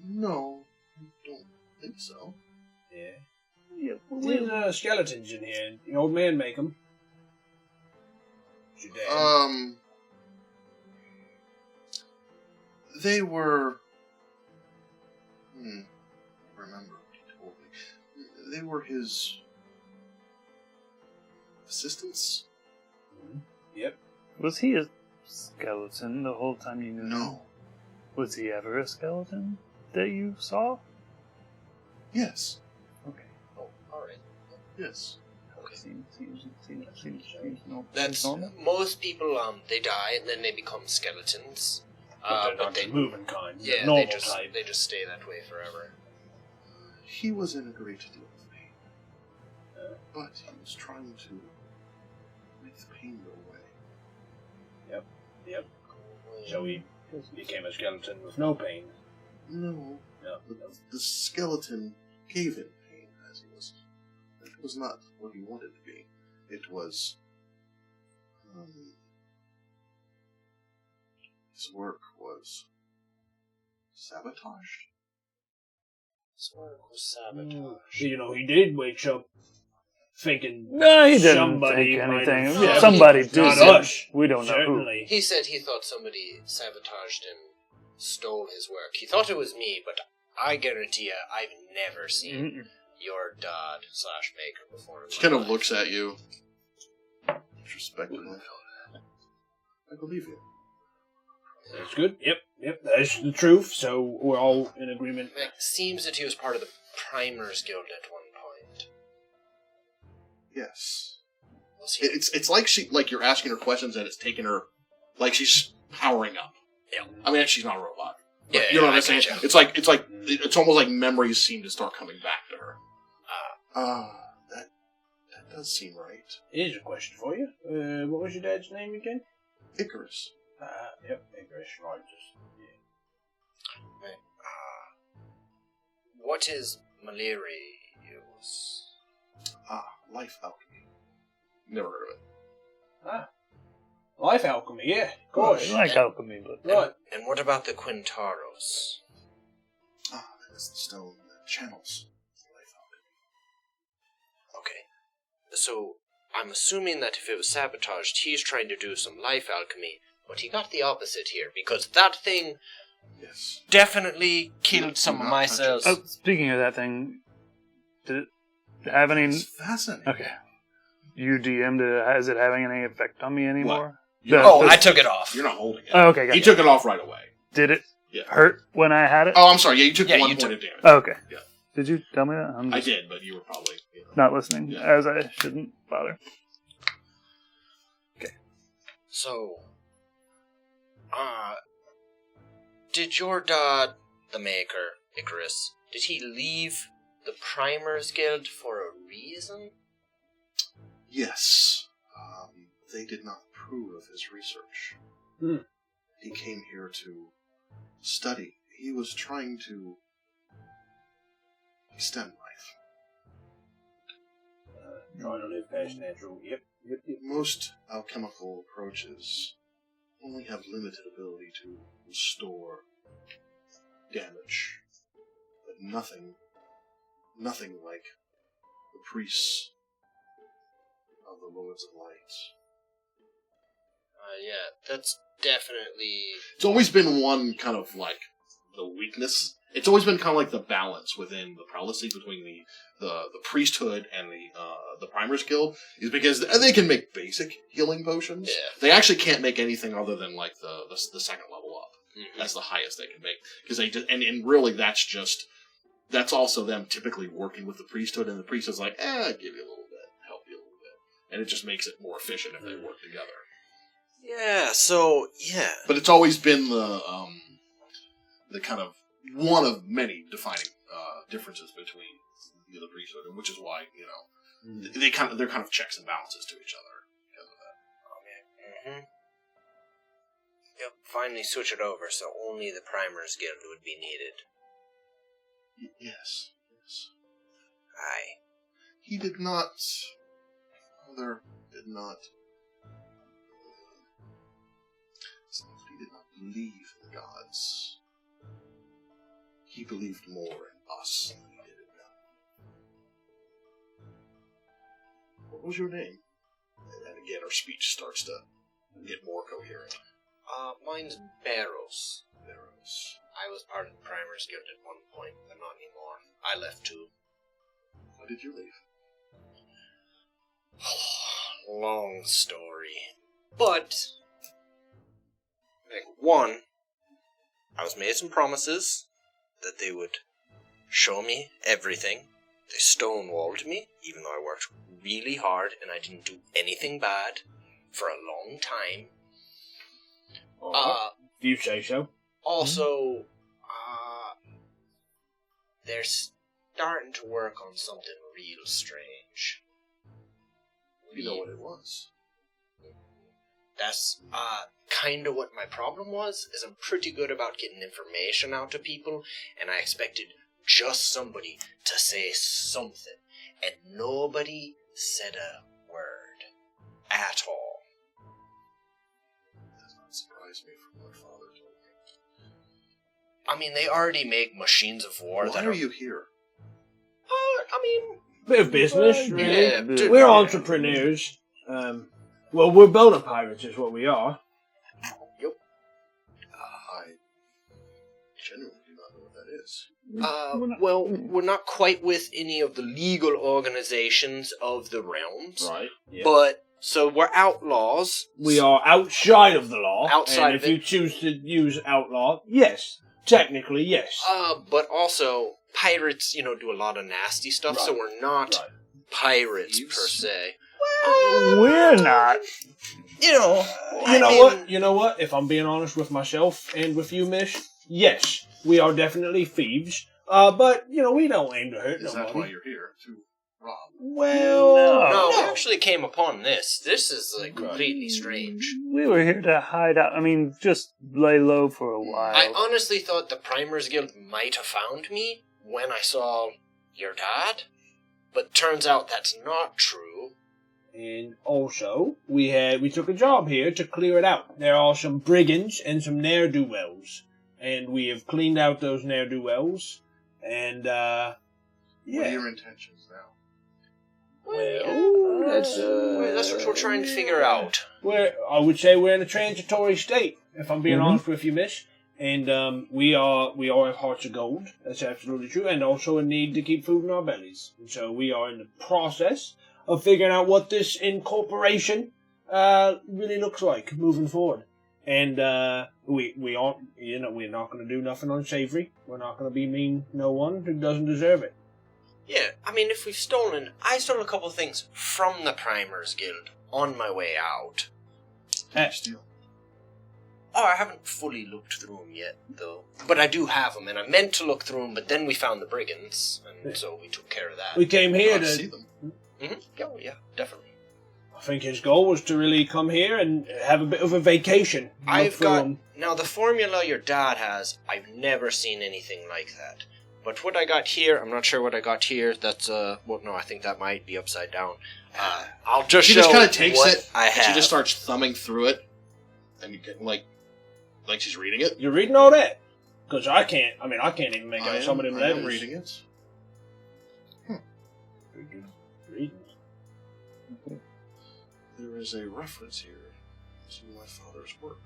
No. I don't think so. Yeah. Yeah, There's skeletons in here. The old man make them. Your dad. They were... remember what he told me. They were his... assistants? Yep. Was he a skeleton the whole time you knew him? No. Was he ever a skeleton that you saw? Yes. Okay. Oh, alright. Yes. Seems That's... normal. Most people, they die, and then they become skeletons. But they're But not they... the moving kind. Yeah, the normal they just type. they just stay that way forever. He was in a great deal of pain. But he was trying to make the pain go away. Yep. So he became a skeleton with no pain. No. No. The skeleton gave him pain as he was. It was not what he wanted to be. It was. His work was sabotaged. His work was sabotage. You know, he did wake up thinking. No, he didn't somebody think might anything. have- Yeah, Somebody not did. us. We don't know who. Certainly. He said he thought somebody sabotaged and stole his work. He thought it was me, but I guarantee you, I've never seen Mm-mm. your dad/maker before. in She my kind of life. looks at you. Disrespectfully. I believe you. That's good. Yep, that's the truth, so we're all in agreement. It seems that he was part of the Primers Guild at one point. Yes. Was he? It's like you're asking her questions and it's taking her, like she's powering up. Yeah. I mean, she's not a robot. Yeah, You know what I'm I saying? getcha. It's almost like memories seem to start coming back to her. That does seem right. Here's a question for you. What was your dad's name again? Icarus. Yep, Icarus, right, Right. What is Malerius? Life alchemy. Never heard of it. Life alchemy, yeah, of I course. like alchemy, but Right. And what about the Quintaros? That is the stone that channels life alchemy. Okay. So, I'm assuming that if it was sabotaged, he's trying to do some life alchemy, but he got the opposite here, because that thing Yes. definitely killed some of my cells. oh, speaking of that thing, did it have any? It's fascinating. Okay, you DM'd it. Is it having any effect on me anymore? I took it off. You're not holding it. Oh, okay, He gotcha. took it off right away. Did it Yeah. hurt when I had it? Oh, I'm sorry. Yeah, you took Yeah, one you point took- of damage. Oh, okay. Yeah. Did you tell me that? I'm I just did, but you were probably not listening, Yeah. as I shouldn't bother. So, did your dad, the maker, Icarus, did he leave the Primers Guild for a reason? Yes. They did not approve of his research. He came here to study. He was trying to extend life. Trying to live past natural. Yep. Most alchemical approaches only have limited ability to restore damage, but nothing like the priests of the Lords of Light. Yeah, that's definitely... It's always been one kind of like the weakness. It's always been kind of like the balance within the prelacy between the priesthood and the Primers Guild is because they can make basic healing potions. Yeah. They actually can't make anything other than like the second level up. Mhm. That's the highest they can make because they just, and really that's also them typically working with the priesthood, and the priesthood's like, give you a little bit, help you a little bit, and it just makes it more efficient if they work together. Yeah, so, yeah. But it's always been the kind of one of many defining differences between the priesthood, which is why they're kind of checks and balances to each other because of that. Okay. Yep, finally switch it over so only the Primers Guild would be needed. Yes. Aye. He did not. Father did not. He did not believe in the gods. He believed more in us than he did in them. What was your name? And again, her speech starts to get more coherent. Mine's Bairos. Bairos. I was part of the Primers Guild at one point, but not anymore. I left too. Why did you leave? Long story. But, one, I was made some promises that they would show me everything. They stonewalled me, even though I worked really hard and I didn't do anything bad for a long time. If you say so. Also, they're starting to work on something real strange. You know what it was. That's kind of what my problem was, is I'm pretty good about getting information out to people, and I expected just somebody to say something, and nobody said a word at all. That does not surprise me from what Father told me. I mean, they already make machines of war Why that are you here? I mean... Bit of business, really. Yeah, dude, We're yeah. entrepreneurs. Well, we're Bona pirates is what we are. I genuinely do not know what that is. Well, we're not quite with any of the legal organizations of the realms, Right. Yeah. but So we're outlaws. We are outside of the law. Outside and of if you choose to use outlaw, yes. Technically, yes. But also, pirates, do a lot of nasty stuff, so Right. we're not Right. pirates, Thieves? per se. We're not. You know what? If I'm being honest with myself and with you, Mish, yes, we are definitely thieves. But, we don't aim to hurt Is that nobody. why you're here? To rob? Well, No, we actually came upon this. This is, completely strange. We were here to hide out. I mean, just lay low for a while. I honestly thought the Primers Guild might have found me when I saw your dad, but turns out that's not true. And also, we took a job here to clear it out. There are some brigands and some ne'er-do-wells. And we have cleaned out those ne'er-do-wells. And, What are yeah. your intentions now? Well, that's what we're trying to figure out. I would say we're in a transitory state, if I'm being honest with you, Miss. And we all have hearts of gold. That's absolutely true. And also a need to keep food in our bellies. And so we are in the process of figuring out what this incorporation really looks like moving forward. And we aren't, we're not going to do nothing unsavory. We're not going to be mean to no one who doesn't deserve it. Yeah, I mean, if we've stolen... I stole a couple of things from the Primers Guild on my way out. Steal. Oh, I haven't fully looked through them yet, though. But I do have them, and I meant to look through them, but then we found the brigands, and so we took care of that. We came here I see to... them. Oh, yeah, definitely. I think his goal was to really come here and have a bit of a vacation. I've got... Now, the formula your dad has, I've never seen anything like that. But what I got here, I'm not sure what I got here. That's, well, no, I think that might be upside down. I'll just She show just kind of takes what it, I and have. she just starts thumbing through it, and you get, like she's reading it. You're reading all that? Because I can't even make out some of them I letters. am reading it. Reading. There is a reference here to my father's work.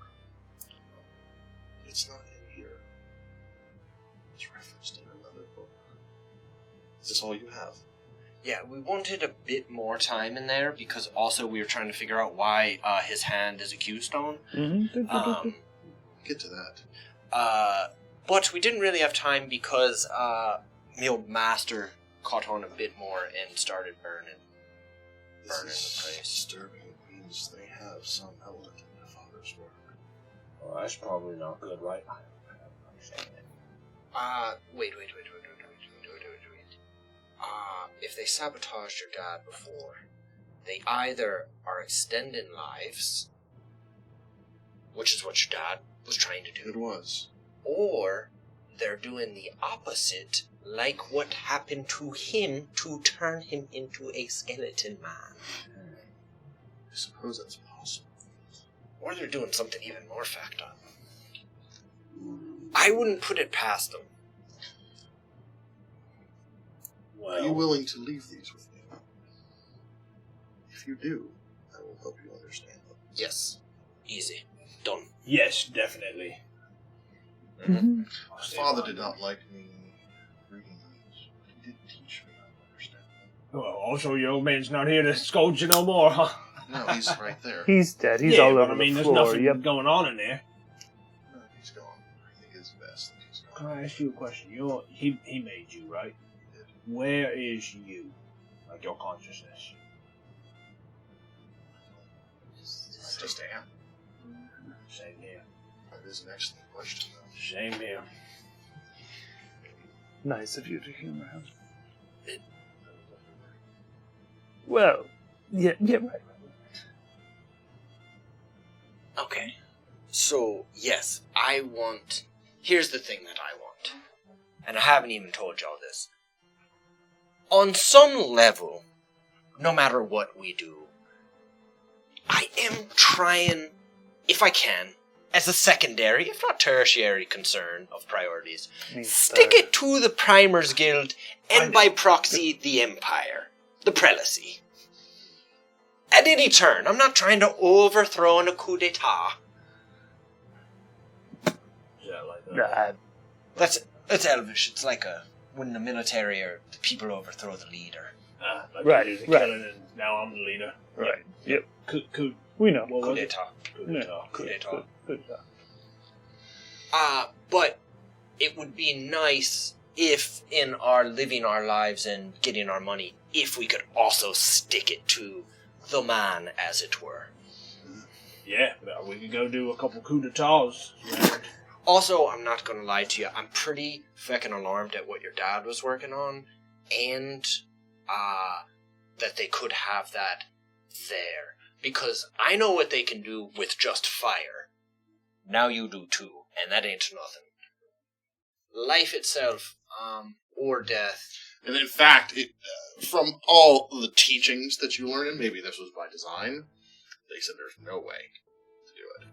It's not in here. It's referenced in another book. Is this all you have? Yeah, we wanted a bit more time in there, because also we were trying to figure out why his hand is a Q-stone. Get to that. But we didn't really have time because the old master caught on a bit more and started burning This the is place. disturbing. It means they have some element in their father's work. Well, that's probably not good, right? I don't understand that. Wait. If they sabotaged your dad before, they either are extending lives, which is what your dad was trying to It do, was. or they're doing the opposite, like what happened to him to turn him into a skeleton man. I suppose that's possible. Or they're doing something even more fucked up. I wouldn't put it past them. Are you willing to leave these with me? If you do, I will help you understand them. Yes. Easy. Done. Yes, definitely. Mm-hmm. My father did not like me reading these. He did teach me how to understand them. Well, also, your old man's not here to scold you no more, huh? No, he's right there. He's dead. He's yeah, all but over I mean, the there's floor. nothing Yep. going on in there. No, he's gone. I think it's best that he's Can gone. I ask you a question? He made you, right? He did. Where is you? Like your consciousness? I just am. Same here. That is an excellent question, though. Same here. Nice of you to humor him. Well, yeah, right. Okay. So, yes, I want... Here's the thing that I want. And I haven't even told y'all this. On some level, no matter what we do, I am trying, if I can, as a secondary, if not tertiary concern of priorities, stick it to the Primers Guild and by proxy the Empire, the Prelacy. At any turn, I'm not trying to overthrow a coup d'etat. Yeah, like that. That's Elvish. It's like when the military or the people overthrow the leader. Like Right, you did the right. killing and now I'm the leader. Right. Yep. Coup. We know. What Coup was it? d'etat. Coup d'etat. Coup d'etat. Coup d'etat. But it would be nice if, in our living our lives and getting our money, if we could also stick it to the man, as it were. Yeah, well, we could go do a couple coup d'etats. Also, I'm not gonna lie to you, I'm pretty feckin' alarmed at what your dad was working on, and, that they could have that there. Because I know what they can do with just fire. Now you do too, and that ain't nothing. Life itself, or death. And in fact, from all the teachings that you learned, and maybe this was by design, they said there's no way to do it.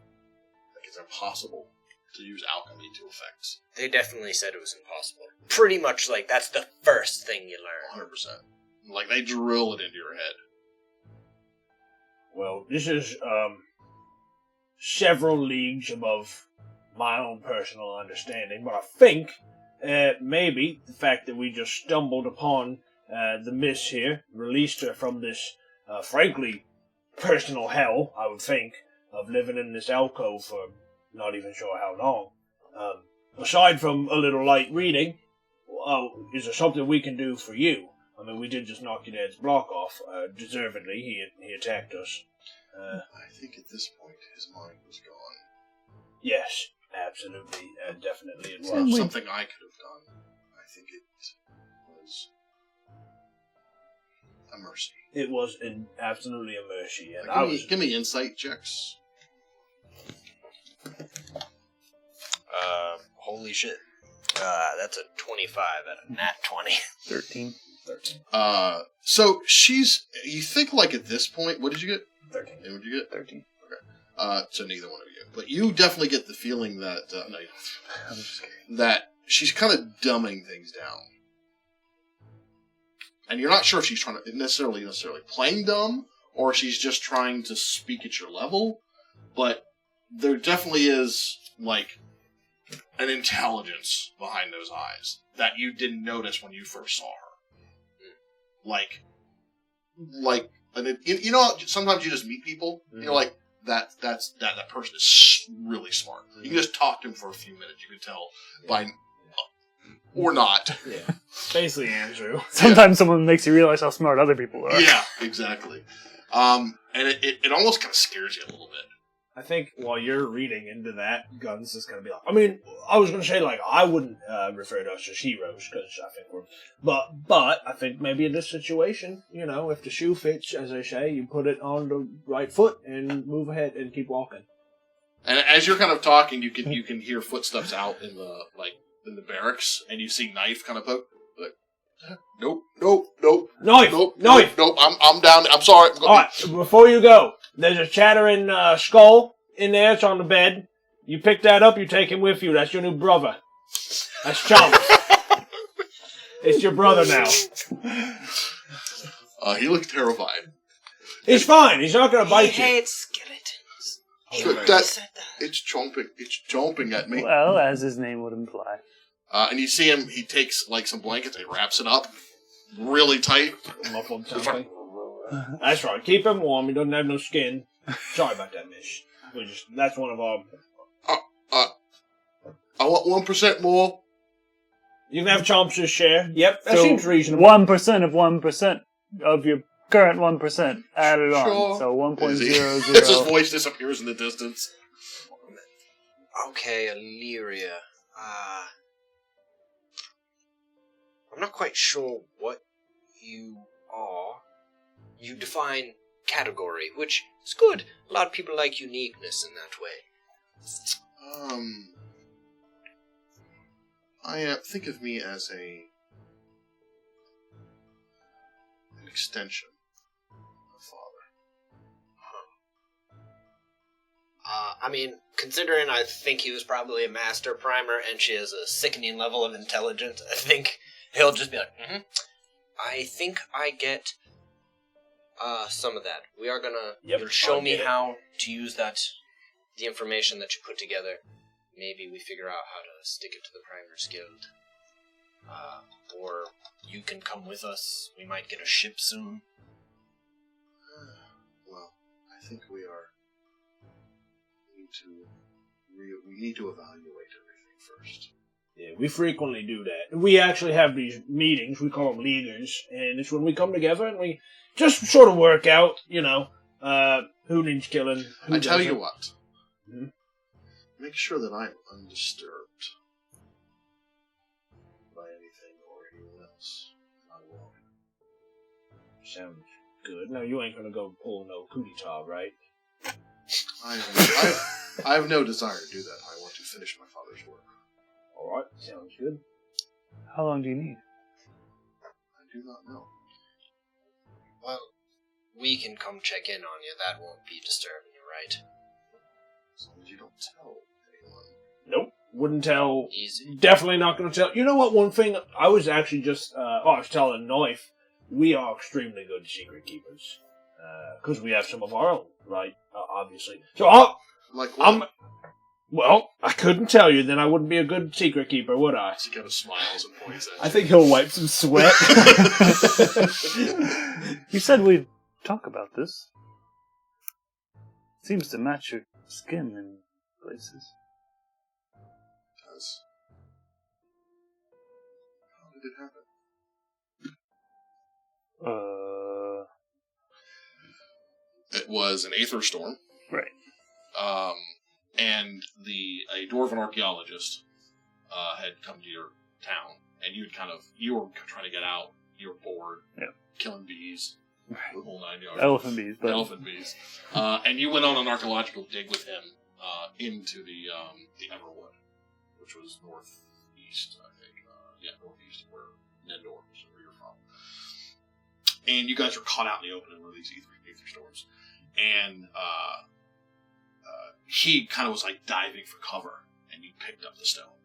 Like, it's impossible to use alchemy to effects. They definitely said it was impossible. Pretty much like that's the first thing you learn. 100%. Like, they drill it into your head. Well, this is several leagues above my own personal understanding, but I think maybe the fact that we just stumbled upon the miss here, released her from this, frankly, personal hell, I would think, of living in this alcove for not even sure how long. Aside from a little light reading, is there something we can do for you? I mean, we did just knock your dad's block off. Deservedly, he attacked us. I think at this point, his mind was gone. Yes, absolutely, definitely it Well, was. something I could have done. I think it was a mercy. It was absolutely a mercy, and Give me insight checks. Holy shit. That's a 25 out of nat 20. 13. So you think like at this point, what did you get? 13. And what did you get? 13. So neither one of you. But you definitely get the feeling that, no, you don't. I'm just kidding. That she's kind of dumbing things down. And you're not sure if she's trying to necessarily playing dumb, or she's just trying to speak at your level, but there definitely is, like, an intelligence behind those eyes that you didn't notice when you first saw her. Like, and you know, sometimes you just meet people, and you're like, that person is really smart. You can just talk to him for a few minutes. You can tell by, or not. Yeah, basically Andrew. Sometimes someone makes you realize how smart other people are. Yeah, exactly. And it almost kind of scares you a little bit. I think while you're reading into that, Gunn's is going to be like, I mean, I was going to say, like, I wouldn't refer to us as heroes, because I think we're, but I think maybe in this situation, you know, if the shoe fits, as they say, you put it on the right foot and move ahead and keep walking. And as you're kind of talking, you can hear footsteps out in the barracks, and you see Knife kind of poke. Like, nope. Knife! I'm down. I'm sorry. Alright, before you go, there's a chattering skull in there. It's on the bed. You pick that up, you take him with you. That's your new brother. That's Chomp. It's your brother now. He looks terrified. He's fine. He's not going to bite He you. hates skeletons. He Good, already said that. It's chomping at me. Well, as his name would imply. And you see him, he takes, like, some blankets, and he wraps it up really tight. Muffled something. That's right. Keep him warm. He doesn't have no skin. Sorry about that, miss. That's one of our... I want 1% more. You can have Chomp's share. Yep, that So, seems reasonable. 1% of 1% of your current 1% added on. Sure. So As his 1.00. voice disappears in the distance. Okay, Illyria. I'm not quite sure what you are. You define category, which is good. A lot of people like uniqueness in that way. Think of me as an extension of Father. I mean, considering I think he was probably a master primer and she has a sickening level of intelligence, I think he'll just be like, I think I get some of that. We are gonna you'll show me how to use the information that you put together. Maybe we figure out how to stick it to the Primers Guild. Or you can come with us. We might get a ship soon. think we need to evaluate everything first. Yeah, we frequently do that. We actually have these meetings, we call them leaguers, and it's when we come together and we just sort of work out, who needs killing, who I tell you doesn't. what. Hmm? Make sure that I'm undisturbed by anything or anyone else. I will. Sounds good. No, you ain't gonna go pull no cootie top, right? I have no desire to do that. I want to finish my father's work. Alright, sounds good. How long do you need? I do not know. Well, we can come check in on you. That won't be disturbing you, right? As long as you don't tell anyone. Nope, wouldn't tell. Easy. Definitely not gonna tell. You know what, one thing, I was actually just, I was telling Knife, we are extremely good secret keepers. Because we have some of our own, right? Obviously. So, Like what? well, I couldn't tell you, then I wouldn't be a good secret keeper, would I? He kind of smiles and points at I think he'll wipe some sweat. You said we'd talk about this. Seems to match your skin in places. Does. How did it happen? It was an aether storm. Right. And a dwarven archaeologist had come to your town, and you were trying to get out. You were bored, killing bees, the whole 9 yards. Elephant bees. But... Elephant bees. And you went on an archaeological dig with him into the Everwood, which was northeast, I think. Northeast of where Nendor was, where you're from. And you guys were caught out in the open in one of these aether storms. And he kind of was like diving for cover, and you picked up the stone.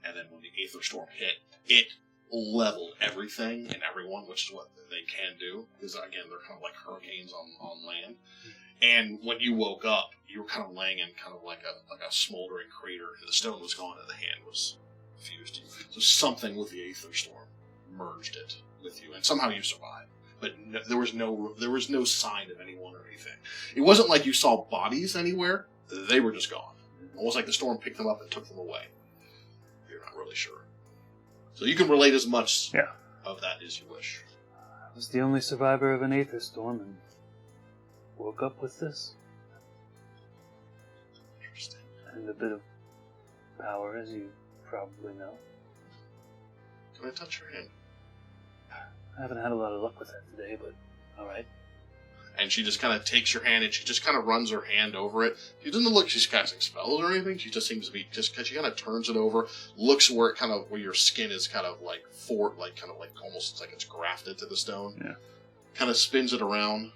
And then when the aether storm hit, it leveled everything and everyone, which is what they can do. Because again, they're kind of like hurricanes on land. And when you woke up, you were kind of laying in kind of like a smoldering crater, and the stone was gone, and the hand was fused. So something with the aether storm merged it with you, and somehow you survived. But there was no sign of anyone or anything. It wasn't like you saw bodies anywhere. They were just gone. Almost like the storm picked them up and took them away. You're not really sure. So you can relate as much of that as you wish. I was the only survivor of an aether storm and woke up with this. Interesting. And a bit of power, as you probably know. Can I touch your hand? I haven't had a lot of luck with that today, but alright. And she just kind of takes your hand and she just kind of runs her hand over it. She doesn't look like she's casting spells or anything. She just seems to be she kind of turns it over, looks where your skin is kind of like almost like it's grafted to the stone. Yeah. Kind of spins it around.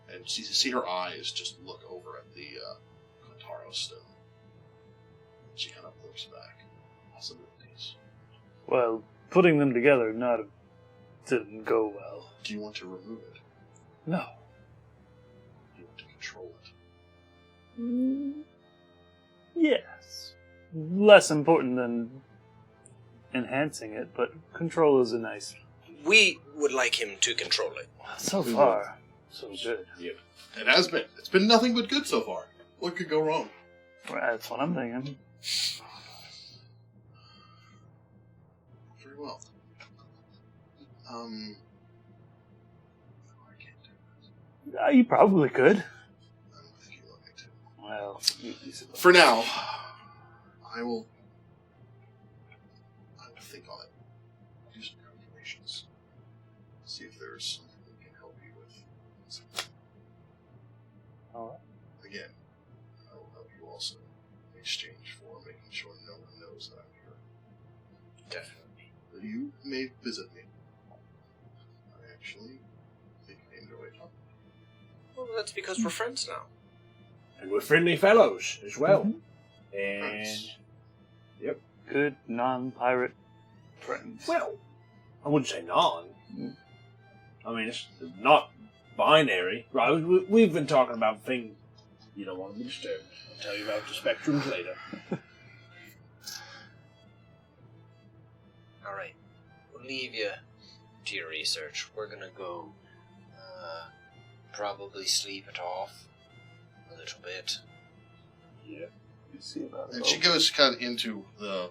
And you see her eyes just look over at the Kantaro stone. She kind of looks back. Possibilities. Well, putting them together didn't go well. Do you want to remove it? No. Do you want to control it? Yes. Less important than enhancing it, but control is a nice... We would like him to control it. So far, so good. Yeah. It has been. It's been nothing but good so far. What could go wrong? Well, that's what I'm thinking. Very well. I can't do that. You probably could. I don't think you want me to. Well, you suppose. For now, I will think on it. Do some calculations. See if there's something we can help you with. Alright. Again, I will help you also in exchange for making sure no one knows that I'm here. Definitely. That you may visit me. I actually think I enjoy it. Well, that's because we're friends now. And we're friendly fellows as well. Mhm. And Friends. Good non-pirate friends. well, I wouldn't say non. I mean, it's not binary, right? We've been talking about things you don't want to be disturbed. I'll tell you about the spectrums later. Alright. We'll leave you to your research. We're gonna go, probably sleep it off a little bit. Yeah. You see about it. And she goes kind of into the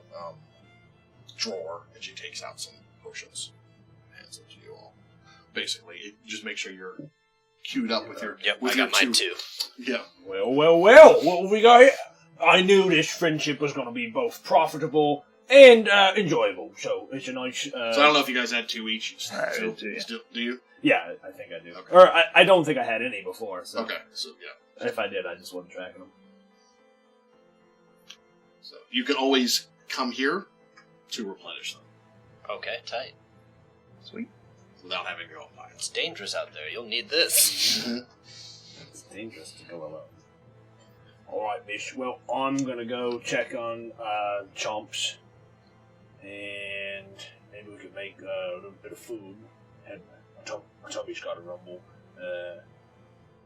drawer, and she takes out some potions. Hands them to you all. Basically, just make sure you're queued up with your... Yep, with I your got mine too. Yeah. Well, what have we got here? I knew this friendship was going to be both profitable and enjoyable, so it's a nice... So I don't know if you guys had 2 each. do you? Yeah, I think I do. Okay. Or I don't think I had any before, so Okay, so yeah. if I did, I just wasn't tracking them. So you can always come here to replenish them Okay, tight. Sweet. without having your own It's piles. dangerous out there. You'll need this. It's dangerous to go alone. Alright, Bish. Well, I'm gonna go check on Chomps. And maybe we could make a little bit of food. And my tummy's got a rumble.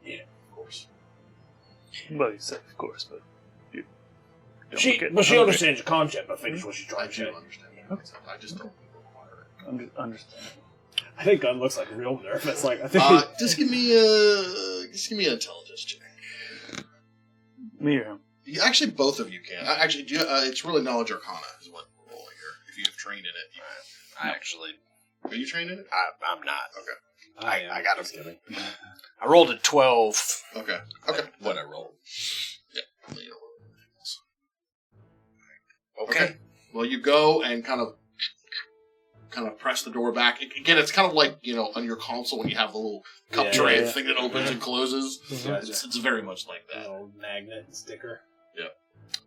Yeah, of course. Well, you said, of course, but you don't She get understands hungry. the concept, I think is what she's I trying to do say. understand that. I just don't require it. Understand. I think Gunn looks like real nervous. Like, I think Just give me an intelligence check. Me or him? Actually, both of you can. Actually, it's really knowledge arcana is what we're rolling here. If you have trained in it, you I actually, are you trained in it? I'm not. Okay. I got just kidding. I rolled a 12. Okay. What I rolled. Yeah. Well, you don't roll anything else. Okay. Well, you go and kind of press the door back. Again, it's kind of like, on your console when you have the little cup Yeah, tray yeah. thing that opens and closes. Gotcha. It's very much like An that. old magnet and sticker. Yep.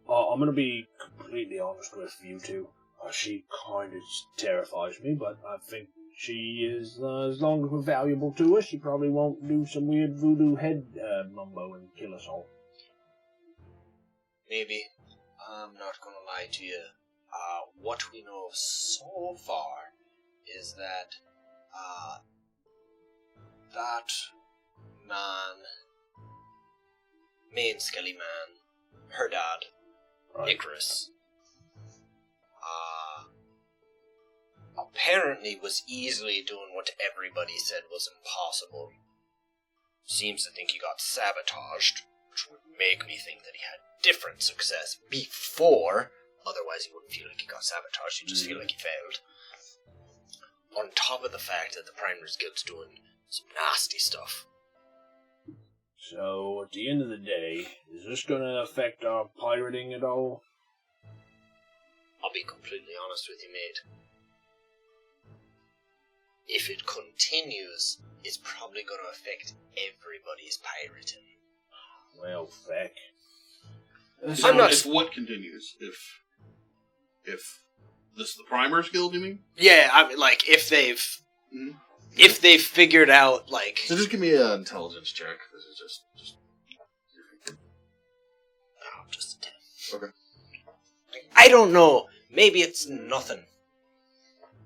I'm gonna be completely honest with you two. She kind of terrifies me, but I think she is, as long as we're valuable to us, she probably won't do some weird voodoo head mumbo and kill us all. Maybe. I'm not gonna lie to you. What we know so far is that, that man, main skelly man, her dad, Right. Icarus, apparently was easily doing what everybody said was impossible. Seems to think he got sabotaged, which would make me think that he had different success before. Otherwise, he wouldn't feel like he got sabotaged. He'd just feel like he failed. On top of the fact that the Primers Guild's doing some nasty stuff. So, at the end of the day, is this going to affect our pirating at all? I'll be completely honest with you, mate. If it continues, it's probably going to affect everybody's pirating. Well, feck. I'm not- If what continues? If this is the Primers Guild, you mean? Yeah, I mean, like, if they've Mhm. figured out, like... So just give me an intelligence check. This is just Oh, just a 10. Okay. I don't know. Maybe it's nothing.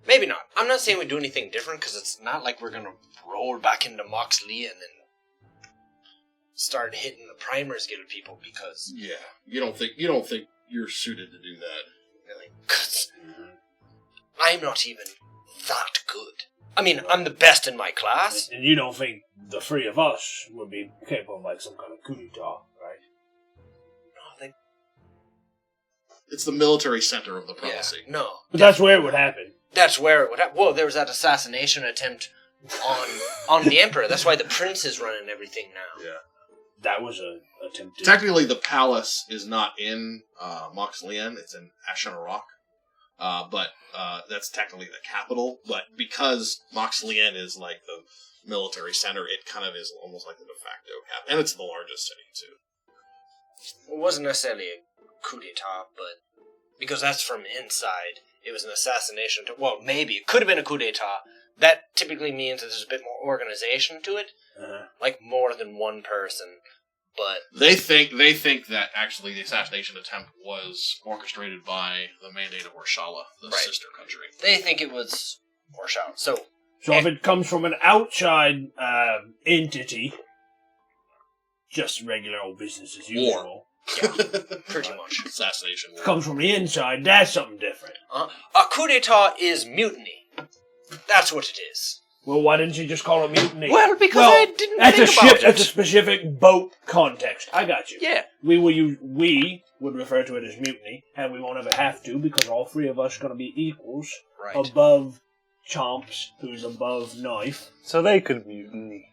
Maybe not. I'm not saying we do anything different, because it's not like we're going to roll back into Moxley and then start hitting the Primers Guild people, because... Yeah. You don't think you're suited to do that. Really, 'cause I'm not even that good. I mean, I'm the best in my class. And you don't think the three of us would be capable of, like, some kind of coup d'etat, right? No, they... It's the military center of the prelacy. Yeah, no. But that's where it would happen. That's where it would happen. Whoa, there was that assassination attempt on the Emperor. That's why the Prince is running everything now. Yeah. That was an attempt to... Technically, the palace is not in Moxlien. It's in Ashanarok. But that's technically the capital. But because Moxlien is like the military center, it kind of is almost like the de facto capital. And it's the largest city, too. It wasn't necessarily a coup d'etat, but because that's from inside, it was an assassination. Well, maybe. It could have been a coup d'etat. That typically means that there's a bit more organization to it. Like more than one person. But They think that actually the assassination attempt was orchestrated by the Mandate of Orshala, the Right. sister country. they think it was Orshala. So, So if it comes from an outside entity, just regular old business as usual. Pretty much. Assassination. If it comes from the inside, that's something different. A coup d'etat is mutiny. That's what it is. Well, why didn't you just call it mutiny? Well, because I didn't that's think a about ship. it. That's a specific boat context. I got you. Yeah. We would refer to it as mutiny, and we won't ever have to because all three of us are going to be equals Right. above Chomps, who's above Knife. So they could mutiny.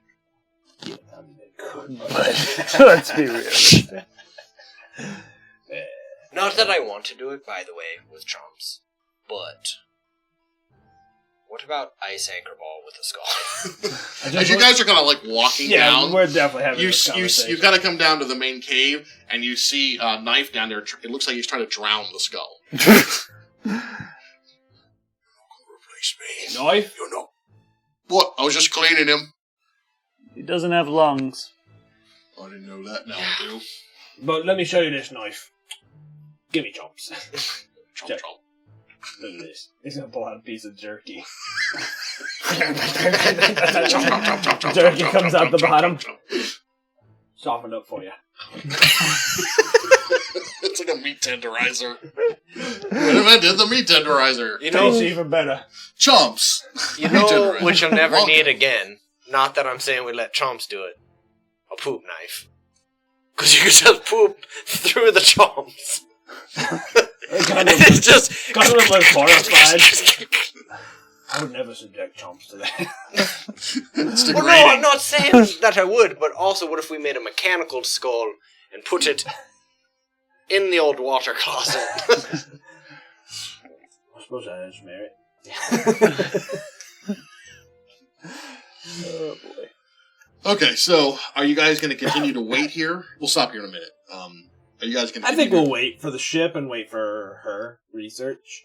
Yeah, I mean, they could. But let's be realistic. Not that I want to do it, by the way, with Chomps, but what about Ice Anchor Ball with a skull? As you guys are kind of like walking down, we're definitely having this you conversation. kind of come down to the main cave, and you see a Knife down there. It looks like he's trying to drown the skull. Replace me. Knife? You know. What? I was just cleaning him. He doesn't have lungs. I didn't know that. Now I do. But let me show you this knife. Give me Chomps. Chomp, Check. chomp. Look at this. He's gonna pull out a piece of jerky. Jerky comes out the bottom. Softened up for you. It's like a meat tenderizer. What invented the meat tenderizer? You know, Tastes even better. Chomps. you Meat know tenderizer. what you'll never Welcome. need again. Not that I'm saying we let Chomps do it. A poop knife. Because you could just poop through the Chomps. It's just... Gunn was horrified. I would never subject Chomps to that. It's Well, no, degrading. I'm not saying that I would, but also what if we made a mechanical skull and put it in the old water closet? I suppose that is merit. Oh boy. Okay, so are you guys going to continue to wait here? We'll stop here in a minute. Are you guys going to? I think we'll wait for the ship and wait for her research.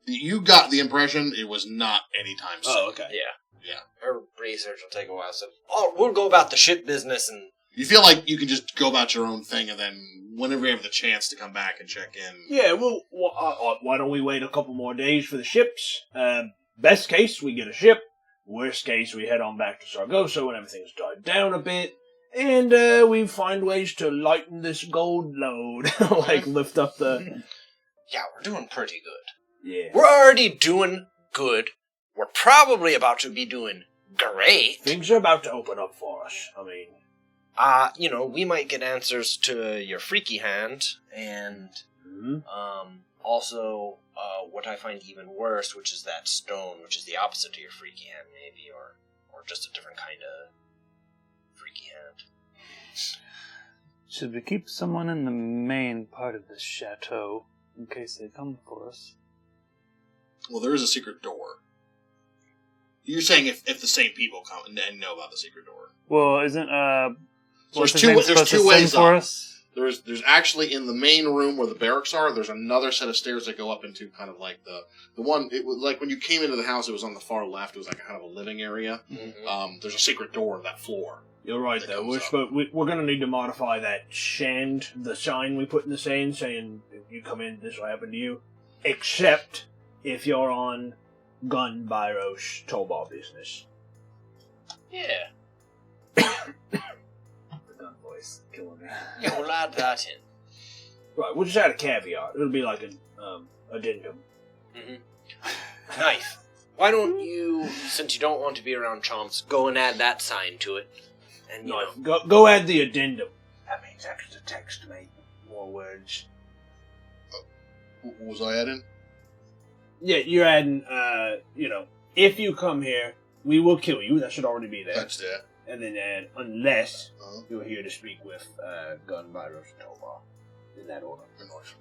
You got the impression it was not anytime soon. Oh, okay. Yeah. Her research will take a while, so we'll go about the ship business and... You feel like you can just go about your own thing, and then whenever you have the chance to come back and check in. Yeah, well, why don't we wait a couple more days for the ships? Best case, we get a ship. Worst case, we head on back to Sargoso when everything's died down a bit. And we find ways to lighten this gold load. Like, lift up the... Yeah, we're doing pretty good. Yeah. We're already doing good. We're probably about to be doing great. Things are about to open up for us. I mean... We might get answers to your freaky hand, and also what I find even worse, which is that stone, which is the opposite to your freaky hand, maybe, or just a different kind of freaky hand. Should we keep someone in the main part of the chateau in case they come for us? Well, there is a secret door. You're saying if the same people come and know about the secret door. Well, isn't So what's there's his name two supposed to ways sing for up. us? There's actually in the main room where the barracks are. There's another set of stairs that go up into kind of like the one. It was like when you came into the house. It was on the far left. It was like kind of a living area. Mm-hmm. There's a secret door on that floor. You're right, That though. comes We're going to need to modify that shand, the sign we put in the sand saying, if you come in, this will happen to you. Except if you're on Gunn, Bairos, Tolbar business. Yeah. The gun voice killing me. Yeah, we'll add that in. Right, we'll just add a caveat. It'll be like an addendum. Mm-hmm. Knife. Why don't you, since you don't want to be around Chomps, go and add that sign to it? And, No, go add the addendum. That means extra text, mate. More words. What was I adding? Yeah, you're adding, if you come here, we will kill you. That should already be there. That's it. And then add, unless Uh-huh. you're here to speak with Gunn, Bairos, and Tolbar. In that order.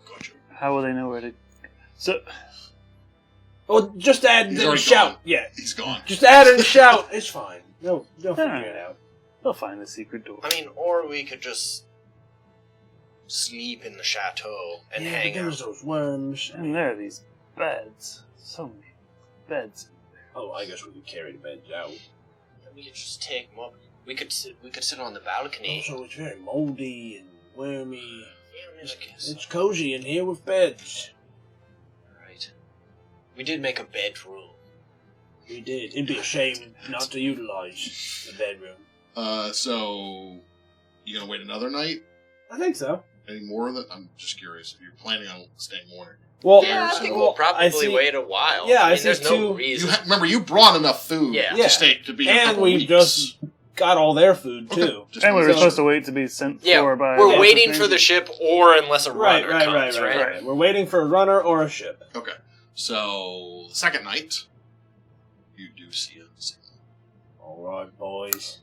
Gotcha. How will they know where to... So, Or just add He's the already shout. gone. Yeah. He's gone. Just add and shout. It's fine. They'll figure it out. they'll find the secret door. I mean, or we could just sleep in the chateau and Yeah, but hang there's out. those worms. And there are these beds. So many beds. Oh, I guess we could carry the beds out. We could just take them up. We could sit on the balcony. Also, it's very moldy and wormy. Yeah, I mean, I guess. It's cozy in here with beds. Right. We did make a bedroom. We did. It'd be a shame not to utilize the bedroom. So you gonna wait another night? I think so. Any more of that? I'm just curious if you're planning on staying more. Well, Yeah, I think well, we'll probably I see- wait a while. Yeah, I mean, see there's no two- reason. Remember, you brought enough food Yeah. Yeah. to stay to be. a and couple we weeks. just got all their food too. Just And we were because- supposed to wait to be sent Yeah, for by. we're Yeah. waiting for the ship, or unless a runner comes, right? We're waiting for a runner or a ship. Okay, so the second night, you do see a signal. All right, boys.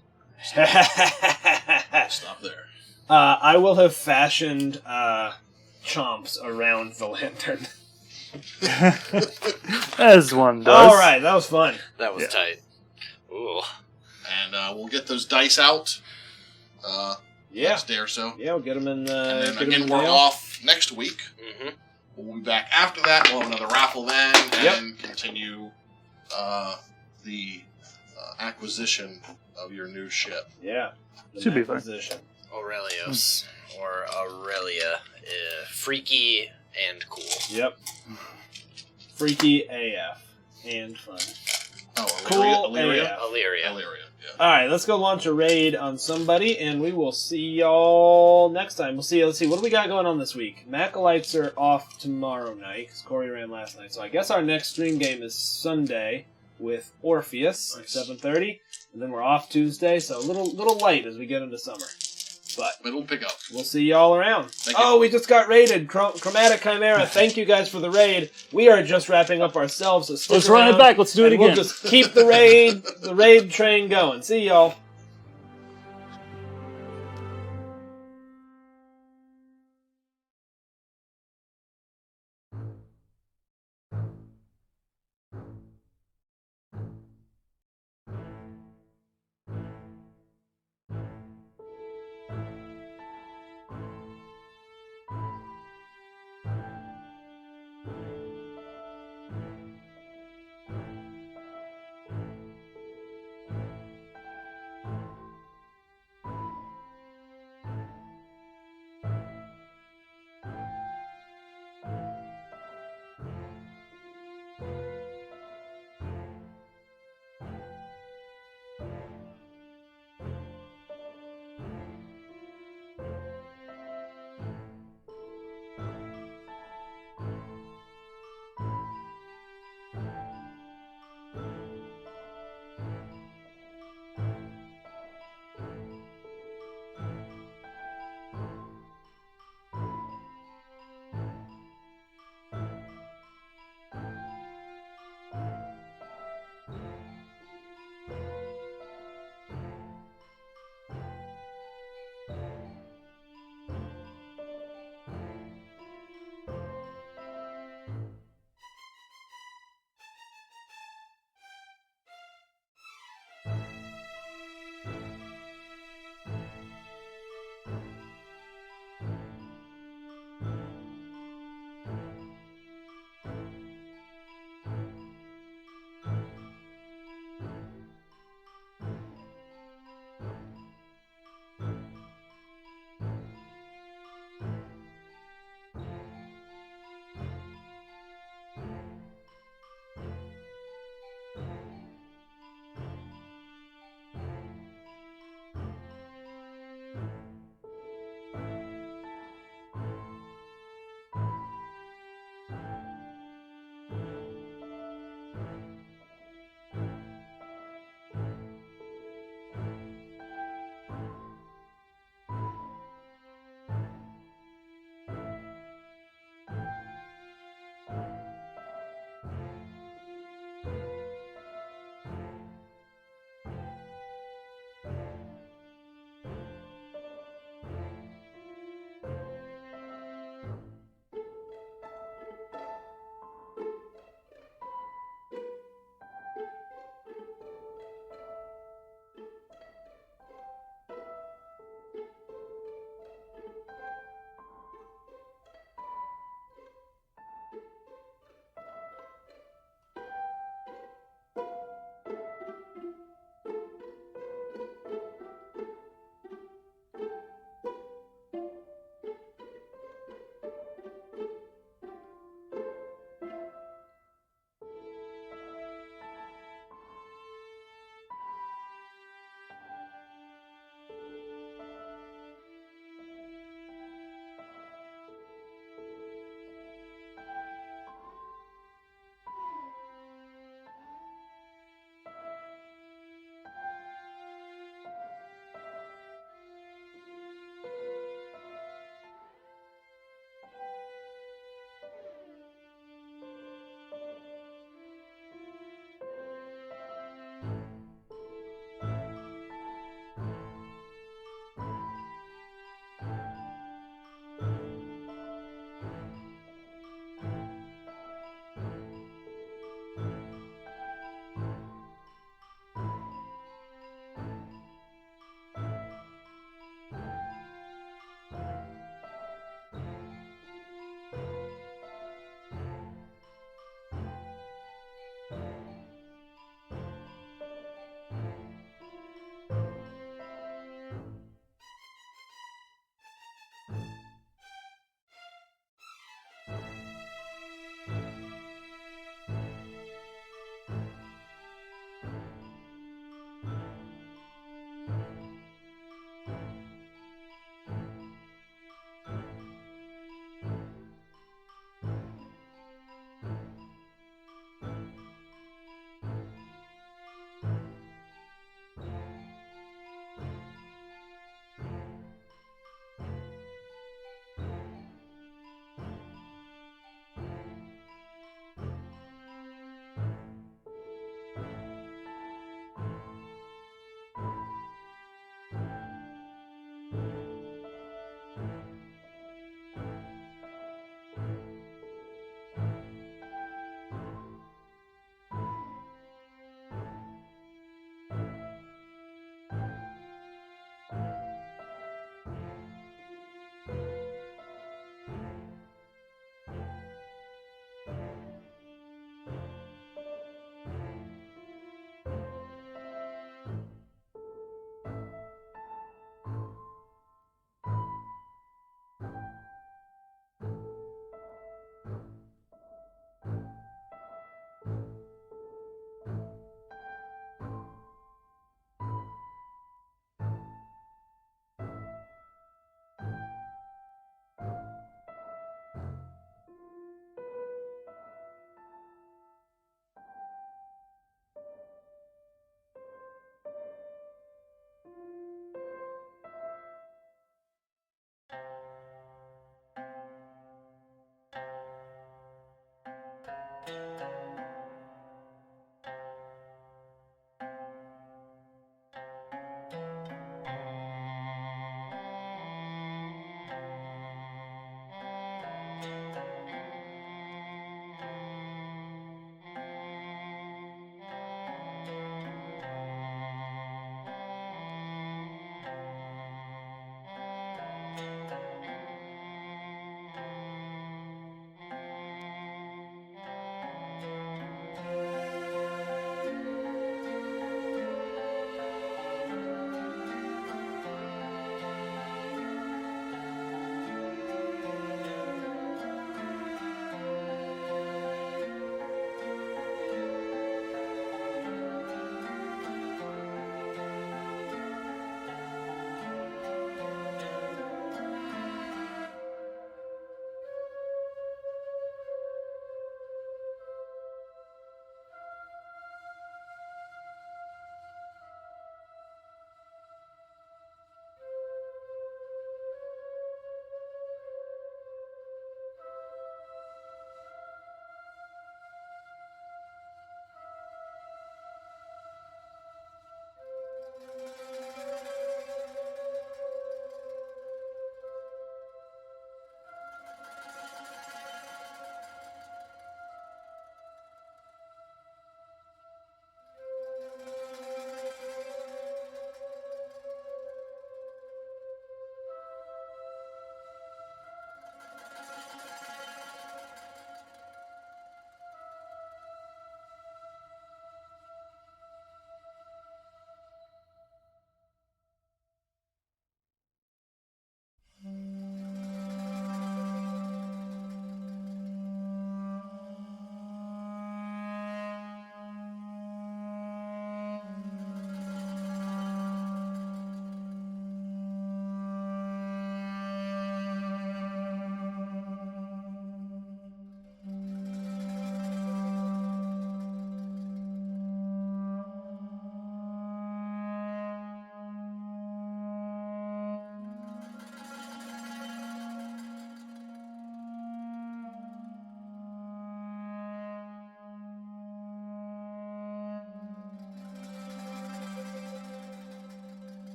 Stop there. I will have fashioned chomps around the lantern. As one does. All right, that was fun. That was Yeah. tight. Ooh. And we'll get those dice out. Yeah, Next day or so. yeah, we'll get them in. And Get then 'em in again, the we're mail. off next week. Mm-hmm. We'll be back after that. We'll have another raffle then, and continue the acquisition of your new ship. Yeah, the Should be fun. acquisition. Aurelios, or Aurelia. Freaky and cool. Yep. Freaky AF and fun. Oh, Cool Illyria? AF. Illyria. Illyria, yeah. All right, let's go launch a raid on somebody, and we will see y'all next time. We'll see. Let's see what do we got going on this week. Macolites are off tomorrow night because Corey ran last night, so I guess our next stream game is Sunday with Orpheus Nice. at 7:30, and then we're off Tuesday. So a little light as we get into summer, but It'll pick up. we'll see y'all around. Thank you. Oh, we just got raided. Chromatic Chimera, thank you guys for the raid. We are just wrapping up ourselves. So stick Let's run it around, back. Let's do it and again. We'll just keep the raid train going. See y'all.